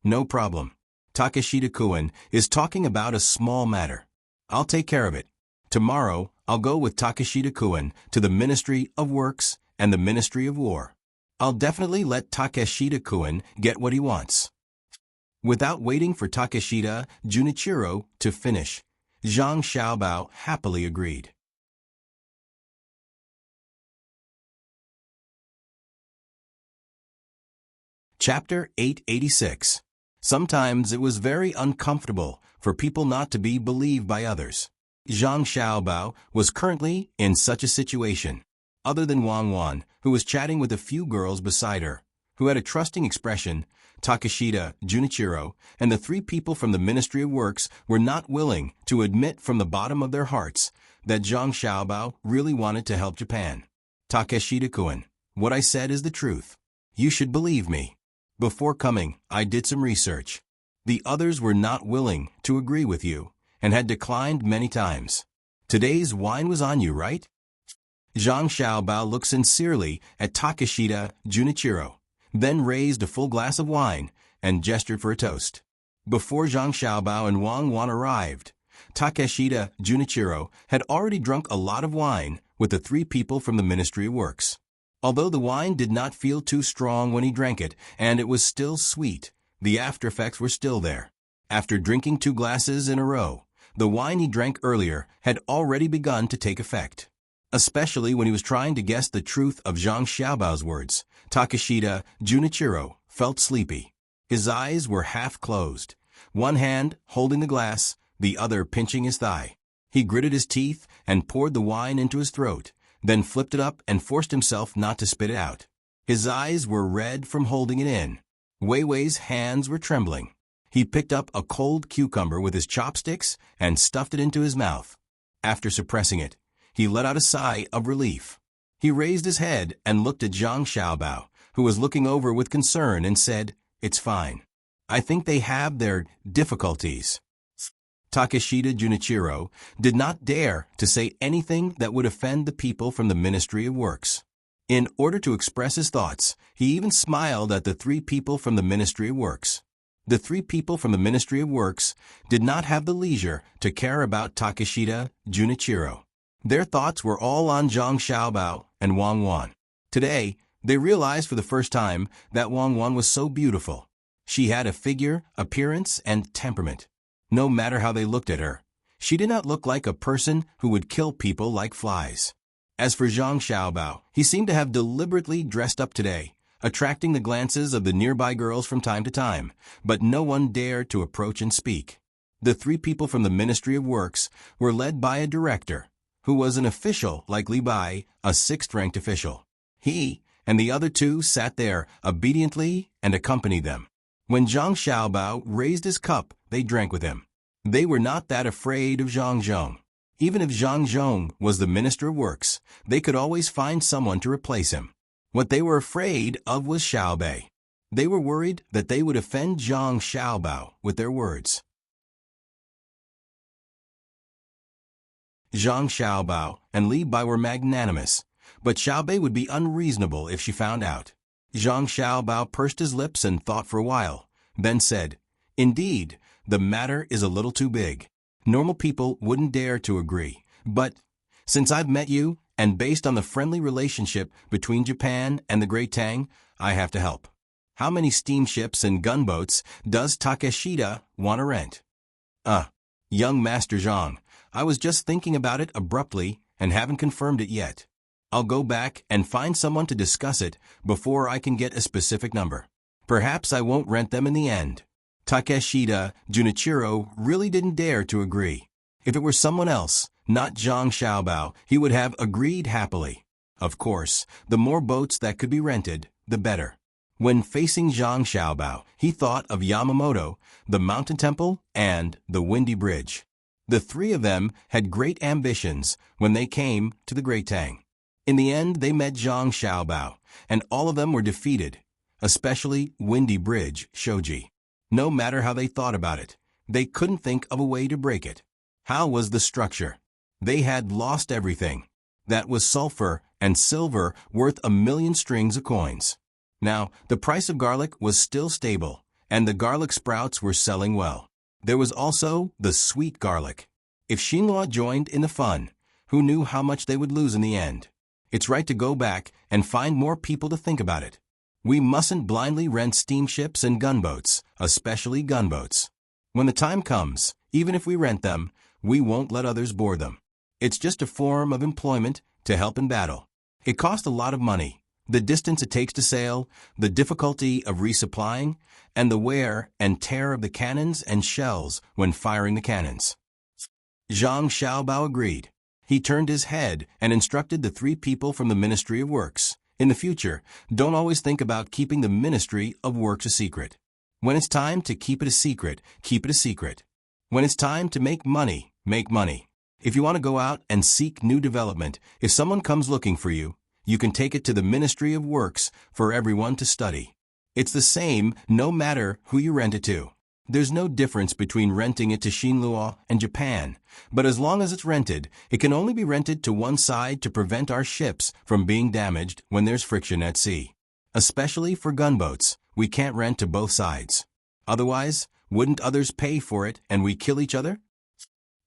"No problem. Takeshita-kun is talking about a small matter. I'll take care of it. Tomorrow, I'll go with Takeshita-kun to the Ministry of Works and the Ministry of War. I'll definitely let Takeshita-kun get what he wants." Without waiting for Takeshita Junichiro to finish, Zhang Xiaobao happily agreed. Chapter 886. Sometimes it was very uncomfortable for people not to be believed by others. Zhang Xiaobao was currently in such a situation. Other than Wang Wan, who was chatting with a few girls beside her, who had a trusting expression, Takeshita, Junichiro, and the three people from the Ministry of Works were not willing to admit from the bottom of their hearts that Zhang Xiaobao really wanted to help Japan. Takeshita-kun, what I said is the truth. You should believe me. Before coming, I did some research. The others were not willing to agree with you and had declined many times. Today's wine was on you, right? Zhang Xiaobao looked sincerely at Takeshita Junichiro, then raised a full glass of wine and gestured for a toast. Before Zhang Xiaobao and Wang Wan arrived, Takeshita Junichiro had already drunk a lot of wine with the three people from the Ministry of Works. Although the wine did not feel too strong when he drank it, and it was still sweet, the after-effects were still there. After drinking 2 glasses in a row, the wine he drank earlier had already begun to take effect. Especially when he was trying to guess the truth of Zhang Xiaobao's words, Takeshita Junichiro felt sleepy. His eyes were half closed, one hand holding the glass, the other pinching his thigh. He gritted his teeth and poured the wine into his throat, then flipped it up and forced himself not to spit it out. His eyes were red from holding it in. Wei Wei's hands were trembling. He picked up a cold cucumber with his chopsticks and stuffed it into his mouth. After suppressing it, he let out a sigh of relief. He raised his head and looked at Zhang Xiaobao, who was looking over with concern, and said, "It's fine. I think they have their difficulties." Takeshita Junichiro did not dare to say anything that would offend the people from the Ministry of Works. In order to express his thoughts, he even smiled at the three people from the Ministry of Works. The three people from the Ministry of Works did not have the leisure to care about Takeshita Junichiro. Their thoughts were all on Zhang Xiaobao and Wang Wan. Today, they realized for the first time that Wang Wan was so beautiful. She had a figure, appearance, and temperament. No matter how they looked at her, she did not look like a person who would kill people like flies. As for Zhang Xiaobao, he seemed to have deliberately dressed up today, attracting the glances of the nearby girls from time to time, but no one dared to approach and speak. The three people from the Ministry of Works were led by a director, who was an official like Li Bai, a 6th-ranked official. He and the other 2 sat there obediently and accompanied them. When Zhang Xiaobao raised his cup, they drank with him. They were not that afraid of Zhang Zhong. Even if Zhang Zhong was the Minister of Works, they could always find someone to replace him. What they were afraid of was Xiaobei. They were worried that they would offend Zhang Xiaobao with their words. Zhang Xiaobao and Li Bai were magnanimous, but Xiaobei would be unreasonable if she found out. Zhang Xiaobao pursed his lips and thought for a while, then said, "Indeed, the matter is a little too big. Normal people wouldn't dare to agree, but since I've met you, and based on the friendly relationship between Japan and the Great Tang, I have to help. How many steamships and gunboats does Takeshita want to rent?" Young Master Zhang, I was just thinking about it abruptly and haven't confirmed it yet. I'll go back and find someone to discuss it before I can get a specific number. Perhaps I won't rent them in the end. Takeshita Junichiro really didn't dare to agree. If it were someone else, not Zhang Xiaobao, he would have agreed happily. Of course, the more boats that could be rented, the better. When facing Zhang Xiaobao, he thought of Yamamoto, the Mountain Temple, and the Windy Bridge. The three of them had great ambitions when they came to the Great Tang. In the end, they met Zhang Xiaobao, and all of them were defeated, especially Windy Bridge Shoji. No matter how they thought about it, they couldn't think of a way to break it. How was the structure? They had lost everything. That was sulfur and silver worth 1,000,000 strings of coins. Now, the price of garlic was still stable, and the garlic sprouts were selling well. There was also the sweet garlic. If Xinhua joined in the fun, who knew how much they would lose in the end? It's right to go back and find more people to think about it. We mustn't blindly rent steamships and gunboats, especially gunboats. When the time comes, even if we rent them, we won't let others board them. It's just a form of employment to help in battle. It costs a lot of money, The distance it takes to sail, the difficulty of resupplying, and the wear and tear of the cannons and shells when firing the cannons. Zhang Xiaobao agreed. He turned his head and instructed the 3 people from the Ministry of Works. In the future, don't always think about keeping the Ministry of Works a secret. When it's time to keep it a secret, keep it a secret. When it's time to make money, make money. If you want to go out and seek new development, if someone comes looking for you, you can take it to the Ministry of Works for everyone to study. It's the same no matter who you rent it to. There's no difference between renting it to Xinluo and Japan, but as long as it's rented, it can only be rented to one side to prevent our ships from being damaged when there's friction at sea. Especially for gunboats, we can't rent to both sides. Otherwise, wouldn't others pay for it and we kill each other?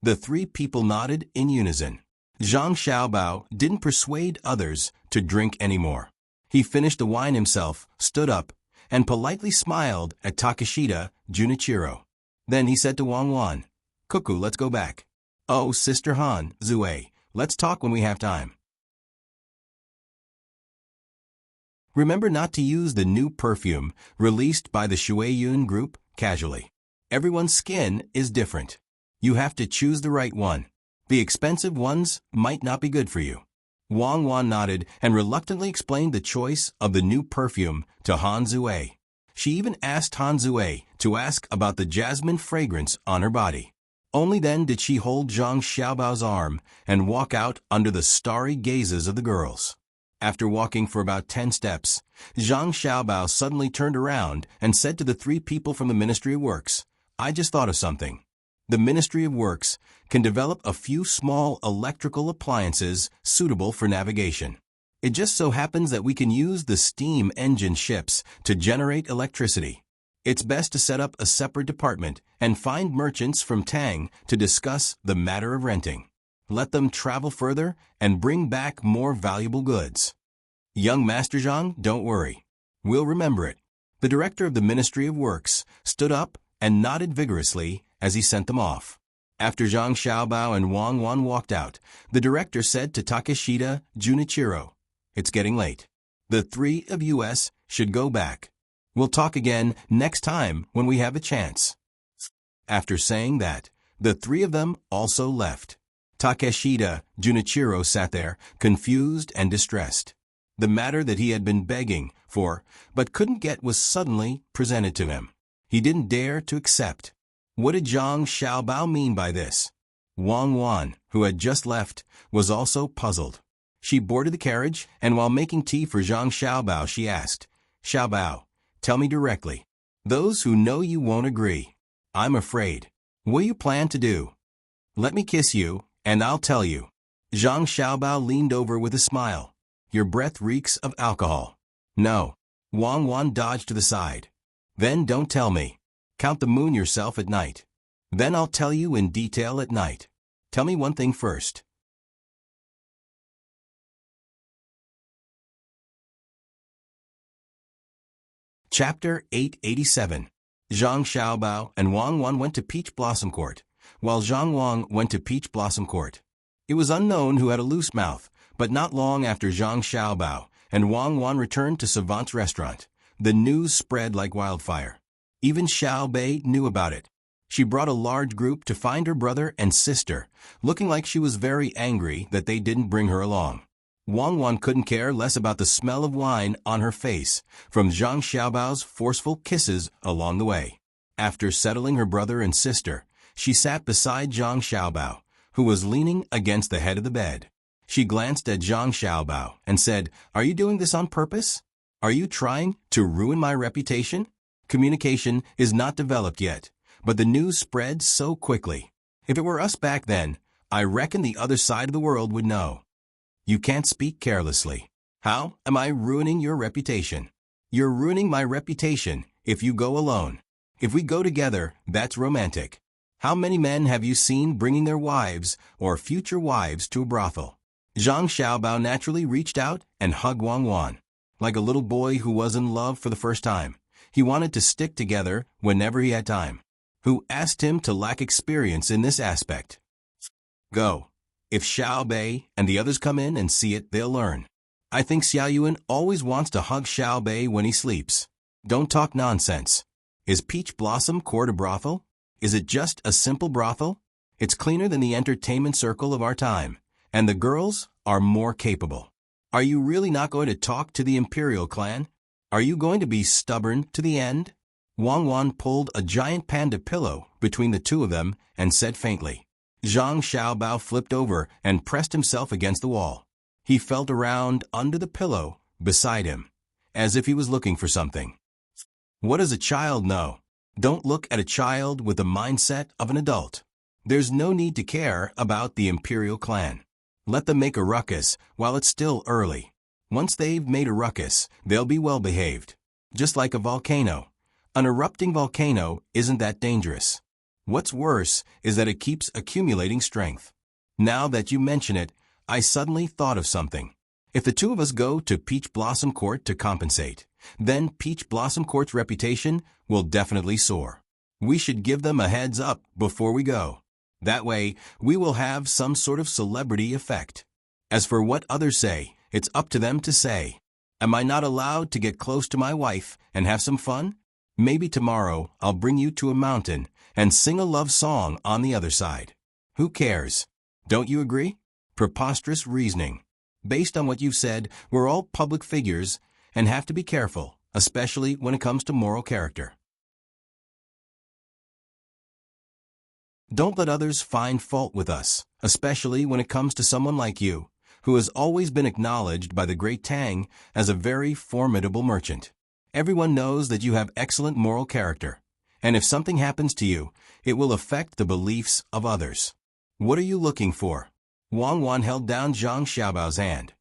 The 3 people nodded in unison. Zhang Xiaobao didn't persuade others to drink anymore. He finished the wine himself, stood up, and politely smiled at Takeshita Junichiro. Then he said to Wang Wan, "Cuckoo, let's go back. Oh, Sister Han, Zue, let's talk when we have time. Remember not to use the new perfume released by the Shuiyun group casually. Everyone's skin is different. You have to choose the right one. The expensive ones might not be good for you." Wang Wan nodded and reluctantly explained the choice of the new perfume to Han Zue. She even asked Han Zue to ask about the jasmine fragrance on her body. Only then did she hold Zhang Xiaobao's arm and walk out under the starry gazes of the girls. After walking for about 10 steps, Zhang Xiaobao suddenly turned around and said to the 3 people from the Ministry of Works, "I just thought of something. The Ministry of Works can develop a few small electrical appliances suitable for navigation. It just so happens that we can use the steam engine ships to generate electricity. It's best to set up a separate department and find merchants from Tang to discuss the matter of renting. Let them travel further and bring back more valuable goods. Young Master Zhang, don't worry. We'll remember it." The director of the Ministry of Works stood up and nodded vigorously as he sent them off. After Zhang Xiaobao and Wang Wan walked out, the director said to Takeshita Junichiro, "It's getting late. The 3 of us should go back. We'll talk again next time when we have a chance." After saying that, the 3 of them also left. Takeshita Junichiro sat there, confused and distressed. The matter that he had been begging for but couldn't get was suddenly presented to him. He didn't dare to accept. What did Zhang Xiaobao mean by this? Wang Wan, who had just left, was also puzzled. She boarded the carriage, and while making tea for Zhang Xiaobao, she asked, "Xiaobao, tell me directly. Those who know you won't agree. I'm afraid. What do you plan to do? Let me kiss you, and I'll tell you." Zhang Xiaobao leaned over with a smile. "Your breath reeks of alcohol." "No." Wang Wan dodged to the side. "Then don't tell me. Count the moon yourself at night. Then I'll tell you in detail at night. Tell me one thing first." Chapter 887. Zhang Xiaobao and Wang Wan went to Peach Blossom Court, while Zhang Wang went to Peach Blossom Court. It was unknown who had a loose mouth, but not long after Zhang Xiaobao and Wang Wan returned to Savant's restaurant, the news spread like wildfire. Even Xiao Bei knew about it. She brought a large group to find her brother and sister, looking like she was very angry that they didn't bring her along. Wang Wan couldn't care less about the smell of wine on her face from Zhang Xiaobao's forceful kisses along the way. After settling her brother and sister, she sat beside Zhang Xiaobao, who was leaning against the head of the bed. She glanced at Zhang Xiaobao and said, "Are you doing this on purpose? Are you trying to ruin my reputation?" Communication is not developed yet, but the news spread so quickly. If it were us back then, I reckon the other side of the world would know. You can't speak carelessly. How am I ruining your reputation? You're ruining my reputation if you go alone. If we go together, that's romantic. How many men have you seen bringing their wives or future wives to a brothel? Zhang Xiaobao naturally reached out and hugged Wang Wan. Like a little boy who was in love for the first time, he wanted to stick together whenever he had time. Who asked him to lack experience in this aspect? Go. If Xiao Bei and the others come in and see it, they'll learn. I think Xiaoyuan always wants to hug Xiaobei when he sleeps. Don't talk nonsense. Is Peach Blossom Court a brothel? Is it just a simple brothel? It's cleaner than the entertainment circle of our time, and the girls are more capable. Are you really not going to talk to the Imperial clan? Are you going to be stubborn to the end? Wang Wan pulled a giant panda pillow between the two of them and said faintly. Zhang Xiaobao flipped over and pressed himself against the wall. He felt around under the pillow beside him, as if he was looking for something. What does a child know? Don't look at a child with the mindset of an adult. There's no need to care about the Imperial clan. Let them make a ruckus while it's still early. Once they've made a ruckus, they'll be well behaved. Just like a volcano. An erupting volcano isn't that dangerous. What's worse is that it keeps accumulating strength. Now that you mention it, I suddenly thought of something. If the two of us go to Peach Blossom Court to compensate, then Peach Blossom Court's reputation will definitely soar. We should give them a heads up before we go. That way, we will have some sort of celebrity effect. As for what others say, it's up to them to say. Am I not allowed to get close to my wife and have some fun? Maybe tomorrow I'll bring you to a mountain and sing a love song on the other side. Who cares? Don't you agree? Preposterous reasoning. Based on what you've said, we're all public figures and have to be careful, especially when it comes to moral character. Don't let others find fault with us, especially when it comes to someone like you, who has always been acknowledged by the great Tang as a very formidable merchant. Everyone knows that you have excellent moral character, and if something happens to you, it will affect the beliefs of others. What are you looking for? Wang Wan held down Zhang Xiaobao's hand.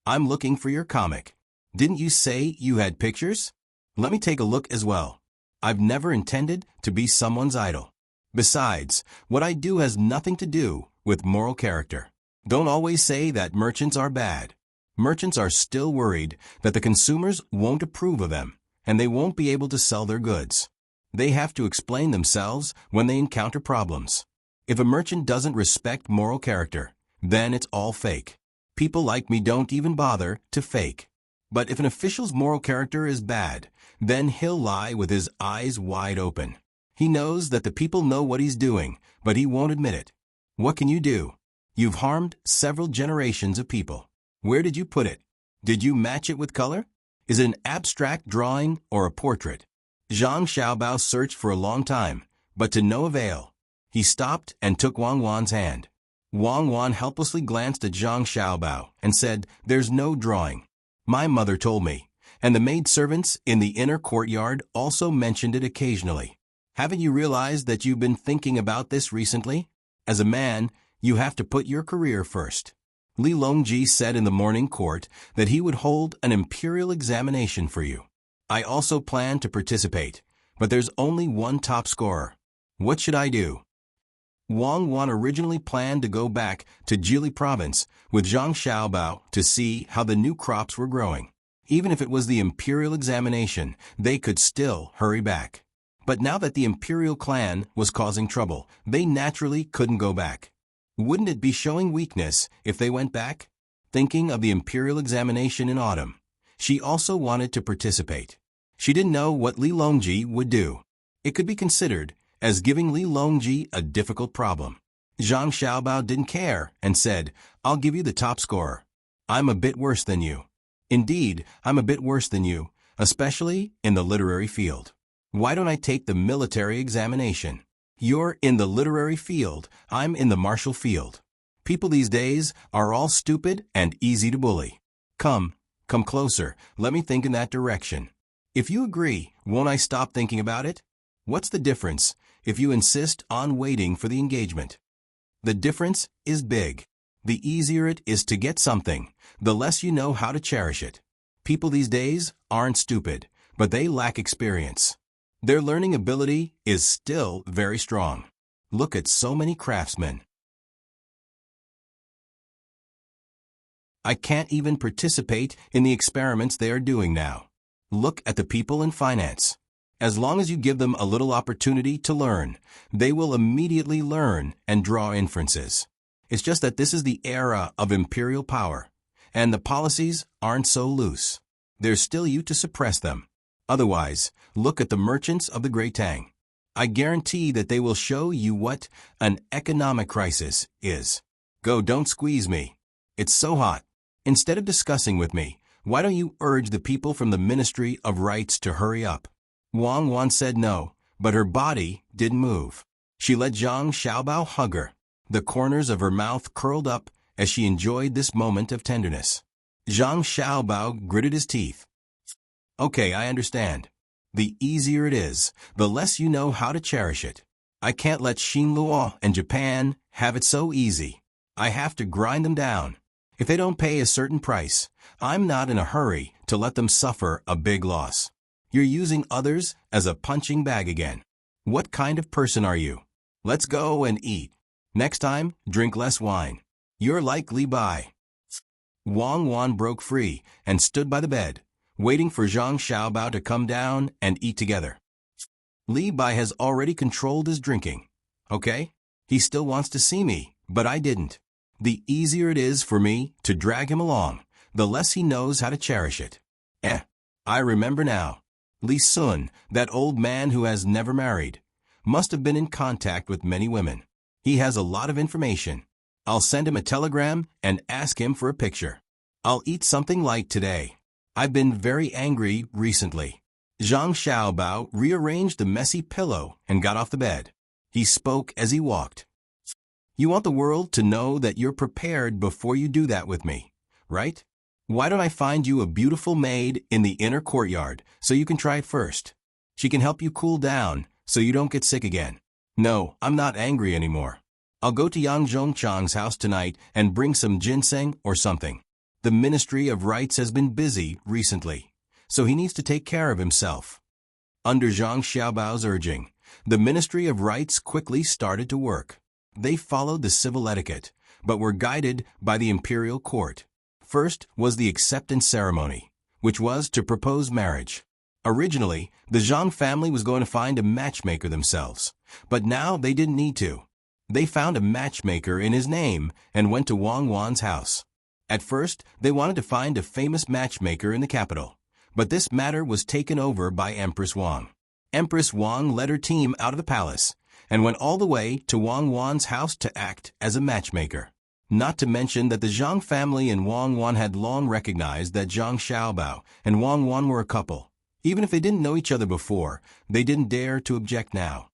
I'm looking for your comic. Didn't you say you had pictures? Let me take a look as well. I've never intended to be someone's idol. Besides, what I do has nothing to do with moral character. Don't always say that merchants are bad. Merchants are still worried that the consumers won't approve of them, and they won't be able to sell their goods. They have to explain themselves when they encounter problems. If a merchant doesn't respect moral character, then it's all fake. People like me don't even bother to fake. But if an official's moral character is bad, then he'll lie with his eyes wide open. He knows that the people know what he's doing, but he won't admit it. What can you do? You've harmed several generations of people. Where did you put it? Did you match it with color? Is it an abstract drawing or a portrait? Zhang Xiaobao searched for a long time, but to no avail. He stopped and took Wang Wan's hand. Wang Wan helplessly glanced at Zhang Xiaobao and said, "There's no drawing. My mother told me, and the maidservants in the inner courtyard also mentioned it occasionally. Haven't you realized that you've been thinking about this recently? As a man, you have to put your career first." Li Longji said in the morning court that he would hold an imperial examination for you. I also plan to participate, but there's only one top scorer. What should I do? Wang Wan originally planned to go back to Jili province with Zhang Xiaobao to see how the new crops were growing. Even if it was the imperial examination, they could still hurry back. But now that the imperial clan was causing trouble, they naturally couldn't go back. Wouldn't it be showing weakness if they went back? Thinking of the imperial examination in autumn, she also wanted to participate. She didn't know what Li Longji would do. It could be considered as giving Li Longji a difficult problem. Zhang Xiaobao didn't care and said, "I'll give you the top scorer. I'm a bit worse than you. Indeed, I'm a bit worse than you, especially in the literary field. Why don't I take the military examination? You're in the literary field, I'm in the martial field. People these days are all stupid and easy to bully. Come closer, let me think in that direction. If you agree, won't I stop thinking about it? What's the difference if you insist on waiting for the engagement? The difference is big. The easier it is to get something, the less you know how to cherish it. People these days aren't stupid, but they lack experience. Their learning ability is still very strong. Look at so many craftsmen. I can't even participate in the experiments they are doing now. Look at the people in finance. As long as you give them a little opportunity to learn, they will immediately learn and draw inferences. It's just that this is the era of imperial power, and the policies aren't so loose. There's still you to suppress them. Otherwise, look at the merchants of the Great Tang. I guarantee that they will show you what an economic crisis is. Go, don't squeeze me. It's so hot. Instead of discussing with me, why don't you urge the people from the Ministry of Rights to hurry up? Wang Wan said no, but her body didn't move. She let Zhang Xiaobao hug her. The corners of her mouth curled up as she enjoyed this moment of tenderness. Zhang Xiaobao gritted his teeth. Okay, I understand. The easier it is, the less you know how to cherish it. I can't let Xinluo and Japan have it so easy. I have to grind them down. If they don't pay a certain price, I'm not in a hurry to let them suffer a big loss. You're using others as a punching bag again. What kind of person are you? Let's go and eat. Next time, drink less wine. You're like Li Bai. Wang Wan broke free and stood by the bed, waiting for Zhang Xiaobao to come down and eat together. Li Bai has already controlled his drinking. Okay? He still wants to see me, but I didn't. The easier it is for me to drag him along, the less he knows how to cherish it. I remember now. Li Sun, that old man who has never married, must have been in contact with many women. He has a lot of information. I'll send him a telegram and ask him for a picture. I'll eat something light today. I've been very angry recently. Zhang Xiaobao rearranged the messy pillow and got off the bed. He spoke as he walked. You want the world to know that you're prepared before you do that with me, right? Why don't I find you a beautiful maid in the inner courtyard so you can try it first? She can help you cool down so you don't get sick again. No, I'm not angry anymore. I'll go to Yang Zhongchang's house tonight and bring some ginseng or something. The Ministry of Rights has been busy recently, so he needs to take care of himself. Under Zhang Xiaobao's urging, the Ministry of Rights quickly started to work. They followed the civil etiquette, but were guided by the imperial court. First was the acceptance ceremony, which was to propose marriage. Originally, the Zhang family was going to find a matchmaker themselves, but now they didn't need to. They found a matchmaker in his name and went to Wang Wan's house. At first, they wanted to find a famous matchmaker in the capital, but this matter was taken over by Empress Wang. Empress Wang led her team out of the palace and went all the way to Wang Wan's house to act as a matchmaker. Not to mention that the Zhang family and Wang Wan had long recognized that Zhang Xiaobao and Wang Wan were a couple. Even if they didn't know each other before, they didn't dare to object now.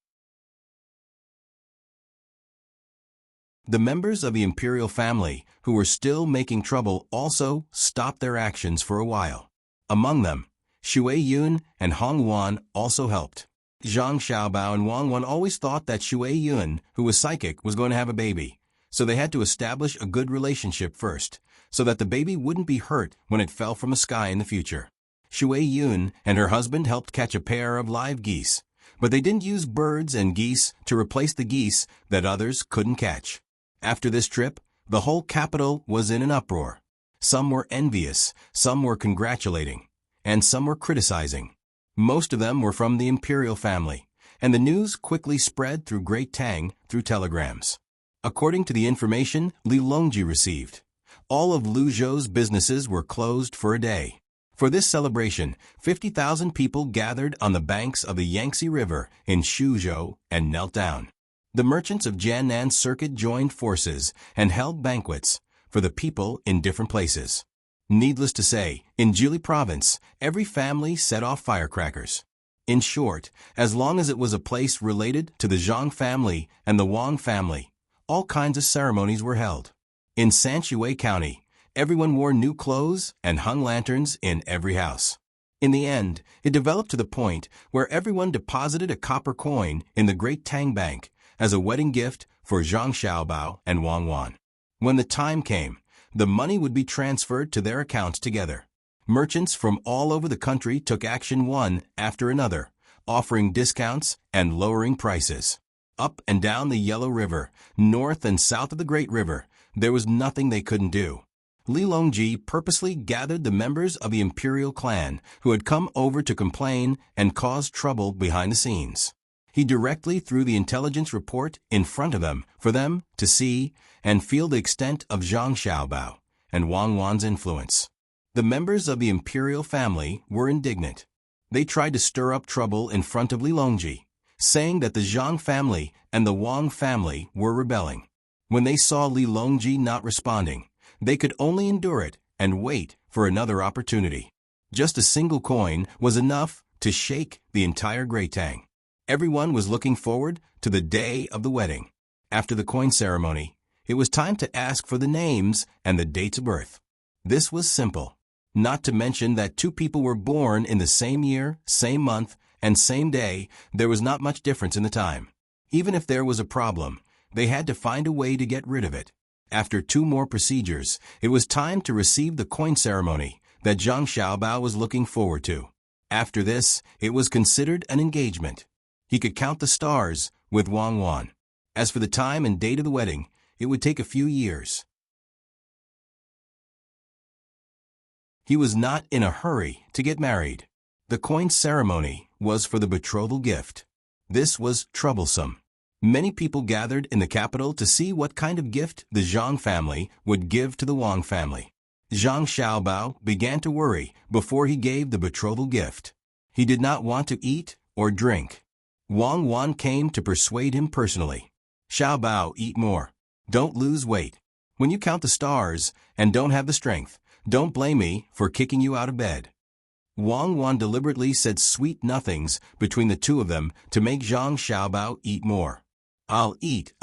The members of the imperial family, who were still making trouble, also stopped their actions for a while. Among them, Shui Yun and Hong Wan also helped. Zhang Xiaobao and Wang Wan always thought that Shui Yun, who was psychic, was going to have a baby, so they had to establish a good relationship first, so that the baby wouldn't be hurt when it fell from the sky in the future. Shui Yun and her husband helped catch a pair of live geese, but they didn't use birds and geese to replace the geese that others couldn't catch. After this trip, the whole capital was in an uproar. Some were envious, some were congratulating, and some were criticizing. Most of them were from the imperial family, and the news quickly spread through Great Tang through telegrams. According to the information Li Longji received, all of Lu Zhou's businesses were closed for a day. For this celebration, 50,000 people gathered on the banks of the Yangtze River in Shuzhou and knelt down. The merchants of Jiannan Circuit joined forces and held banquets for the people in different places. Needless to say, in Jili province, every family set off firecrackers. In short, as long as it was a place related to the Zhang family and the Wang family, all kinds of ceremonies were held. In Sanshui County, everyone wore new clothes and hung lanterns in every house. In the end, it developed to the point where everyone deposited a copper coin in the Great Tang Bank as a wedding gift for Zhang Xiaobao and Wang Wan. When the time came, the money would be transferred to their accounts together. Merchants from all over the country took action one after another, offering discounts and lowering prices. Up and down the Yellow River, north and south of the Great River, there was nothing they couldn't do. Li Longji purposely gathered the members of the imperial clan who had come over to complain and cause trouble behind the scenes. He directly threw the intelligence report in front of them for them to see and feel the extent of Zhang Xiaobao and Wang Wan's influence. The members of the imperial family were indignant. They tried to stir up trouble in front of Li Longji, saying that the Zhang family and the Wang family were rebelling. When they saw Li Longji not responding, they could only endure it and wait for another opportunity. Just a single coin was enough to shake the entire Great Tang. Everyone was looking forward to the day of the wedding. After the coin ceremony, it was time to ask for the names and the dates of birth. This was simple. Not to mention that two people were born in the same year, same month, and same day, there was not much difference in the time. Even if there was a problem, they had to find a way to get rid of it. After 2 more procedures, it was time to receive the coin ceremony that Zhang Xiaobao was looking forward to. After this, it was considered an engagement. He could count the stars with Wang Wan. As for the time and date of the wedding, it would take a few years. He was not in a hurry to get married. The coin ceremony was for the betrothal gift. This was troublesome. Many people gathered in the capital to see what kind of gift the Zhang family would give to the Wang family. Zhang Xiaobao began to worry before he gave the betrothal gift. He did not want to eat or drink. Wang Wan came to persuade him personally. Xiaobao, eat more. Don't lose weight. When you count the stars and don't have the strength, don't blame me for kicking you out of bed. Wang Wan deliberately said sweet nothings between the two of them to make Zhang Xiaobao eat more. I'll eat.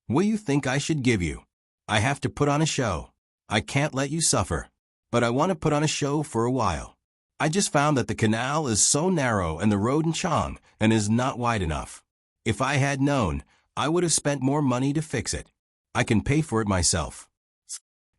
What do you think I should give you? I have to put on a show. I can't let you suffer. But I want to put on a show for a while. I just found that the canal is so narrow and the road in Chang and is not wide enough. If I had known, I would have spent more money to fix it. I can pay for it myself.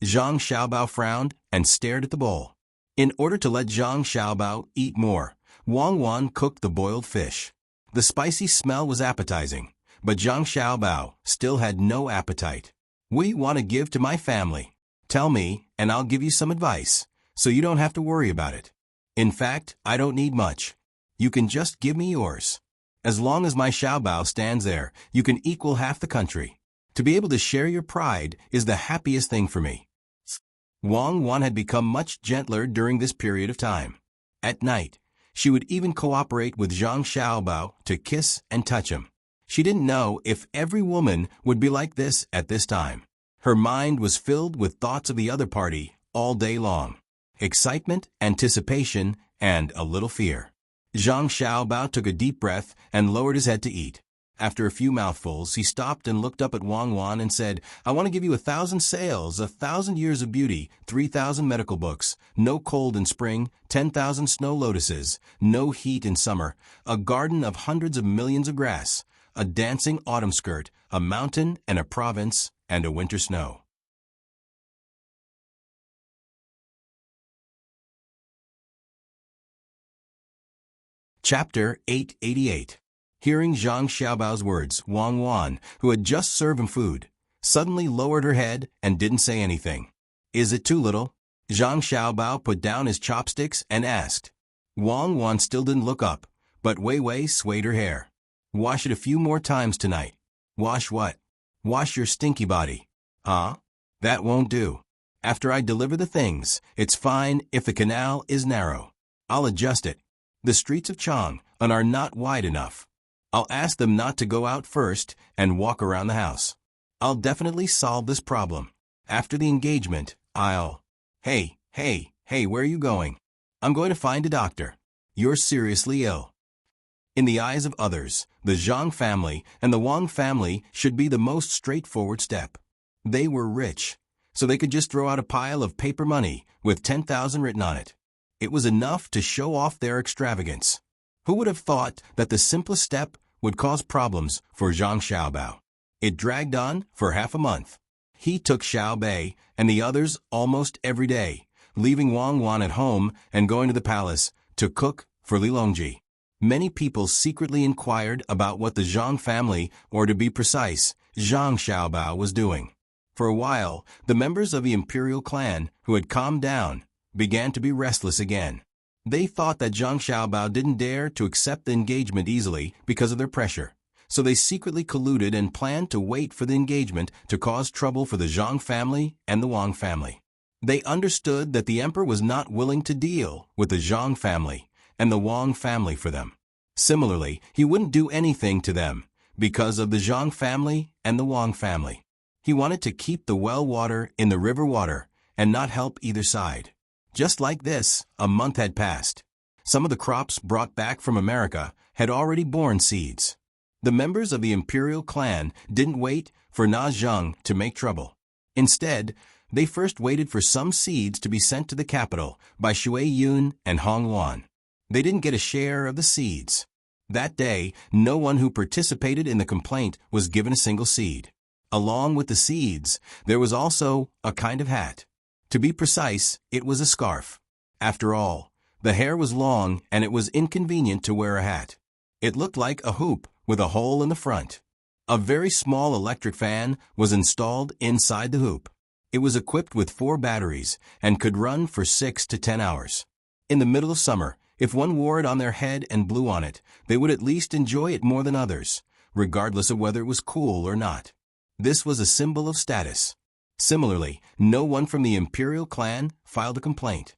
Zhang Xiaobao frowned and stared at the bowl. In order to let Zhang Xiaobao eat more, Wang Wan cooked the boiled fish. The spicy smell was appetizing, but Zhang Xiaobao still had no appetite. What do you want to give to my family? Tell me, and I'll give you some advice, so you don't have to worry about it. In fact, I don't need much. You can just give me yours. As long as my Xiaobao stands there, you can equal half the country. To be able to share your pride is the happiest thing for me. Wang Wan had become much gentler during this period of time. At night, she would even cooperate with Zhang Xiaobao to kiss and touch him. She didn't know if every woman would be like this at this time. Her mind was filled with thoughts of the other party all day long. Excitement, anticipation, and a little fear. Zhang Xiaobao took a deep breath and lowered his head to eat. After a few mouthfuls, he stopped and looked up at Wang Wan and said, I want to give you 1,000 sails, 1,000 years of beauty, 3,000 medical books, no cold in spring, 10,000 snow lotuses, no heat in summer, a garden of hundreds of millions of grass, a dancing autumn skirt, a mountain and a province, and a winter snow. Chapter 888. Hearing Zhang Xiaobao's words, Wang Wan, who had just served him food, suddenly lowered her head and didn't say anything. Is it too little? Zhang Xiaobao put down his chopsticks and asked. Wang Wan still didn't look up, but Wei Wei swayed her hair. Wash it a few more times tonight. Wash what? Wash your stinky body. Huh? That won't do. After I deliver the things, it's fine if the canal is narrow. I'll adjust it. The streets of Chang are not wide enough. I'll ask them not to go out first and walk around the house. I'll definitely solve this problem. After the engagement, I'll... Hey, where are you going? I'm going to find a doctor. You're seriously ill. In the eyes of others, the Zhang family and the Wang family should be the most straightforward step. They were rich, so they could just throw out a pile of paper money with 10,000 written on it. It was enough to show off their extravagance. Who would have thought that the simplest step would cause problems for Zhang Xiaobao? It dragged on for half a month. He took Xiao Bei and the others almost every day, leaving Wang Wan at home and going to the palace to cook for Li Longji. Many people secretly inquired about what the Zhang family, or to be precise, Zhang Xiaobao, was doing. For a while, the members of the imperial clan, who had calmed down, began to be restless again. They thought that Zhang Xiaobao didn't dare to accept the engagement easily because of their pressure, so they secretly colluded and planned to wait for the engagement to cause trouble for the Zhang family and the Wang family. They understood that the emperor was not willing to deal with the Zhang family and the Wang family for them. Similarly, he wouldn't do anything to them because of the Zhang family and the Wang family. He wanted to keep the well water in the river water and not help either side. Just like this, a month had passed. Some of the crops brought back from America had already borne seeds. The members of the imperial clan didn't wait for Na Zheng to make trouble. Instead, they first waited for some seeds to be sent to the capital by Shui Yun and Hong Luan. They didn't get a share of the seeds. That day, no one who participated in the complaint was given a single seed. Along with the seeds, there was also a kind of hat. To be precise, it was a scarf. After all, the hair was long and it was inconvenient to wear a hat. It looked like a hoop with a hole in the front. A very small electric fan was installed inside the hoop. It was equipped with 4 batteries and could run for 6 to 10 hours. In the middle of summer, if one wore it on their head and blew on it, they would at least enjoy it more than others, regardless of whether it was cool or not. This was a symbol of status. Similarly, no one from the imperial clan filed a complaint.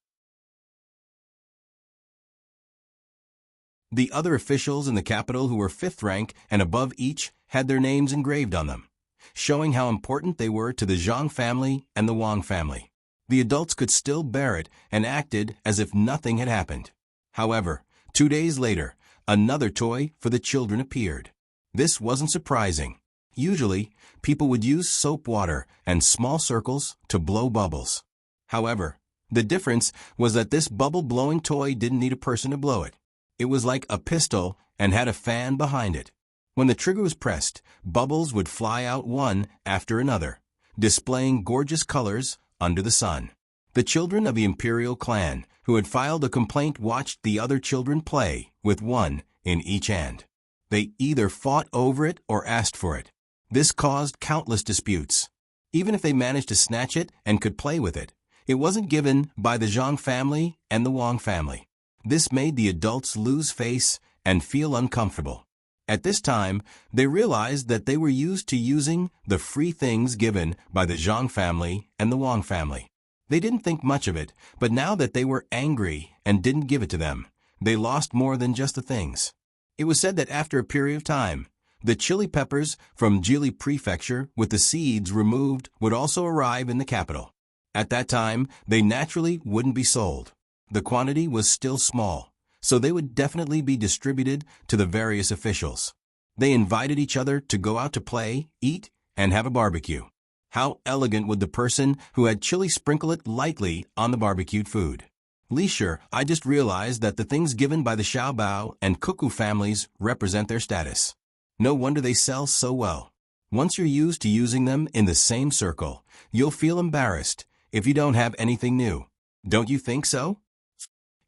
The other officials in the capital who were 5th rank and above each had their names engraved on them, showing how important they were to the Zhang family and the Wang family. The adults could still bear it and acted as if nothing had happened. However, 2 days later, another toy for the children appeared. This wasn't surprising. Usually, people would use soap water and small circles to blow bubbles. However, the difference was that this bubble-blowing toy didn't need a person to blow it. It was like a pistol and had a fan behind it. When the trigger was pressed, bubbles would fly out one after another, displaying gorgeous colors under the sun. The children of the imperial clan who had filed a complaint watched the other children play with one in each hand. They either fought over it or asked for it. This caused countless disputes. Even if they managed to snatch it and could play with it, it wasn't given by the Zhang family and the Wang family. This made the adults lose face and feel uncomfortable. At this time, they realized that they were used to using the free things given by the Zhang family and the Wang family. They didn't think much of it, but now that they were angry and didn't give it to them, they lost more than just the things. It was said that after a period of time, the chili peppers from Jili Prefecture with the seeds removed would also arrive in the capital. At that time, they naturally wouldn't be sold. The quantity was still small, so they would definitely be distributed to the various officials. They invited each other to go out to play, eat, and have a barbecue. How elegant would the person who had chili sprinkle it lightly on the barbecued food. Leisure, I just realized that the things given by the Xiaobao and Cuckoo families represent their status. No wonder they sell so well. Once you're used to using them in the same circle, you'll feel embarrassed if you don't have anything new. Don't you think so?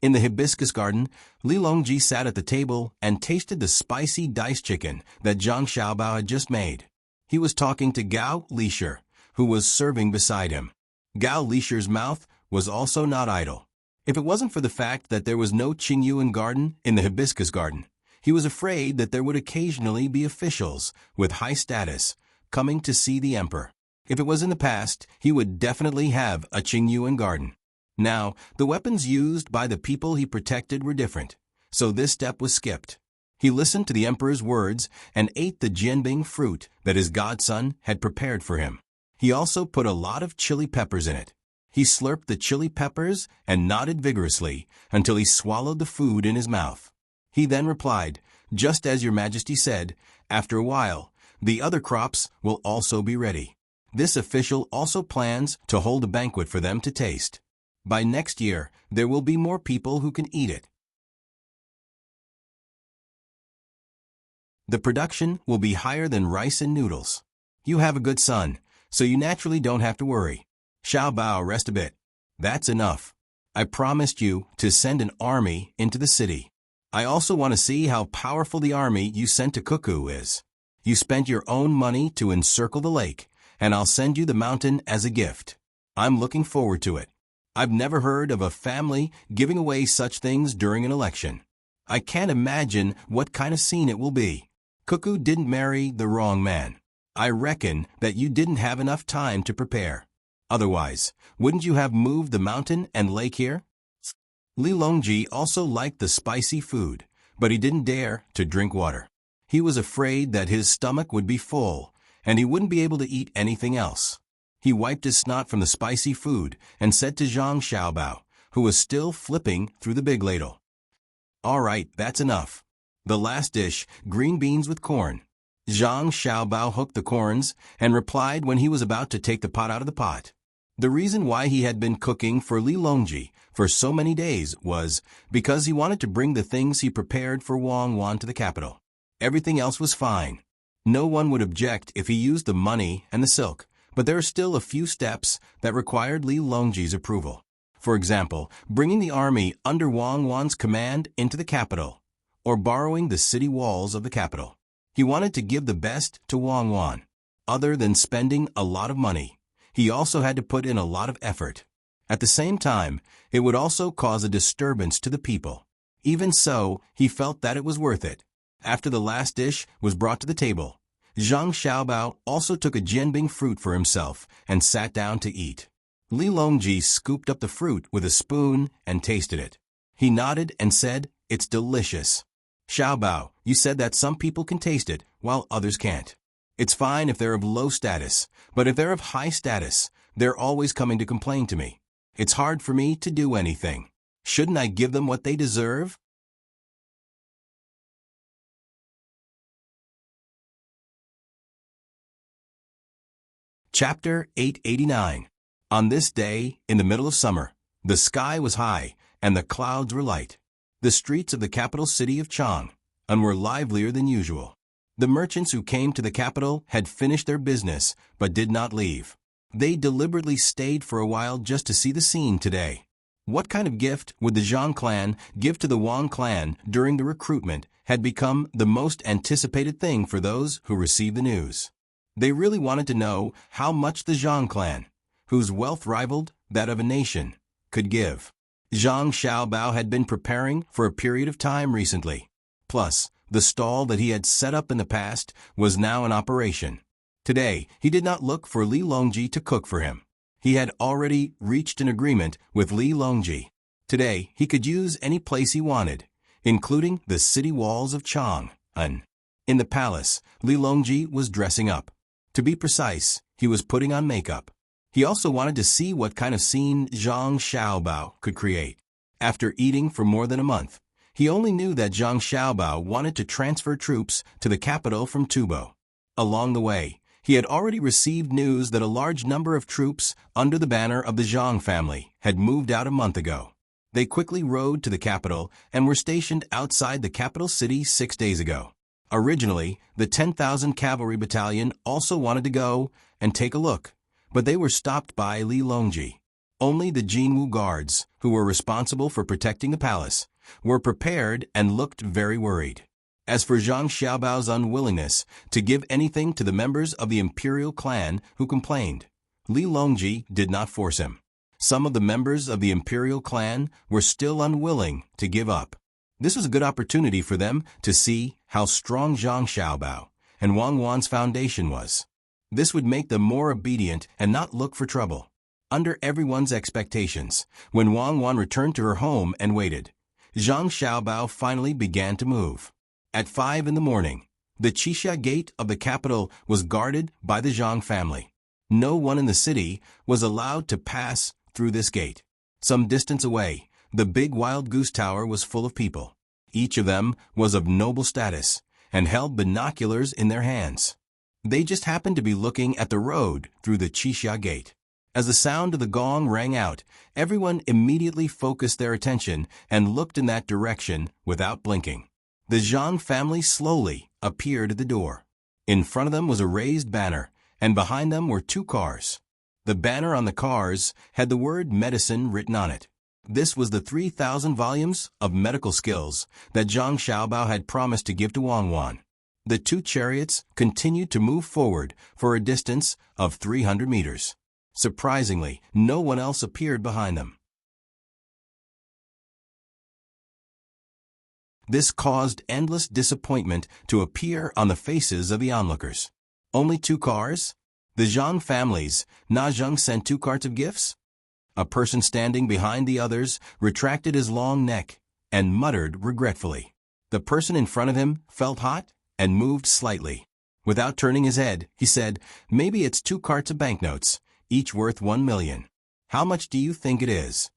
In the hibiscus garden, Li Longji sat at the table and tasted the spicy diced chicken that Zhang Xiaobao had just made. He was talking to Gao Lisher, who was serving beside him. Gao Lisher's mouth was also not idle. If it wasn't for the fact that there was no Qingyuan garden in the hibiscus garden, he was afraid that there would occasionally be officials with high status coming to see the emperor. If it was in the past, he would definitely have a Qingyuan garden. Now, the weapons used by the people he protected were different, so this step was skipped. He listened to the emperor's words and ate the jianbing fruit that his godson had prepared for him. He also put a lot of chili peppers in it. He slurped the chili peppers and nodded vigorously until he swallowed the food in his mouth. He then replied, "Just as your majesty said, after a while, the other crops will also be ready. This official also plans to hold a banquet for them to taste. By next year, there will be more people who can eat it. The production will be higher than rice and noodles. You have a good son, so you naturally don't have to worry. Xiaobao, rest a bit. That's enough. I promised you to send an army into the city. I also want to see how powerful the army you sent to Cuckoo is. You spent your own money to encircle the lake, and I'll send you the mountain as a gift. I'm looking forward to it. I've never heard of a family giving away such things during an election. I can't imagine what kind of scene it will be. Cuckoo didn't marry the wrong man. I reckon that you didn't have enough time to prepare. Otherwise, wouldn't you have moved the mountain and lake here? Li Longji also liked the spicy food, but he didn't dare to drink water. He was afraid that his stomach would be full, and he wouldn't be able to eat anything else. He wiped his snot from the spicy food and said to Zhang Xiaobao, who was still flipping through the big ladle, "All right, that's enough. The last dish, green beans with corn." Zhang Xiaobao hooked the corns and replied when he was about to take the pot out of the pot. The reason why he had been cooking for Li Longji for so many days was because he wanted to bring the things he prepared for Wang Wan to the capital. Everything else was fine. No one would object if he used the money and the silk, but there are still a few steps that required Li Longji's approval. For example, bringing the army under Wang Wan's command into the capital, or borrowing the city walls of the capital. He wanted to give the best to Wang Wan. Other than spending a lot of money, he also had to put in a lot of effort. At the same time, it would also cause a disturbance to the people. Even so, he felt that it was worth it. After the last dish was brought to the table, Zhang Xiaobao also took a jianbing fruit for himself and sat down to eat. Li Longji scooped up the fruit with a spoon and tasted it. He nodded and said, "It's delicious." "Xiaobao, you said that some people can taste it while others can't. It's fine if they're of low status, but if they're of high status, they're always coming to complain to me. It's hard for me to do anything. Shouldn't I give them what they deserve?" Chapter 889. On this day, in the middle of summer, the sky was high and the clouds were light. The streets of the capital city of Chang were livelier than usual. The merchants who came to the capital had finished their business but did not leave. They deliberately stayed for a while just to see the scene today. What kind of gift would the Zhang clan give to the Wang clan during the recruitment had become the most anticipated thing for those who received the news. They really wanted to know how much the Zhang clan, whose wealth rivaled that of a nation, could give. Zhang Xiaobao had been preparing for a period of time recently. Plus, the stall that he had set up in the past was now in operation. Today, he did not look for Li Longji to cook for him. He had already reached an agreement with Li Longji. Today, he could use any place he wanted, including the city walls of Chang'an. In the palace, Li Longji was dressing up. To be precise, he was putting on makeup. He also wanted to see what kind of scene Zhang Xiaobao could create. After eating for more than a month, he only knew that Zhang Xiaobao wanted to transfer troops to the capital from Tubo. Along the way, he had already received news that a large number of troops under the banner of the Zhang family had moved out a month ago. They quickly rode to the capital and were stationed outside the capital city 6 days ago. Originally, the 10,000 cavalry battalion also wanted to go and take a look, but they were stopped by Li Longji. Only the Jinwu guards, who were responsible for protecting the palace, were prepared and looked very worried. As for Zhang Xiaobao's unwillingness to give anything to the members of the imperial clan who complained, Li Longji did not force him. Some of the members of the imperial clan were still unwilling to give up. This was a good opportunity for them to see how strong Zhang Xiaobao and Wang Wan's foundation was. This would make them more obedient and not look for trouble. Under everyone's expectations, when Wang Wan returned to her home and waited, Zhang Xiaobao finally began to move. At 5 in the morning, the Qixia gate of the capital was guarded by the Zhang family. No one in the city was allowed to pass through this gate. Some distance away, the big wild goose tower was full of people. Each of them was of noble status and held binoculars in their hands. They just happened to be looking at the road through the Qixia gate. As the sound of the gong rang out, everyone immediately focused their attention and looked in that direction without blinking. The Zhang family slowly appeared at the door. In front of them was a raised banner, and behind them were 2 cars. The banner on the cars had the word medicine written on it. This was the 3,000 volumes of medical skills that Zhang Xiaobao had promised to give to Wang Wan. The 2 chariots continued to move forward for a distance of 300 meters. Surprisingly, no one else appeared behind them. This caused endless disappointment to appear on the faces of the onlookers. Only 2 cars? The Zhang families, Na Zheng sent 2 carts of gifts? A person standing behind the others retracted his long neck and muttered regretfully. The person in front of him felt hot and moved slightly. Without turning his head, he said, "Maybe it's 2 carts of banknotes, each worth 1 million. How much do you think it is?"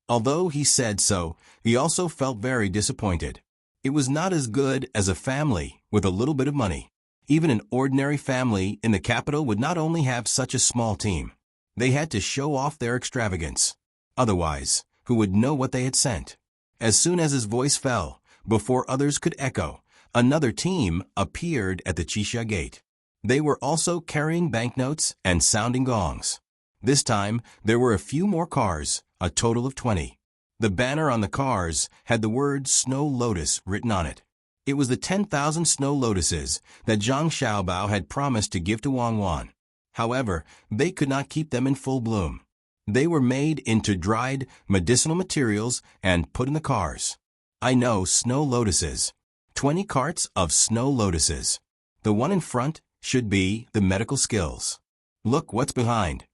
Although he said so, he also felt very disappointed. It was not as good as a family with a little bit of money. Even an ordinary family in the capital would not only have such a small team. They had to show off their extravagance. Otherwise, who would know what they had sent? As soon as his voice fell, before others could echo, another team appeared at the Chisha gate. They were also carrying banknotes and sounding gongs. This time, there were a few more cars, a total of 20. The banner on the cars had the word Snow Lotus written on it. It was the 10,000 snow lotuses that Zhang Xiaobao had promised to give to Wang Wan. However, they could not keep them in full bloom. They were made into dried medicinal materials and put in the cars. I know snow lotuses. 20 carts of snow lotuses. The one in front should be the medical skills. Look what's behind.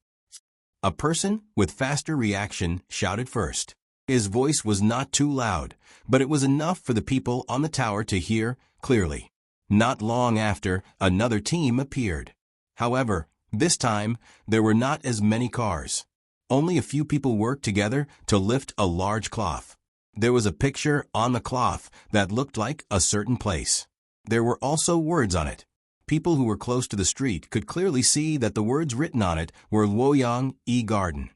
A person with faster reaction shouted first. His voice was not too loud, but it was enough for the people on the tower to hear clearly. Not long after, another team appeared. However, this time, there were not as many cars. Only a few people worked together to lift a large cloth. There was a picture on the cloth that looked like a certain place. There were also words on it. People who were close to the street could clearly see that the words written on it were Luoyang Garden.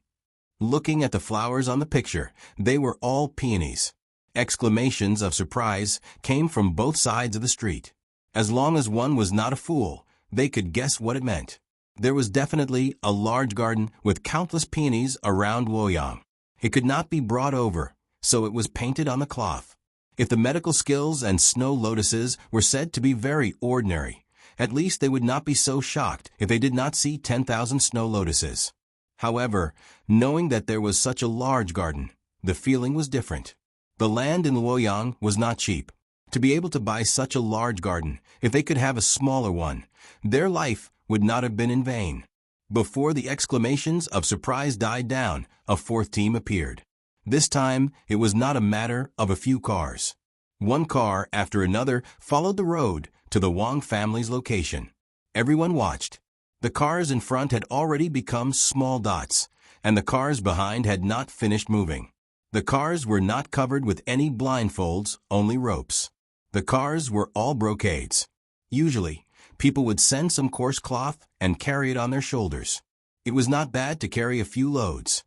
Looking at the flowers on the picture, they were all peonies. Exclamations of surprise came from both sides of the street. As long as one was not a fool, they could guess what it meant. There was definitely a large garden with countless peonies around Luoyang. It could not be brought over, so it was painted on the cloth. If the medical skills and snow lotuses were said to be very ordinary, at least they would not be so shocked if they did not see 10,000 snow lotuses. However, knowing that there was such a large garden, the feeling was different. The land in Luoyang was not cheap. To be able to buy such a large garden, if they could have a smaller one, their life would not have been in vain. Before the exclamations of surprise died down, a 4th team appeared. This time, it was not a matter of a few cars. One car after another followed the road to the Wang family's location. Everyone watched. The cars in front had already become small dots, and the cars behind had not finished moving. The cars were not covered with any blindfolds, only ropes. The cars were all brocades. Usually, people would send some coarse cloth and carry it on their shoulders. It was not bad to carry a few loads.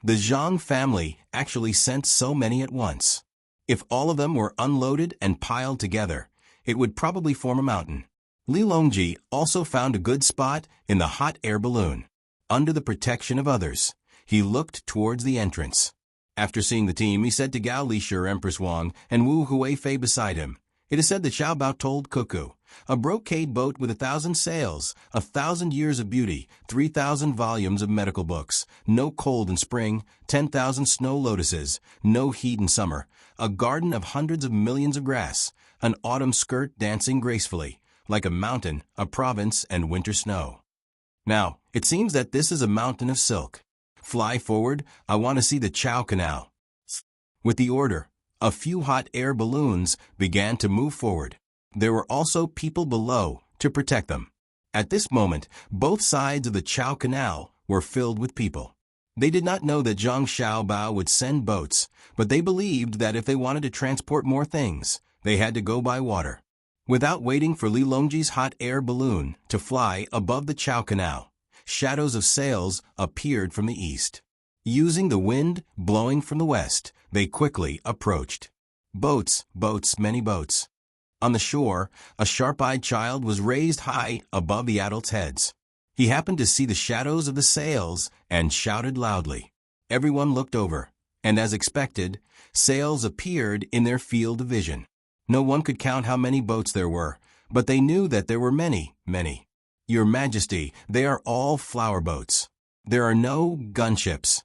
The Zhang family actually sent so many at once. If all of them were unloaded and piled together, it would probably form a mountain. Li Longji also found a good spot in the hot air balloon. Under the protection of others, he looked towards the entrance. After seeing the team, he said to Gao Lishur, Empress Wang, and Wu Huifei beside him, "It is said that Xiaobao told Cuckoo, a brocade boat with 1,000 sails, 1,000 years of beauty, 3,000 volumes of medical books, no cold in spring, 10,000 snow lotuses, no heat in summer, a garden of hundreds of millions of grass, an autumn skirt dancing gracefully, like a mountain, a province, and winter snow. Now, it seems that this is a mountain of silk. Fly forward, I want to see the Chao Canal." With the order, a few hot air balloons began to move forward. There were also people below to protect them. At this moment, both sides of the Chao Canal were filled with people. They did not know that Zhang Xiaobao would send boats, but they believed that if they wanted to transport more things, they had to go by water. Without waiting for Li Longji's hot air balloon to fly above the Chao Canal, shadows of sails appeared from the east. Using the wind blowing from the west, they quickly approached. Boats, boats, many boats. On the shore, a sharp-eyed child was raised high above the adults' heads. He happened to see the shadows of the sails and shouted loudly. Everyone looked over, and as expected, sails appeared in their field of vision. No one could count how many boats there were, but they knew that there were many, many. "Your Majesty, they are all flower boats. There are no gunships."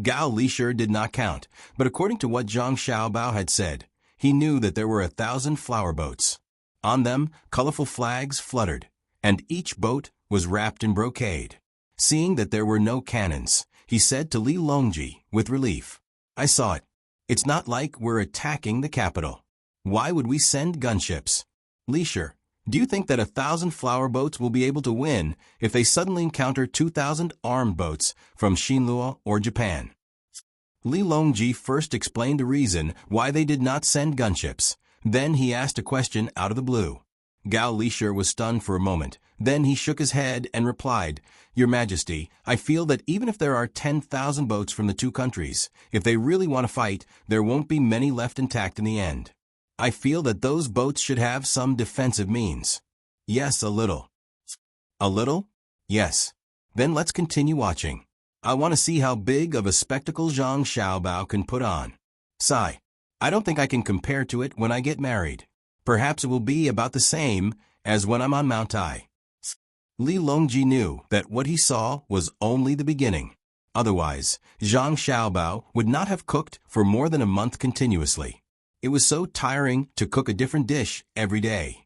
Gao Lishur did not count, but according to what Zhang Xiaobao had said, he knew that there were 1,000 flower boats. On them, colorful flags fluttered, and each boat was wrapped in brocade. Seeing that there were no cannons, he said to Li Longji with relief, "I saw it. It's not like we're attacking the capital. Why would we send gunships? Li Shi, do you think that 1,000 flower boats will be able to win if they suddenly encounter 2,000 armed boats from Shinluo or Japan?" Li Longji first explained the reason why they did not send gunships. Then he asked a question out of the blue. Gao Lishir was stunned for a moment. Then he shook his head and replied, "Your Majesty, I feel that even if there are 10,000 boats from the two countries, if they really want to fight, there won't be many left intact in the end. I feel that those boats should have some defensive means." "Yes, a little." "A little? Yes. Then let's continue watching. I want to see how big of a spectacle Zhang Xiaobao can put on. Sigh. I don't think I can compare to it when I get married. Perhaps it will be about the same as when I'm on Mount Ai." Li Longji knew that what he saw was only the beginning. Otherwise, Zhang Xiaobao would not have cooked for more than a month continuously. It was so tiring to cook a different dish every day.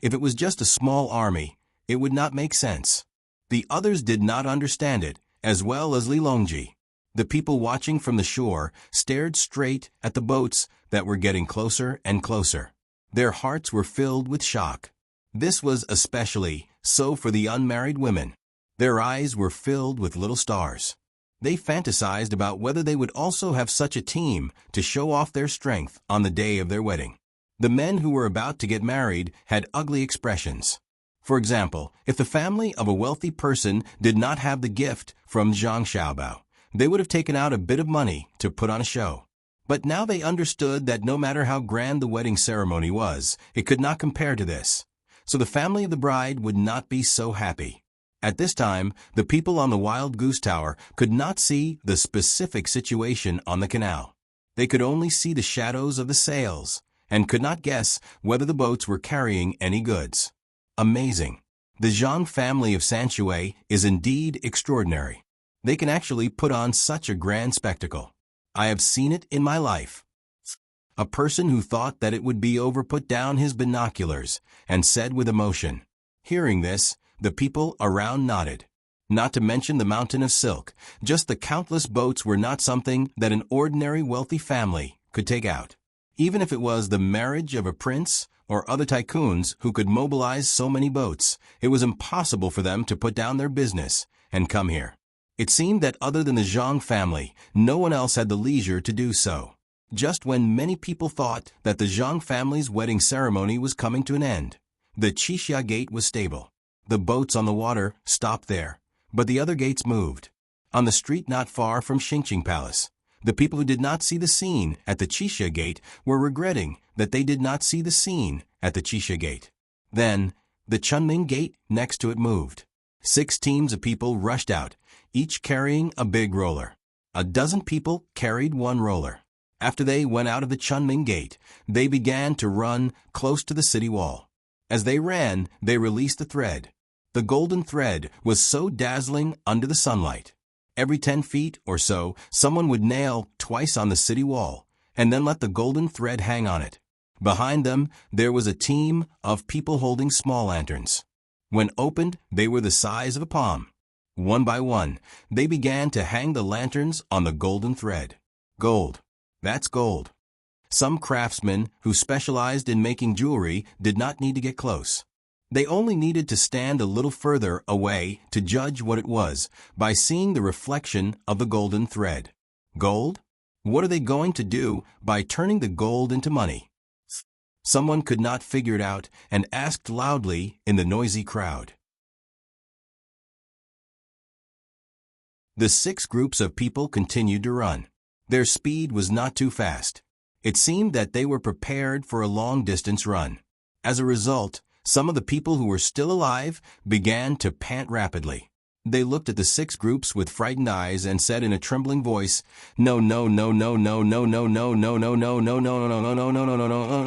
If it was just a small army, it would not make sense. The others did not understand it, as well as Li Longji. The people watching from the shore stared straight at the boats that were getting closer and closer. Their hearts were filled with shock. This was especially so for the unmarried women. Their eyes were filled with little stars. They fantasized about whether they would also have such a team to show off their strength on the day of their wedding. The men who were about to get married had ugly expressions. For example, if the family of a wealthy person did not have the gift from Zhang Xiaobao, they would have taken out a bit of money to put on a show. But now they understood that no matter how grand the wedding ceremony was, it could not compare to this. So the family of the bride would not be so happy. At this time, the people on the Wild Goose Tower could not see the specific situation on the canal. They could only see the shadows of the sails, and could not guess whether the boats were carrying any goods. Amazing. The Zhang family of Sanshui is indeed extraordinary. They can actually put on such a grand spectacle. I have seen it in my life. A person who thought that it would be over put down his binoculars and said with emotion. Hearing this, the people around nodded. Not to mention the mountain of silk, just the countless boats were not something that an ordinary wealthy family could take out. Even if it was the marriage of a prince or other tycoons who could mobilize so many boats, it was impossible for them to put down their business and come here. It seemed that other than the Zhang family, no one else had the leisure to do so. Just when many people thought that the Zhang family's wedding ceremony was coming to an end, the Qixia gate was stable. The boats on the water stopped there, but the other gates moved. On the street not far from Xingqing Palace, the people who did not see the scene at the Qixia gate were regretting that they did not see the scene at the Qixia gate. Then, the Chunming gate next to it moved. 6 teams of people rushed out, each carrying a big roller. A dozen people carried one roller. After they went out of the Chunming gate, they began to run close to the city wall. As they ran, they released the thread. The golden thread was so dazzling under the sunlight. Every 10 feet or so, someone would nail twice on the city wall, and then let the golden thread hang on it. Behind them, there was a team of people holding small lanterns. When opened, they were the size of a palm. One by one, they began to hang the lanterns on the golden thread. Gold. That's gold. Some craftsmen who specialized in making jewelry did not need to get close. They only needed to stand a little further away to judge what it was by seeing the reflection of the golden thread. Gold? What are they going to do by turning the gold into money? Someone could not figure it out and asked loudly in the noisy crowd. The 6 groups of people continued to run. Their speed was not too fast. It seemed that they were prepared for a long-distance run. As a result, some of the people who were still alive began to pant rapidly. They looked at the 6 groups with frightened eyes and said in a trembling voice, "No, no, no, no, no, no, no, no, no, no, no, no, no, no, no, no, no,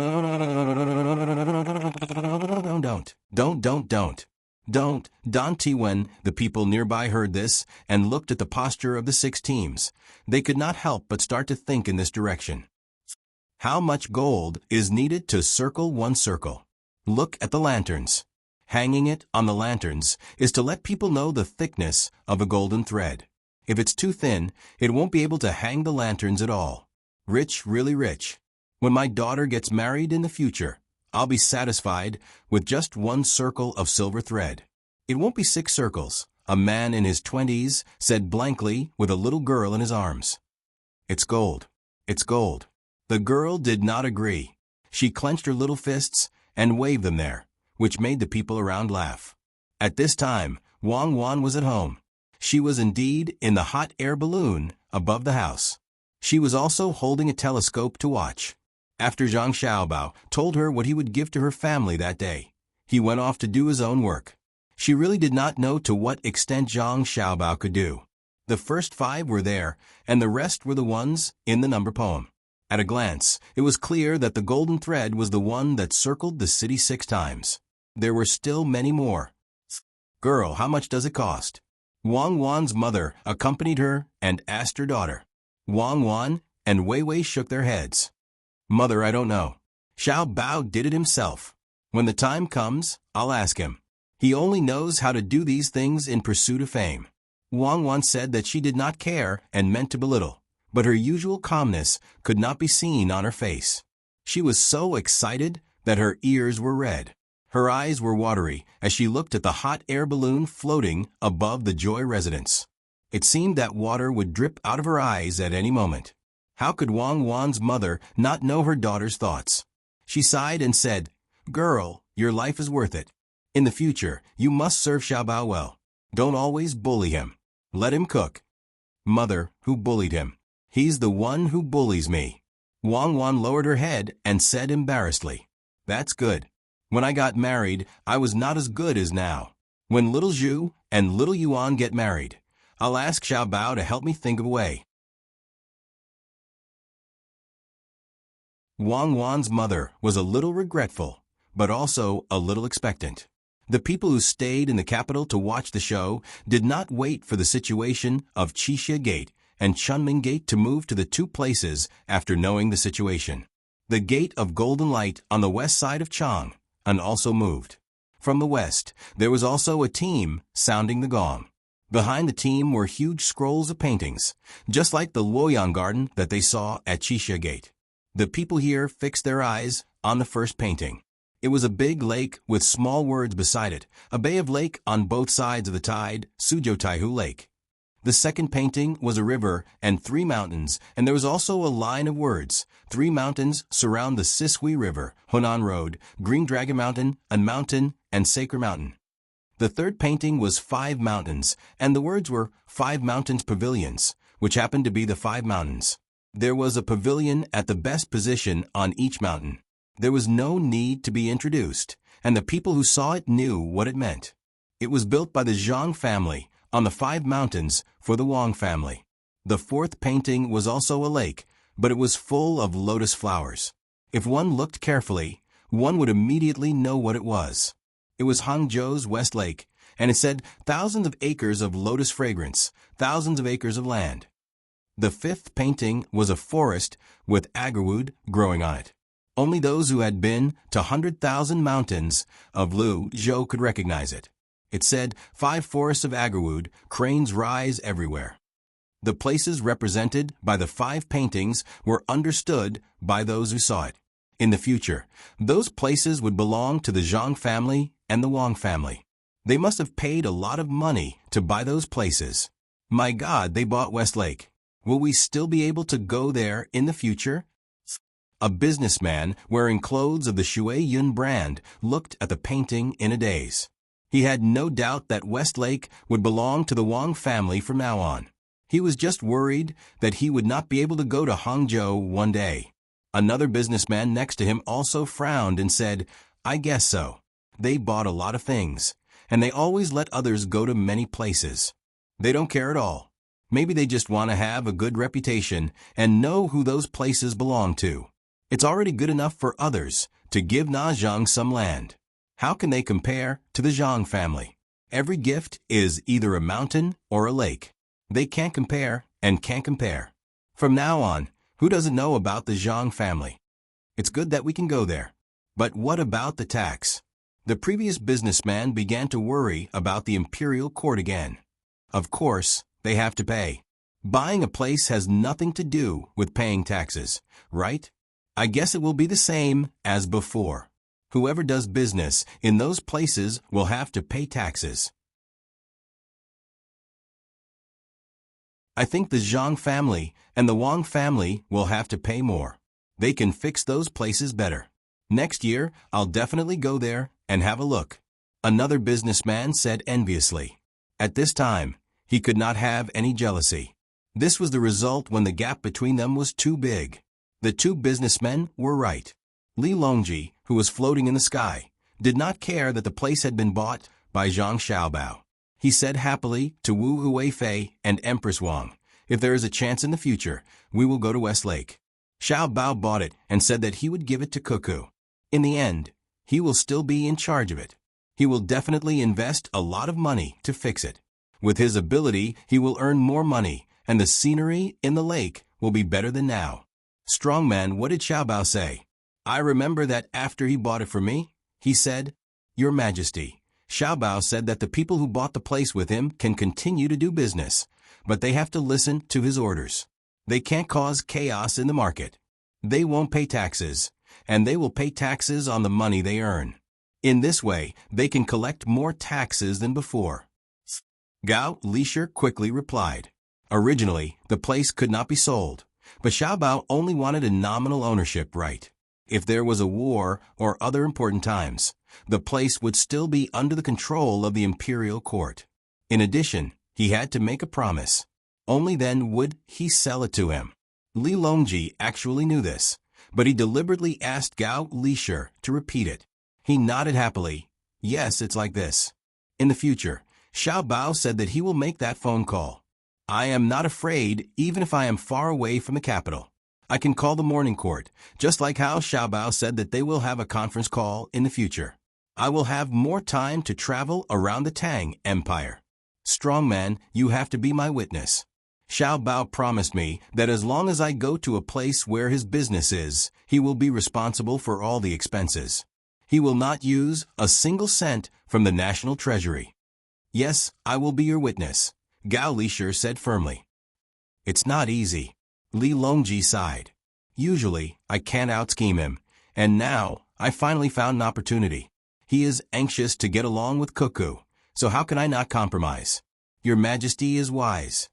no, no, don't. Dante. When the people nearby heard this and looked at the posture of the 6 teams, they could not help but start to think in this direction. How much gold is needed to circle one circle? Look at the lanterns. Hanging it on the lanterns is to let people know the thickness of a golden thread. If it's too thin, it won't be able to hang the lanterns at all. Rich, really rich. When my daughter gets married in the future, I'll be satisfied with just one circle of silver thread. It won't be 6 circles, a man in his 20s said blankly with a little girl in his arms. It's gold. It's gold. The girl did not agree. She clenched her little fists and waved them there, which made the people around laugh. At this time, Wang Wan was at home. She was indeed in the hot air balloon above the house. She was also holding a telescope to watch. After Zhang Xiaobao told her what he would give to her family that day, he went off to do his own work. She really did not know to what extent Zhang Xiaobao could do. The first 5 were there, and the rest were the ones in the number poem. At a glance, it was clear that the golden thread was the one that circled the city 6 times. There were still many more. Girl, how much does it cost? Wang Wan's mother accompanied her and asked her daughter. Wang Wan and Wei Wei shook their heads. Mother, I don't know. Xiao Bao did it himself. When the time comes, I'll ask him. He only knows how to do these things in pursuit of fame. Wang Wan said that she did not care and meant to belittle, but her usual calmness could not be seen on her face. She was so excited that her ears were red. Her eyes were watery as she looked at the hot air balloon floating above the Joy residence. It seemed that water would drip out of her eyes at any moment. How could Wang Wan's mother not know her daughter's thoughts? She sighed and said, Girl, your life is worth it. In the future, you must serve Xiaobao well. Don't always bully him. Let him cook. Mother, who bullied him? He's the one who bullies me. Wang Wan lowered her head and said embarrassedly, That's good. When I got married, I was not as good as now. When little Zhu and little Yuan get married, I'll ask Xiaobao to help me think of a way. Wang Wan's mother was a little regretful, but also a little expectant. The people who stayed in the capital to watch the show did not wait for the situation of Qixia Gate and Chunming Gate to move to the 2 places after knowing the situation. The Gate of Golden Light on the west side of Chang and also moved. From the west, there was also a team sounding the gong. Behind the team were huge scrolls of paintings, just like the Luoyang Garden that they saw at Qixia Gate. The people here fixed their eyes on the first painting. It was a big lake with small words beside it, a bay of lake on both sides of the tide, Suzhou Taihu Lake. The second painting was a river and 3 mountains, and there was also a line of words. 3 mountains surround the Sishui River, Hunan Road, Green Dragon Mountain, and Sacred Mountain. The third painting was 5 mountains, and the words were 5 mountains pavilions, which happened to be the 5 mountains. There was a pavilion at the best position on each mountain. There was no need to be introduced, and the people who saw it knew what it meant. It was built by the Zhang family on the 5 mountains for the Wang family. The fourth painting was also a lake, but it was full of lotus flowers. If one looked carefully, one would immediately know what it was. It was Hangzhou's West Lake, and it said thousands of acres of lotus fragrance, thousands of acres of land. The fifth painting was a forest with agarwood growing on it. Only those who had been to 100,000 mountains of Luzhou could recognize it. It said 5 forests of agarwood, cranes rise everywhere. The places represented by the 5 paintings were understood by those who saw it. In the future, those places would belong to the Zhang family and the Wang family. They must have paid a lot of money to buy those places. My God, they bought Westlake. Will we still be able to go there in the future? A businessman wearing clothes of the Shui Yun brand looked at the painting in a daze. He had no doubt that Westlake would belong to the Wang family from now on. He was just worried that he would not be able to go to Hangzhou one day. Another businessman next to him also frowned and said, I guess so. They bought a lot of things, and they always let others go to many places. They don't care at all. Maybe they just want to have a good reputation and know who those places belong to. It's already good enough for others to give Na Zhang some land. How can they compare to the Zhang family? Every gift is either a mountain or a lake. They can't compare and can't compare. From now on, who doesn't know about the Zhang family? It's good that we can go there. But what about the tax? The previous businessman began to worry about the imperial court again. Of course, they have to pay. Buying a place has nothing to do with paying taxes, right? I guess it will be the same as before. Whoever does business in those places will have to pay taxes. I think the Zhang family and the Wang family will have to pay more. They can fix those places better. Next year, I'll definitely go there and have a look. Another businessman said enviously. At this time, he could not have any jealousy. This was the result when the gap between them was too big. The two businessmen were right. Li Longji, who was floating in the sky, did not care that the place had been bought by Zhang Xiaobao. He said happily to Wu Huifei and Empress Wang, "If there is a chance in the future, we will go to West Lake." Xiaobao bought it and said that he would give it to Cuckoo. In the end, he will still be in charge of it. He will definitely invest a lot of money to fix it. With his ability, he will earn more money, and the scenery in the lake will be better than now. Strongman, what did Xiaobao say? I remember that after he bought it for me, he said, "Your Majesty." Xiaobao said that the people who bought the place with him can continue to do business, but they have to listen to his orders. They can't cause chaos in the market. They won't pay taxes, and they will pay taxes on the money they earn. In this way, they can collect more taxes than before. Gao Lisher quickly replied. Originally, the place could not be sold, but Xiaobao only wanted a nominal ownership right. If there was a war or other important times, the place would still be under the control of the imperial court. In addition, he had to make a promise. Only then would he sell it to him. Li Longji actually knew this, but he deliberately asked Gao Lisher to repeat it. He nodded happily. Yes, it's like this. In the future, Xiaobao said that he will make that phone call. I am not afraid even if I am far away from the capital. I can call the morning court, just like how Xiaobao said that they will have a conference call in the future. I will have more time to travel around the Tang Empire. Strongman, you have to be my witness. Xiaobao promised me that as long as I go to a place where his business is, he will be responsible for all the expenses. He will not use a single cent from the national treasury. Yes, I will be your witness, Gao Lisher said firmly. It's not easy. Li Longji sighed. Usually, I can't out-scheme him, and now, I finally found an opportunity. He is anxious to get along with Cuckoo, so how can I not compromise? Your Majesty is wise.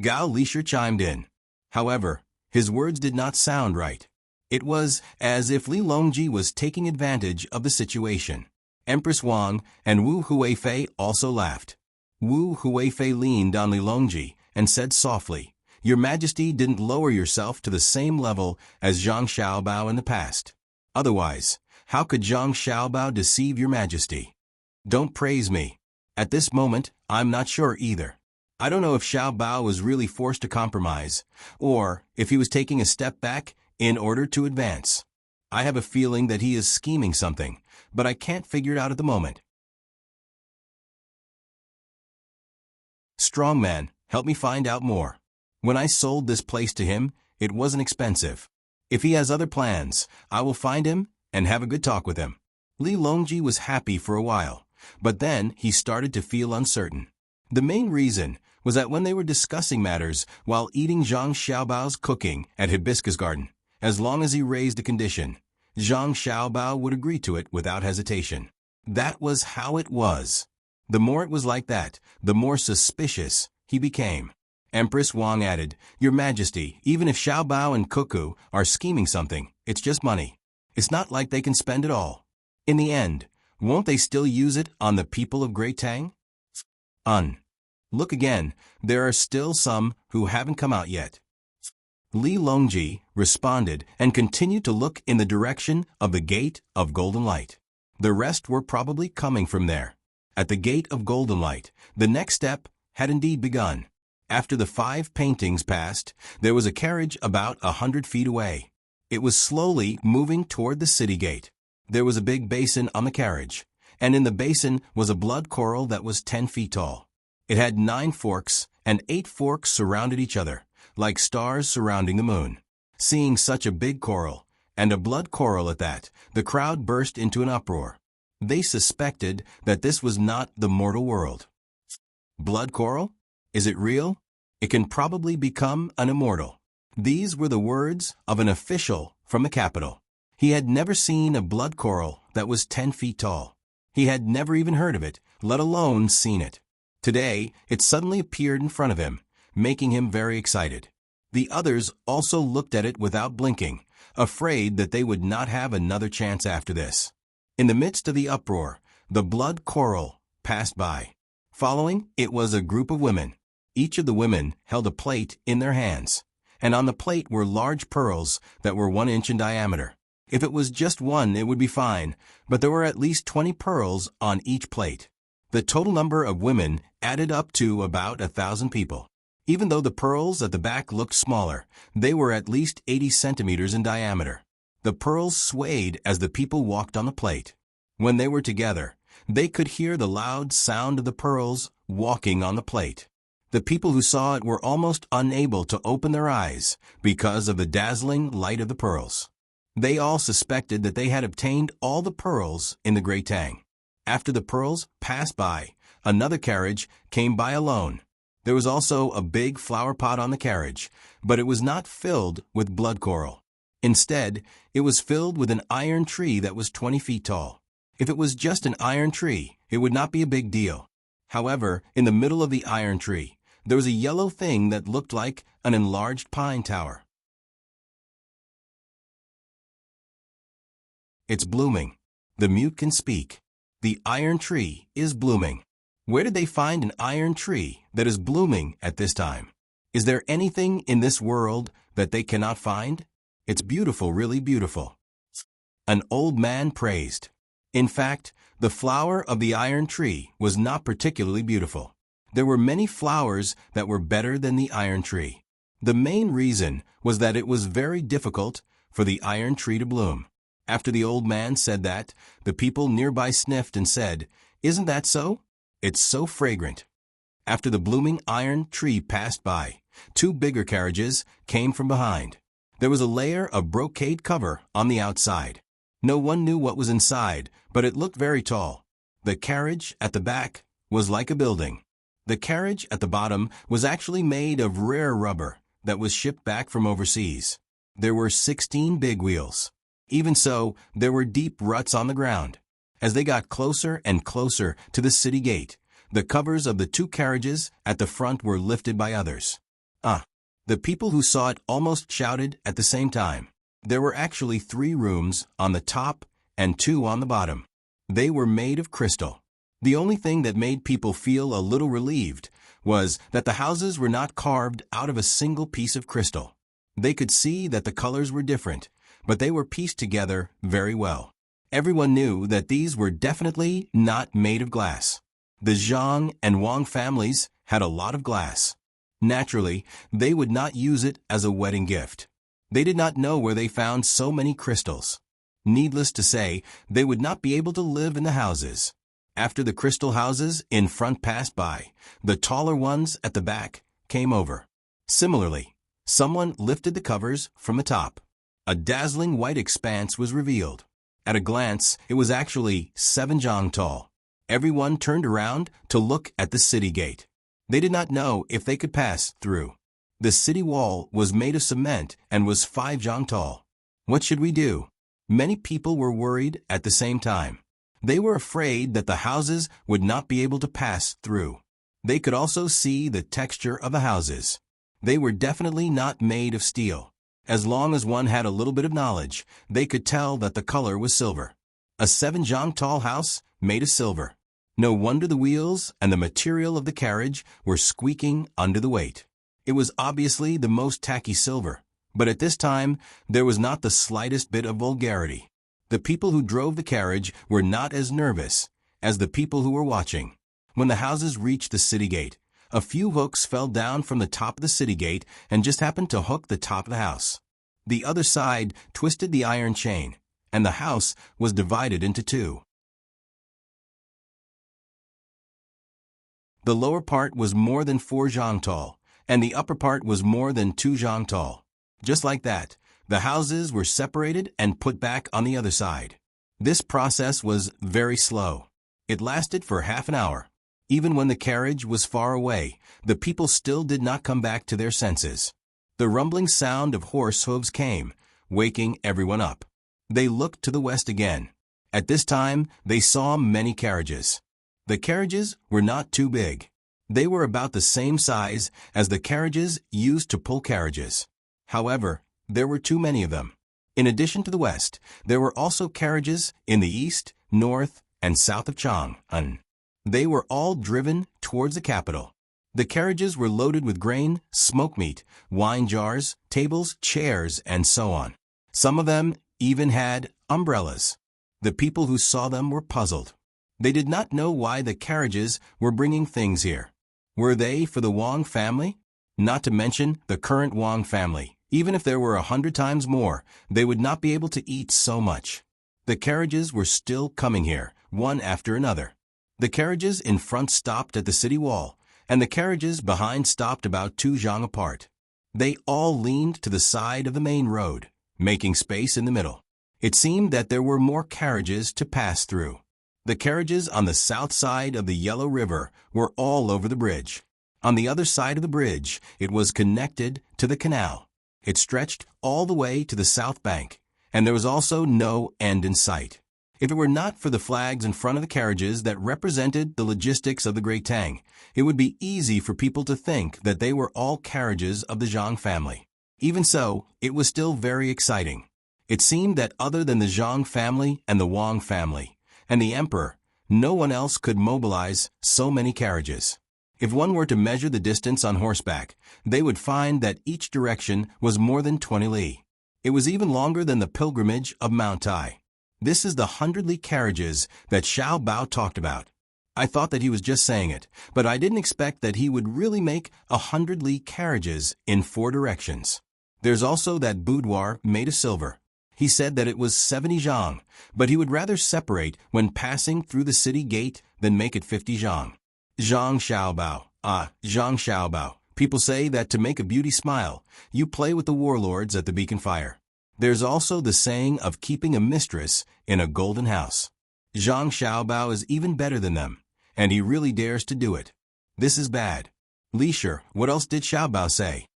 Gao Lisher chimed in. However, his words did not sound right. It was as if Li Longji was taking advantage of the situation. Empress Wang and Wu Huifei also laughed. Wu Huifei leaned on Li Longji and said softly, Your Majesty didn't lower yourself to the same level as Zhang Xiaobao in the past. Otherwise, how could Zhang Xiaobao deceive Your Majesty? Don't praise me. At this moment, I'm not sure either. I don't know if Xiaobao was really forced to compromise, or if he was taking a step back in order to advance. I have a feeling that he is scheming something, but I can't figure it out at the moment. Strongman, help me find out more. When I sold this place to him, it wasn't expensive. If he has other plans, I will find him and have a good talk with him. Li Longji was happy for a while, but then he started to feel uncertain. The main reason was that when they were discussing matters while eating Zhang Xiaobao's cooking at Hibiscus Garden, as long as he raised a condition, Zhang Xiaobao would agree to it without hesitation. That was how it was. The more it was like that, the more suspicious he became. Empress Wang added, Your Majesty, even if Xiaobao and Cuckoo are scheming something, it's just money. It's not like they can spend it all. In the end, won't they still use it on the people of Great Tang? Look again, there are still some who haven't come out yet. Li Longji responded and continued to look in the direction of the Gate of Golden Light. The rest were probably coming from there. At the Gate of Golden Light, the next step had indeed begun. After the 5 paintings passed, there was a carriage about 100 feet away. It was slowly moving toward the city gate. There was a big basin on the carriage, and in the basin was a blood coral that was 10 feet tall. It had 9 forks, and 8 forks surrounded each other, like stars surrounding the moon. Seeing such a big coral, And a blood coral at that. The crowd burst into an uproar. They suspected that this was not the mortal world. Blood coral? Is it real? It can probably become an immortal. These were the words of an official from the capital. He had never seen a blood coral that was 10 feet tall. He had never even heard of it, let alone seen it. Today, it suddenly appeared in front of him, making him very excited. The others also looked at it without blinking, afraid that they would not have another chance after this. In the midst of the uproar, the blood coral passed by. Following, it was a group of women. Each of the women held a plate in their hands, and on the plate were large pearls that were 1 inch in diameter. If it was just one, it would be fine, but there were at least 20 pearls on each plate. The total number of women added up to about 1,000 people. Even though the pearls at the back looked smaller, they were at least 80 centimeters in diameter. The pearls swayed as the people walked on the plate. When they were together, they could hear the loud sound of the pearls walking on the plate. The people who saw it were almost unable to open their eyes because of the dazzling light of the pearls. They all suspected that they had obtained all the pearls in the Great Tang. After the pearls passed by, another carriage came by alone. There was also a big flower pot on the carriage, but it was not filled with blood coral. Instead, it was filled with an iron tree that was 20 feet tall. If it was just an iron tree, it would not be a big deal. However, in the middle of the iron tree, there was a yellow thing that looked like an enlarged pine tower. It's blooming. The mute can speak. The iron tree is blooming. Where did they find an iron tree that is blooming at this time? Is there anything in this world that they cannot find? It's beautiful, really beautiful. An old man praised. In fact, the flower of the iron tree was not particularly beautiful. There were many flowers that were better than the iron tree. The main reason was that it was very difficult for the iron tree to bloom. After the old man said that, the people nearby sniffed and said, "Isn't that so? It's so fragrant." After the blooming iron tree passed by, 2 bigger carriages came from behind. There was a layer of brocade cover on the outside. No one knew what was inside, but it looked very tall. The carriage at the back was like a building. The carriage at the bottom was actually made of rare rubber that was shipped back from overseas. There were 16 big wheels. Even so, there were deep ruts on the ground. As they got closer and closer to the city gate, the covers of the 2 carriages at the front were lifted by others. The people who saw it almost shouted at the same time. There were actually 3 rooms on the top and 2 on the bottom. They were made of crystal. The only thing that made people feel a little relieved was that the houses were not carved out of a single piece of crystal. They could see that the colors were different, but they were pieced together very well. Everyone knew that these were definitely not made of glass. The Zhang and Wang families had a lot of glass. Naturally, they would not use it as a wedding gift. They did not know where they found so many crystals. Needless to say, they would not be able to live in the houses. After the crystal houses in front passed by, the taller ones at the back came over. Similarly, someone lifted the covers from the top. A dazzling white expanse was revealed. At a glance, it was actually 7 zhang tall. Everyone turned around to look at the city gate. They did not know if they could pass through. The city wall was made of cement and was 5 zhang tall. What should we do? Many people were worried at the same time. They were afraid that the houses would not be able to pass through. They could also see the texture of the houses. They were definitely not made of steel. As long as one had a little bit of knowledge, they could tell that the color was silver. A 7 zhang tall house made of silver. No wonder the wheels and the material of the carriage were squeaking under the weight. It was obviously the most tacky silver, but at this time there was not the slightest bit of vulgarity. The people who drove the carriage were not as nervous as the people who were watching. When the houses reached the city gate, a few hooks fell down from the top of the city gate and just happened to hook the top of the house. The other side twisted the iron chain, and the house was divided into 2. The lower part was more than 4 zhang tall, and the upper part was more than 2 zhang tall. Just like that, The houses were separated and put back on the other side. This process was very slow. It lasted for half an hour. Even when the carriage was far away, the people still did not come back to their senses. The rumbling sound of horse hooves came, waking everyone up. They looked to the west again. At this time, they saw many carriages. The carriages were not too big. They were about the same size as the carriages used to pull carriages. However, there were too many of them. In addition to the west, there were also carriages in the east, north, and south of Chang'an. They were all driven towards the capital. The carriages were loaded with grain, smoke meat, wine jars, tables, chairs, and so on. Some of them even had umbrellas. The people who saw them were puzzled. They did not know why the carriages were bringing things here. Were they for the Wang family? Not to mention the current Wang family. Even if there were 100 times more, they would not be able to eat so much. The carriages were still coming here, one after another. The carriages in front stopped at the city wall, and the carriages behind stopped about 2 zhang apart. They all leaned to the side of the main road, making space in the middle. It seemed that there were more carriages to pass through. The carriages on the south side of the Yellow River were all over the bridge. On the other side of the bridge, it was connected to the canal. It stretched all the way to the south bank, and there was also no end in sight. If it were not for the flags in front of the carriages that represented the logistics of the Great Tang, it would be easy for people to think that they were all carriages of the Zhang family. Even so, it was still very exciting. It seemed that other than the Zhang family and the Wang family, and the emperor, no one else could mobilize so many carriages. If one were to measure the distance on horseback, they would find that each direction was more than 20 li. It was even longer than the pilgrimage of Mount Tai. This is the 100 li carriages that Xiao Bao talked about. I thought that he was just saying it, but I didn't expect that he would really make 100 li carriages in 4 directions. There's also that boudoir made of silver. He said that it was 70 zhang, but he would rather separate when passing through the city gate than make it 50 zhang. Zhang Xiaobao. Zhang Xiaobao. People say that to make a beauty smile, you play with the warlords at the beacon fire. There's also the saying of keeping a mistress in a golden house. Zhang Xiaobao is even better than them, and he really dares to do it. This is bad. Li Shi, what else did Xiaobao say?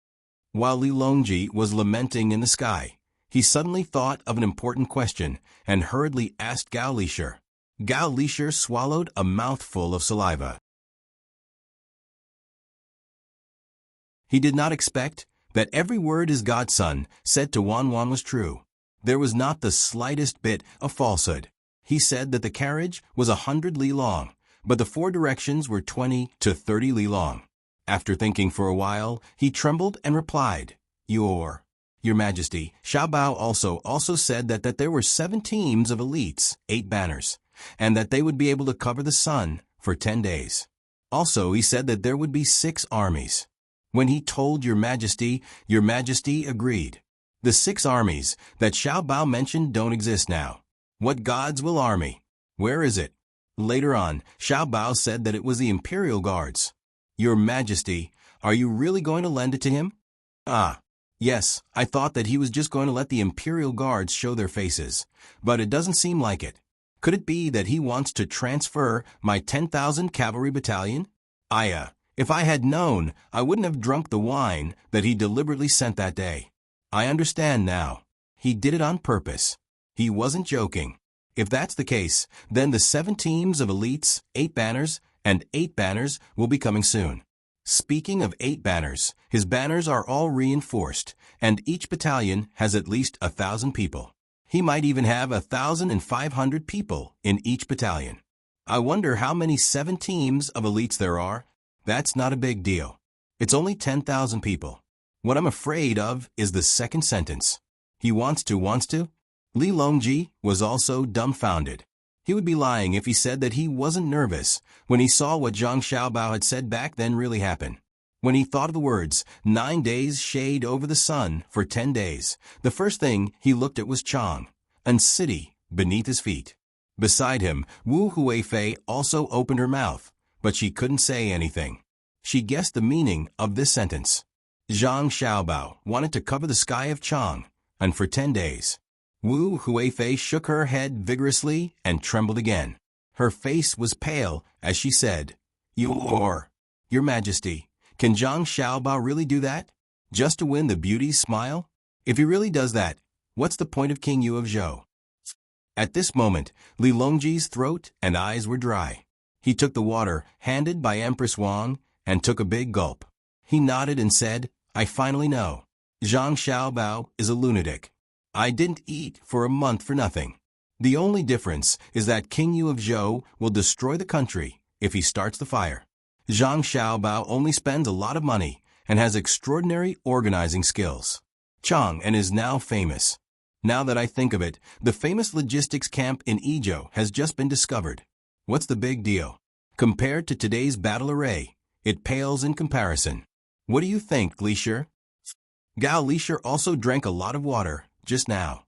While Li Longji was lamenting in the sky, he suddenly thought of an important question and hurriedly asked Gao Li Shi. Gao Li Shi swallowed a mouthful of saliva. He did not expect that every word his godson said to Wan Wan was true. There was not the slightest bit of falsehood. He said that the carriage was 100 li long, but the 4 directions were 20 to 30 li long. After thinking for a while, he trembled and replied, Your Majesty. Xiao Bao also said that there were 7 teams of elites, 8 banners, and that they would be able to cover the sun for 10 days. Also, he said that there would be 6 armies. When he told Your Majesty agreed. The 6 armies that Xiao Bao mentioned don't exist now. What gods will army? Where is it? Later on, Xiao Bao said that it was the Imperial Guards. Your Majesty, are you really going to lend it to him? Yes, I thought that he was just going to let the Imperial Guards show their faces, but it doesn't seem like it. Could it be that he wants to transfer my 10,000 cavalry battalion? If I had known, I wouldn't have drunk the wine that he deliberately sent that day. I understand now. He did it on purpose. He wasn't joking. If that's the case, then the 7 teams of elites, 8 banners, and 8 banners will be coming soon. Speaking of 8 banners, his banners are all reinforced, and each battalion has at least 1,000 people. He might even have 1,500 people in each battalion. I wonder how many 7 teams of elites there are. That's not a big deal. It's only 10,000 people. What I'm afraid of is the second sentence. He wants to. Li Longji was also dumbfounded. He would be lying if he said that he wasn't nervous when he saw what Zhang Xiaobao had said back then really happen. When he thought of the words, 9 days shade over the sun for 10 days, the first thing he looked at was Chang, a city beneath his feet. Beside him, Wu Huifei also opened her mouth, but she couldn't say anything. She guessed the meaning of this sentence. Zhang Xiaobao wanted to cover the sky of Chang, and for 10 days. Wu Huifei shook her head vigorously and trembled again. Her face was pale as she said, Your Majesty, can Zhang Xiaobao really do that? Just to win the beauty's smile? If he really does that, what's the point of King Yu of Zhou? At this moment, Li Longji's throat and eyes were dry. He took the water handed by Empress Wang and took a big gulp. He nodded and said, I finally know. Zhang Xiaobao is a lunatic. I didn't eat for a month for nothing. The only difference is that King Yu of Zhou will destroy the country if he starts the fire. Zhang Xiaobao only spends a lot of money and has extraordinary organizing skills. Chang and is now famous. Now that I think of it, the famous logistics camp in Ezhou has just been discovered. What's the big deal? Compared to today's battle array, it pales in comparison. What do you think, Gleisher? Gao Leisure also drank a lot of water just now.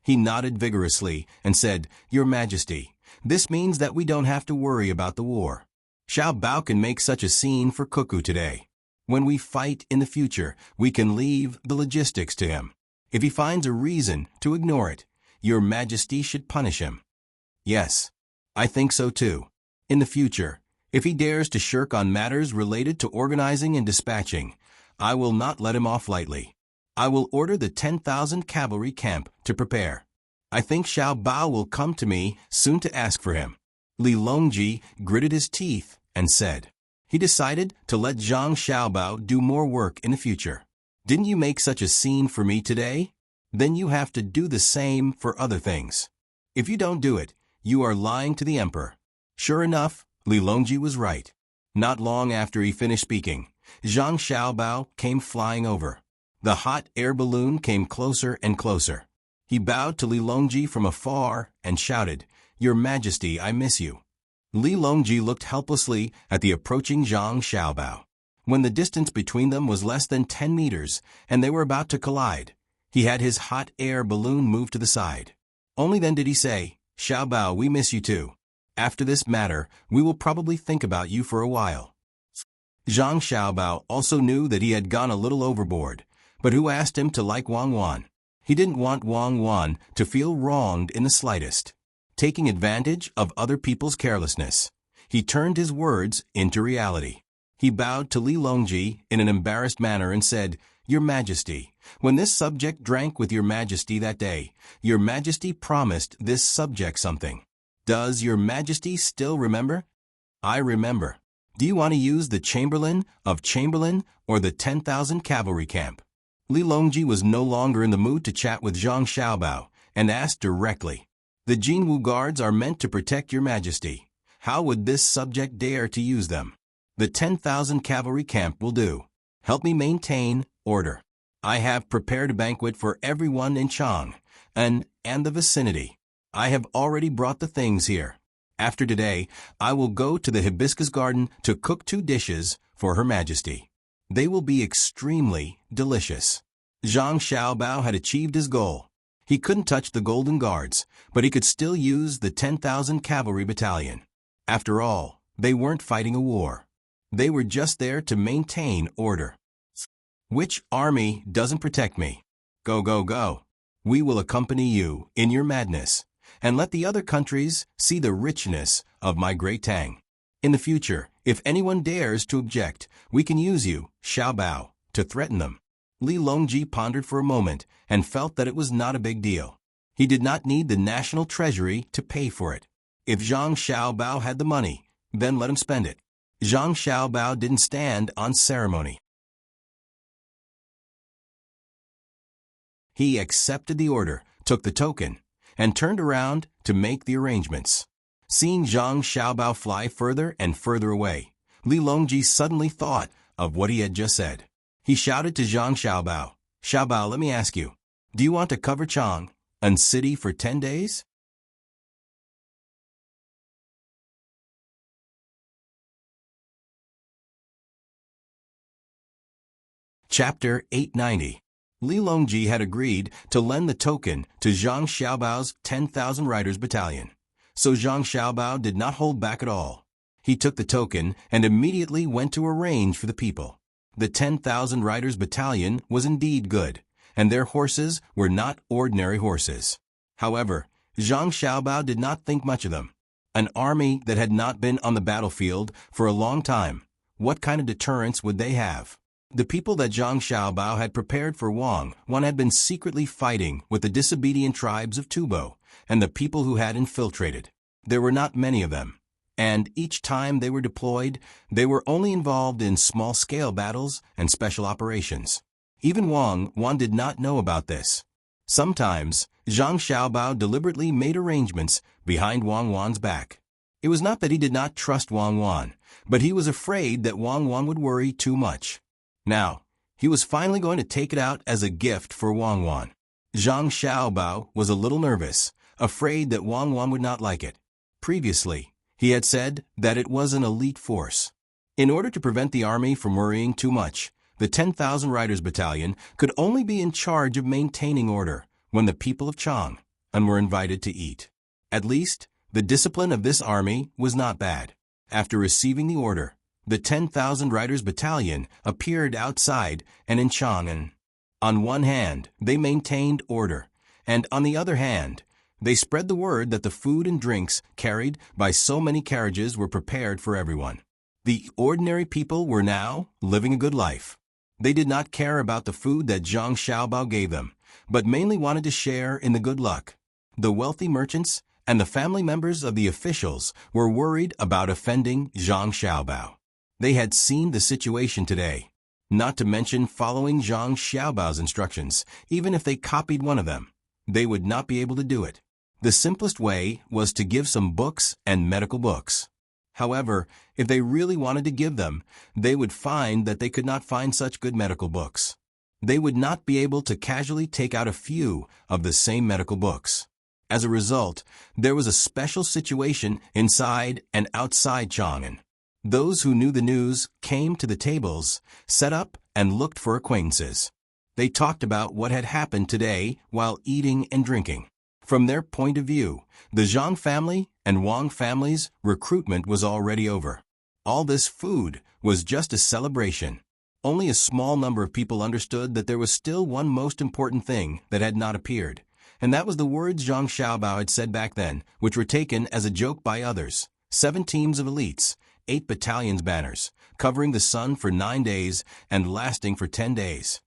He nodded vigorously and said, Your Majesty, this means that we don't have to worry about the war. Xiao Bao can make such a scene for Cuckoo today. When we fight in the future, we can leave the logistics to him. If he finds a reason to ignore it, Your Majesty should punish him. Yes, I think so too. In the future, if he dares to shirk on matters related to organizing and dispatching, I will not let him off lightly. I will order the 10,000 cavalry camp to prepare. I think Xiao Bao will come to me soon to ask for him. Li Longji gritted his teeth and said, he decided to let Zhang Xiaobao do more work in the future. Didn't you make such a scene for me today? Then you have to do the same for other things. If you don't do it, you are lying to the emperor. Sure enough, Li Longji was right. Not long after he finished speaking, Zhang Xiaobao came flying over. The hot air balloon came closer and closer. He bowed to Li Longji from afar and shouted, Your Majesty, I miss you. Li Longji looked helplessly at the approaching Zhang Xiaobao. When the distance between them was less than 10 meters and they were about to collide, he had his hot air balloon move to the side. Only then did he say, Xiaobao, we miss you too. After this matter, we will probably think about you for a while. Zhang Xiaobao also knew that he had gone a little overboard, but who asked him to like Wang Wan? He didn't want Wang Wan to feel wronged in the slightest. Taking advantage of other people's carelessness, he turned his words into reality. He bowed to Li Longji in an embarrassed manner and said, Your Majesty, when this subject drank with Your Majesty that day, Your Majesty promised this subject something. Does Your Majesty still remember? I remember. Do you want to use the Chamberlain of Chamberlain or the 10,000 cavalry camp? Li Longji was no longer in the mood to chat with Zhang Xiaobao and asked directly, The Jinwu guards are meant to protect Your Majesty. How would this subject dare to use them? The 10,000 cavalry camp will do. Help me maintain order. I have prepared a banquet for everyone in Chang and the vicinity. I have already brought the things here. After today, I will go to the hibiscus garden to cook 2 dishes for Her Majesty. They will be extremely delicious. Zhang Xiaobao had achieved his goal. He couldn't touch the Golden Guards, but he could still use the 10,000 cavalry battalion. After all, they weren't fighting a war. They were just there to maintain order. Which army doesn't protect me? Go, go, go. We will accompany you in your madness, and let the other countries see the richness of my great Tang. In the future, if anyone dares to object, we can use you, Xiao Bao, to threaten them. Li Longji pondered for a moment and felt that it was not a big deal. He did not need the national treasury to pay for it. If Zhang Xiaobao had the money, then let him spend it. Zhang Xiaobao didn't stand on ceremony. He accepted the order, took the token, and turned around to make the arrangements. Seeing Zhang Xiaobao fly further and further away, Li Longji suddenly thought of what he had just said. He shouted to Zhang Xiaobao, Xiaobao, let me ask you, do you want to cover Chang and city for 10 days? Chapter 890. Li Longji had agreed to lend the token to Zhang Xiaobao's 10,000 riders battalion, so Zhang Xiaobao did not hold back at all. He took the token and immediately went to arrange for the people. The 10,000 riders battalion was indeed good, and their horses were not ordinary horses. However, Zhang Xiaobao did not think much of them. An army that had not been on the battlefield for a long time, what kind of deterrence would they have? The people that Zhang Xiaobao had prepared for Wang had been secretly fighting with the disobedient tribes of Tubo and the people who had infiltrated. There were not many of them, and each time they were deployed, they were only involved in small-scale battles and special operations. Even Wang did not know about this. Sometimes, Zhang Xiaobao deliberately made arrangements behind Wang's back. It was not that he did not trust Wang, but he was afraid that Wang would worry too much. Now, he was finally going to take it out as a gift for Wang. Zhang Xiaobao was a little nervous, afraid that Wang would not like it. Previously, he had said that it was an elite force. In order to prevent the army from worrying too much, the 10,000 Riders Battalion could only be in charge of maintaining order when the people of Chang were invited to eat. At least, the discipline of this army was not bad. After receiving the order, the 10,000 Riders Battalion appeared outside and in Chang'an. On one hand, they maintained order, and on the other hand, they spread the word that the food and drinks carried by so many carriages were prepared for everyone. The ordinary people were now living a good life. They did not care about the food that Zhang Xiaobao gave them, but mainly wanted to share in the good luck. The wealthy merchants and the family members of the officials were worried about offending Zhang Xiaobao. They had seen the situation today, not to mention following Zhang Xiaobao's instructions. Even if they copied one of them, they would not be able to do it. The simplest way was to give some books and medical books. However, if they really wanted to give them, they would find that they could not find such good medical books. They would not be able to casually take out a few of the same medical books. As a result, there was a special situation inside and outside Chang'an. Those who knew the news came to the tables, set up, and looked for acquaintances. They talked about what had happened today while eating and drinking. From their point of view, the Zhang family and Wang family's recruitment was already over. All this food was just a celebration. Only a small number of people understood that there was still one most important thing that had not appeared, and that was the words Zhang Xiaobao had said back then, which were taken as a joke by others. 7 teams of elites, 8 battalions banners, covering the sun for 9 days and lasting for 10 days.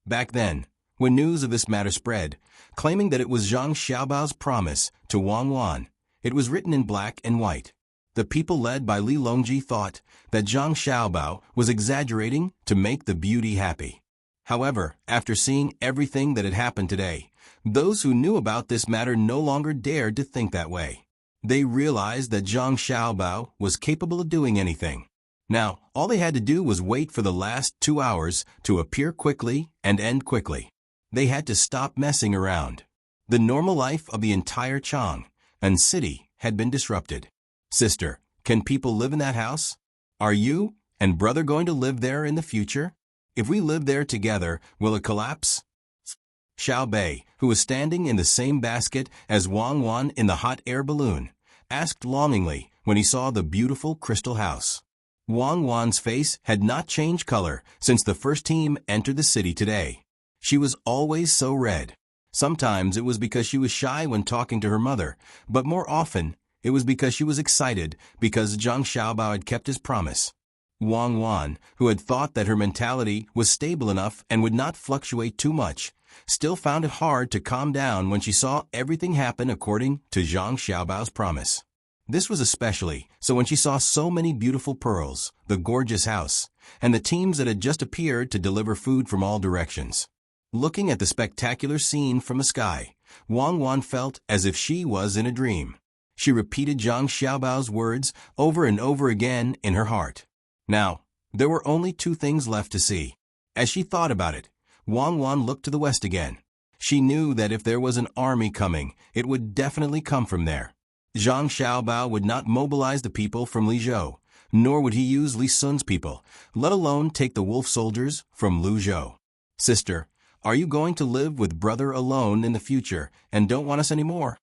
Back then, when news of this matter spread, claiming that it was Zhang Xiaobao's promise to Wang, it was written in black and white. The people led by Li Longji thought that Zhang Xiaobao was exaggerating to make the beauty happy. However, after seeing everything that had happened today, those who knew about this matter no longer dared to think that way. They realized that Zhang Xiaobao was capable of doing anything. Now, all they had to do was wait for the last 2 hours to appear quickly and end quickly. They had to stop messing around. The normal life of the entire Chang'an city had been disrupted. Sister, can people live in that house? Are you and brother going to live there in the future? If we live there together, will it collapse? Xiao Bei, who was standing in the same basket as Wang in the hot air balloon, asked longingly when he saw the beautiful crystal house. Wang's face had not changed color since the first team entered the city today. She was always so red. Sometimes it was because she was shy when talking to her mother, but more often it was because she was excited because Zhang Xiaobao had kept his promise. Wang, who had thought that her mentality was stable enough and would not fluctuate too much, still found it hard to calm down when she saw everything happen according to Zhang Xiaobao's promise. This was especially so when she saw so many beautiful pearls, the gorgeous house, and the teams that had just appeared to deliver food from all directions. Looking at the spectacular scene from the sky, Wang felt as if she was in a dream. She repeated Zhang Xiaobao's words over and over again in her heart. Now, there were only 2 things left to see. As she thought about it, Wang looked to the west again. She knew that if there was an army coming, it would definitely come from there. Zhang Xiaobao would not mobilize the people from Lizhou, nor would he use Li Sun's people, let alone take the wolf soldiers from Luzhou. Sister, are you going to live with brother alone in the future and don't want us anymore?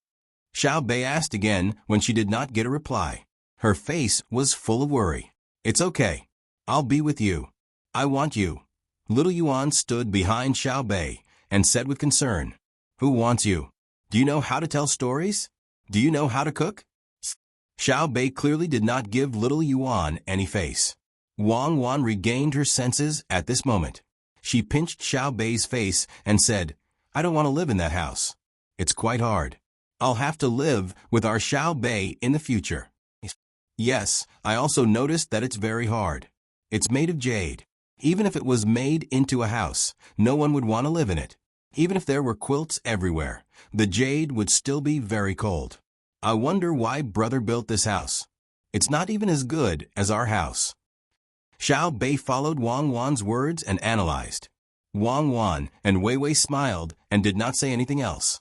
Xiao Bei asked again when she did not get a reply. Her face was full of worry. "It's okay. I'll be with you. I want you." Little Yuan stood behind Xiao Bei and said with concern, "Who wants you? Do you know how to tell stories? Do you know how to cook?" Xiao Bei clearly did not give little Yuan any face. Wang Wan regained her senses at this moment. She pinched Xiao Bei's face and said, "I don't want to live in that house. It's quite hard. I'll have to live with our Xiao Bei in the future." "Yes, I also noticed that it's very hard. It's made of jade. Even if it was made into a house, no one would want to live in it. Even if there were quilts everywhere, the jade would still be very cold. I wonder why brother built this house. It's not even as good as our house." Xiao Bei followed Wang Wan's words and analyzed. Wang Wan and Wei Wei smiled and did not say anything else.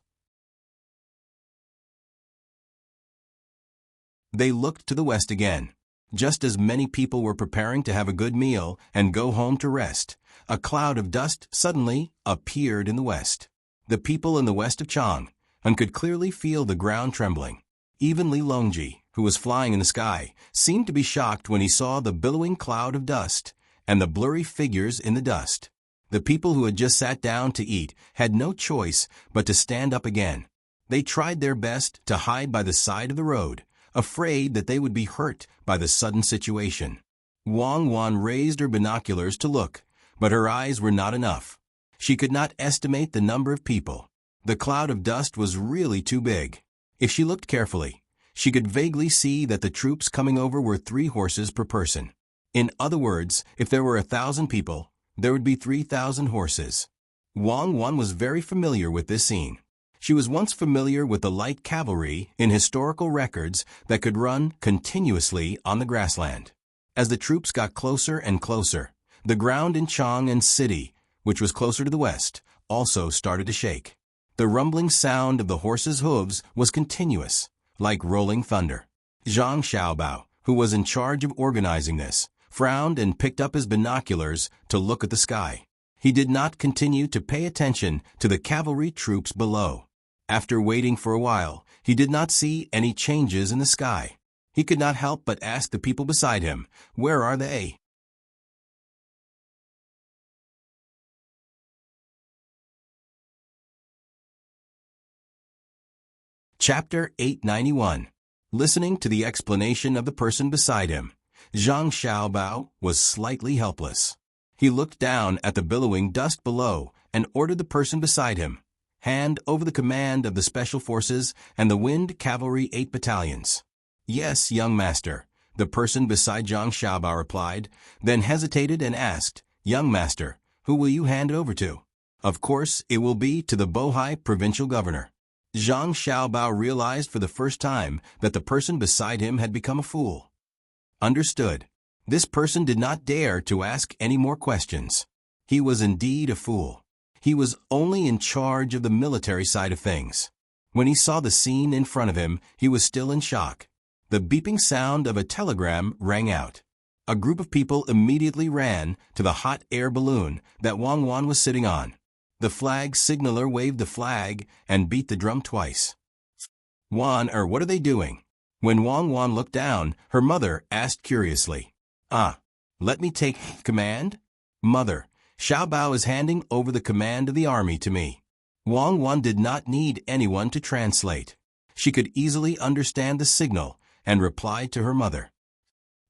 They looked to the west again. Just as many people were preparing to have a good meal and go home to rest, a cloud of dust suddenly appeared in the west. The people in the west of Chang and could clearly feel the ground trembling. Even Li Longji, who was flying in the sky, seemed to be shocked when he saw the billowing cloud of dust and the blurry figures in the dust. The people who had just sat down to eat had no choice but to stand up again. They tried their best to hide by the side of the road, afraid that they would be hurt by the sudden situation. Wang Wan raised her binoculars to look, but her eyes were not enough. She could not estimate the number of people. The cloud of dust was really too big. If she looked carefully, she could vaguely see that the troops coming over were 3 horses per person. In other words, if there were 1,000 people, there would be 3,000 horses. Wang Wan was very familiar with this scene. She was once familiar with the light cavalry in historical records that could run continuously on the grassland. As the troops got closer and closer, the ground in Chang'an City, which was closer to the west, also started to shake. The rumbling sound of the horses' hooves was continuous, like rolling thunder. Zhang Xiaobao, who was in charge of organizing this, frowned and picked up his binoculars to look at the sky. He did not continue to pay attention to the cavalry troops below. After waiting for a while, he did not see any changes in the sky. He could not help but ask the people beside him, "Where are they?" Chapter 891. Listening to the explanation of the person beside him, Zhang Xiaobao was slightly helpless. He looked down at the billowing dust below and ordered the person beside him, "Hand over the command of the Special Forces and the Wind Cavalry 8 battalions." "Yes, young master," the person beside Zhang Xiaobao replied, then hesitated and asked, "Young master, who will you hand it over to?" "Of course, it will be to the Bohai provincial governor." Zhang Xiaobao realized for the first time that the person beside him had become a fool. Understood. This person did not dare to ask any more questions. He was indeed a fool. He was only in charge of the military side of things. When he saw the scene in front of him, he was still in shock. The beeping sound of a telegram rang out. A group of people immediately ran to the hot air balloon that Wang Wan was sitting on. The flag signaler waved the flag and beat the drum twice. "Wan, what are they doing?" When Wang Wan looked down, her mother asked curiously. Let me take command?" "Mother, Xiao Bao is handing over the command of the army to me." Wang Wan did not need anyone to translate. She could easily understand the signal and replied to her mother.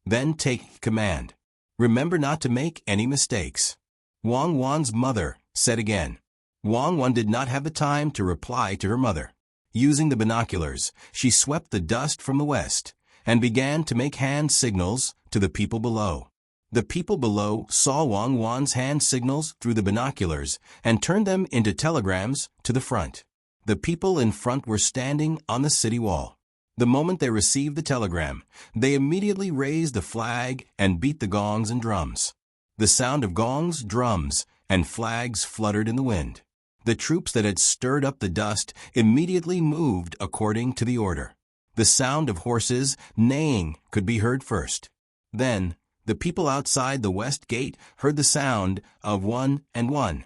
"Then take command. Remember not to make any mistakes," Wang Wan's mother said again. Wang Wan did not have the time to reply to her mother. Using the binoculars, she swept the dust from the west and began to make hand signals to the people below. The people below saw Wang Wan's hand signals through the binoculars and turned them into telegrams to the front. The people in front were standing on the city wall. The moment they received the telegram, they immediately raised the flag and beat the gongs and drums. The sound of gongs, drums, and flags fluttered in the wind. The troops that had stirred up the dust immediately moved according to the order. The sound of horses neighing could be heard first. Then, the people outside the west gate heard the sound of 1 and 1.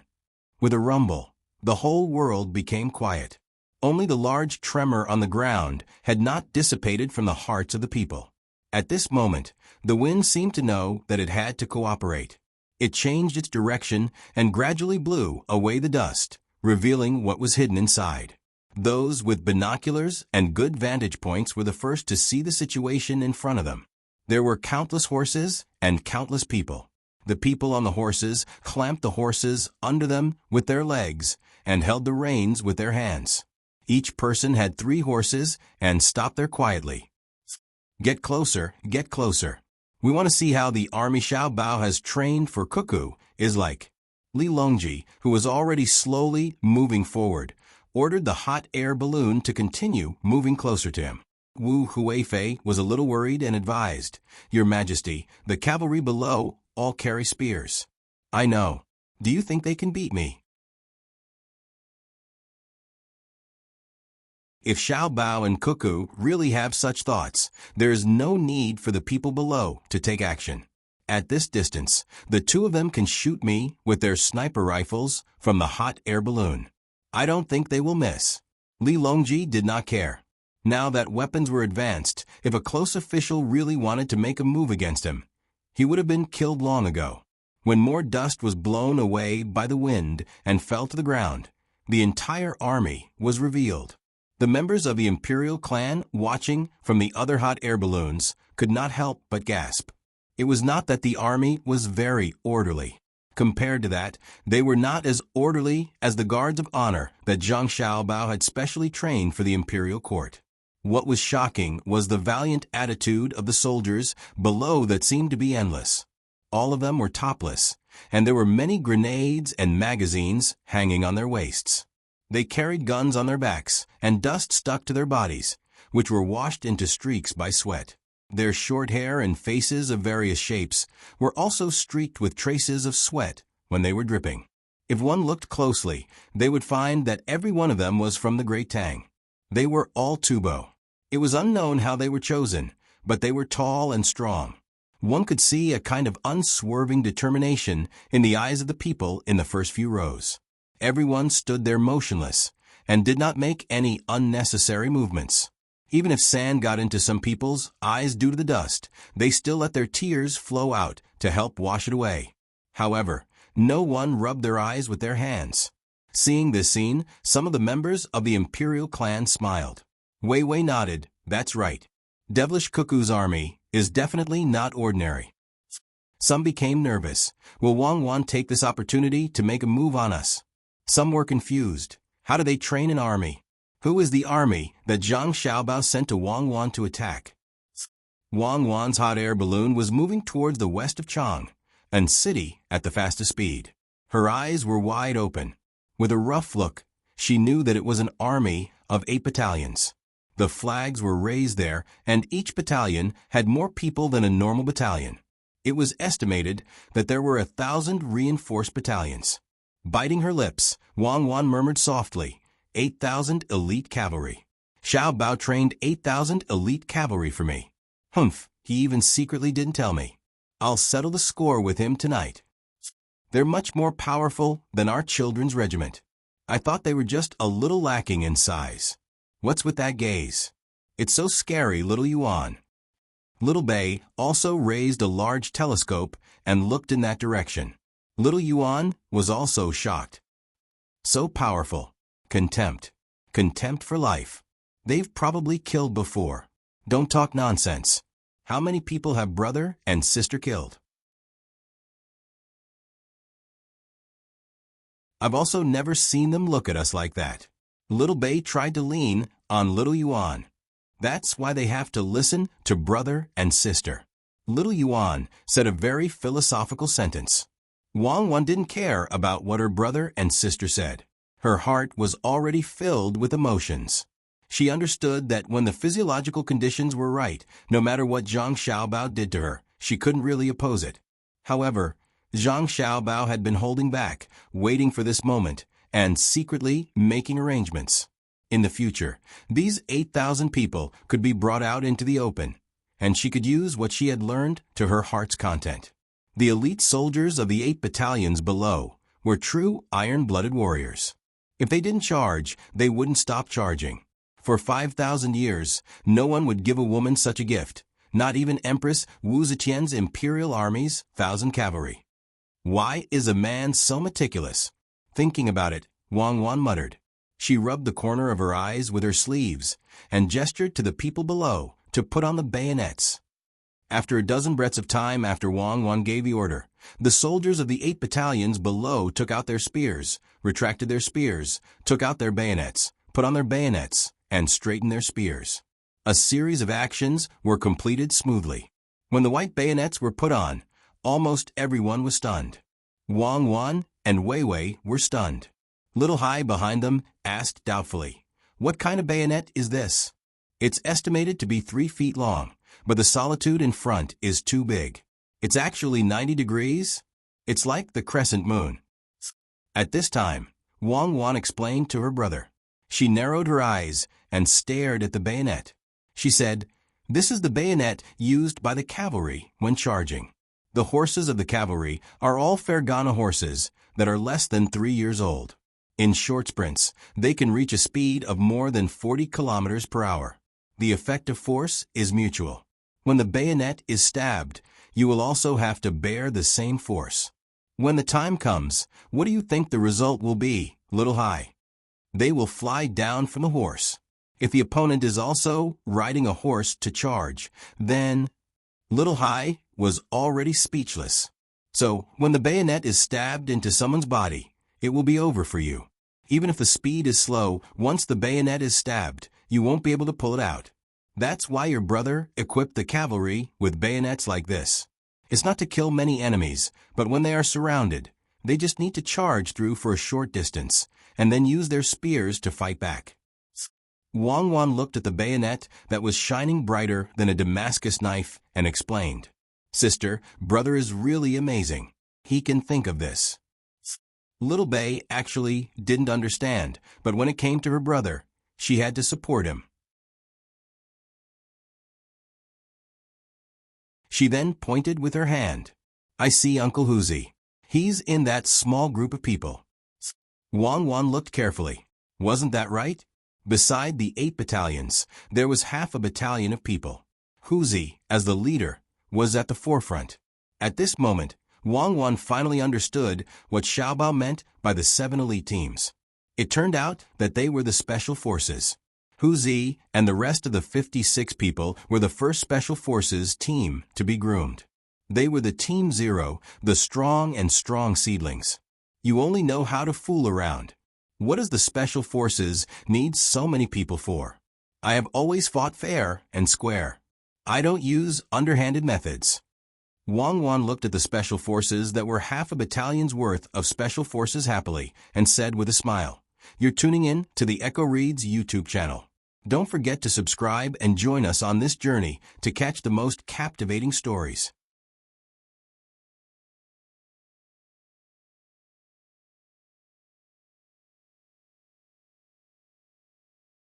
With a rumble, the whole world became quiet. Only the large tremor on the ground had not dissipated from the hearts of the people. At this moment, the wind seemed to know that it had to cooperate. It changed its direction and gradually blew away the dust, revealing what was hidden inside. Those with binoculars and good vantage points were the first to see the situation in front of them. There were countless horses and countless people. The people on the horses clamped the horses under them with their legs and held the reins with their hands. Each person had 3 horses and stopped there quietly. Get closer, get closer. We want to see how the army Xiao Bao has trained for cuckoo is like. Li Longji, who was already slowly moving forward, ordered the hot air balloon to continue moving closer to him. Wu Huifei was a little worried and advised, "Your Majesty, the cavalry below all carry spears." "I know. Do you think they can beat me?" If Xiao Bao and Cuckoo really have such thoughts, there is no need for the people below to take action. At this distance, the 2 of them can shoot me with their sniper rifles from the hot air balloon. I don't think they will miss. Li Longji did not care. Now that weapons were advanced, if a close official really wanted to make a move against him, he would have been killed long ago. When more dust was blown away by the wind and fell to the ground, the entire army was revealed. The members of the imperial clan watching from the other hot air balloons could not help but gasp. It was not that the army was very orderly. Compared to that, they were not as orderly as the guards of honor that Zhang Xiaobao had specially trained for the imperial court. What was shocking was the valiant attitude of the soldiers below that seemed to be endless. All of them were topless, and there were many grenades and magazines hanging on their waists. They carried guns on their backs, and dust stuck to their bodies, which were washed into streaks by sweat. Their short hair and faces of various shapes were also streaked with traces of sweat when they were dripping. If one looked closely, they would find that every one of them was from the Great Tang. They were all Tubo. It was unknown how they were chosen, but they were tall and strong. One could see a kind of unswerving determination in the eyes of the people in the first few rows. Everyone stood there motionless and did not make any unnecessary movements. Even if sand got into some people's eyes due to the dust, they still let their tears flow out to help wash it away. However, no one rubbed their eyes with their hands. Seeing this scene, some of the members of the imperial clan smiled. Wei Wei nodded. "That's right. Devilish Cuckoo's army is definitely not ordinary." Some became nervous. Will Wang Wan take this opportunity to make a move on us? Some were confused. How do they train an army? Who is the army that Zhang Xiaobao sent to Wang Wan to attack? Wang Wan's hot air balloon was moving towards the west of Chang, a city at the fastest speed. Her eyes were wide open. With a rough look, she knew that it was an army of 8 battalions. The flags were raised there, and each battalion had more people than a normal battalion. It was estimated that there were 1,000 reinforced battalions. Biting her lips, Wang Wan murmured softly, 8,000 elite cavalry. Xiao Bao trained 8,000 elite cavalry for me. Humph, he even secretly didn't tell me. I'll settle the score with him tonight. They're much more powerful than our children's regiment. I thought they were just a little lacking in size. What's with that gaze? It's so scary, little Yuan. Little Bei also raised a large telescope and looked in that direction. Little Yuan was also shocked. So powerful. Contempt. Contempt for life. They've probably killed before. Don't talk nonsense. How many people have brother and sister killed? I've also never seen them look at us like that. Little Bei tried to lean on Little Yuan. That's why they have to listen to brother and sister. Little Yuan said a very philosophical sentence. Wang Wan didn't care about what her brother and sister said. Her heart was already filled with emotions. She understood that when the physiological conditions were right, no matter what Zhang Xiaobao did to her, she couldn't really oppose it. However, Zhang Xiaobao had been holding back, waiting for this moment, and secretly making arrangements. In the future, these 8,000 people could be brought out into the open, and she could use what she had learned to her heart's content. The elite soldiers of the 8 battalions below were true iron-blooded warriors. If they didn't charge, they wouldn't stop charging. For 5,000 years, no one would give a woman such a gift, Not even Empress Wu Zetian's imperial army's 1,000 cavalry. Why is a man so meticulous? Thinking about it, Wang Wan muttered. She rubbed the corner of her eyes with her sleeves and gestured to the people below to put on the bayonets. After a dozen breaths of time after Wang Wan gave the order, the soldiers of the 8 battalions below took out their spears, retracted their spears, took out their bayonets, put on their bayonets, and straightened their spears. A series of actions were completed smoothly. When the white bayonets were put on, almost everyone was stunned. Wang Wan and Wei Wei were stunned. Little Hai behind them asked doubtfully, "What kind of bayonet is this?" "It's estimated to be 3 feet long, but the solitude in front is too big. It's actually 90 degrees. It's like the crescent moon." At this time, Wang Wan explained to her brother. She narrowed her eyes and stared at the bayonet. She said, "This is the bayonet used by the cavalry when charging. The horses of the cavalry are all Fergana horses that are less than 3 years old. In short sprints, they can reach a speed of more than 40 kilometers per hour. The effect of force is mutual. When the bayonet is stabbed, you will also have to bear the same force. When the time comes, what do you think the result will be, Little Hai? They will fly down from the horse. If the opponent is also riding a horse to charge, then..." Little Hai was already speechless. "So, when the bayonet is stabbed into someone's body, it will be over for you. Even if the speed is slow, once the bayonet is stabbed, you won't be able to pull it out. That's why your brother equipped the cavalry with bayonets like this. It's not to kill many enemies, but when they are surrounded, they just need to charge through for a short distance, and then use their spears to fight back." Wang Wan looked at the bayonet that was shining brighter than a Damascus knife and explained, "Sister, brother is really amazing. He can think of this." Little Bei actually didn't understand, but when it came to her brother, she had to support him. She then pointed with her hand. "I see Uncle Huzi. He's in that small group of people." Wang Wan looked carefully. Wasn't that right? Beside the 8 battalions, there was half a battalion of people. Huzi, as the leader, was at the forefront. At this moment, Wang Wan finally understood what Xiaobao meant by the 7 elite teams. It turned out that they were the special forces. Huzi and the rest of the 56 people were the first special forces team to be groomed. They were the Team Zero, the strong seedlings. You only know how to fool around. What does the special forces need so many people for? I have always fought fair and square. I don't use underhanded methods. Wang Wan looked at the special forces that were half a battalion's worth of special forces happily and said with a smile, "You're tuning in to the Echo Reads YouTube channel. Don't forget to subscribe and join us on this journey to catch the most captivating stories."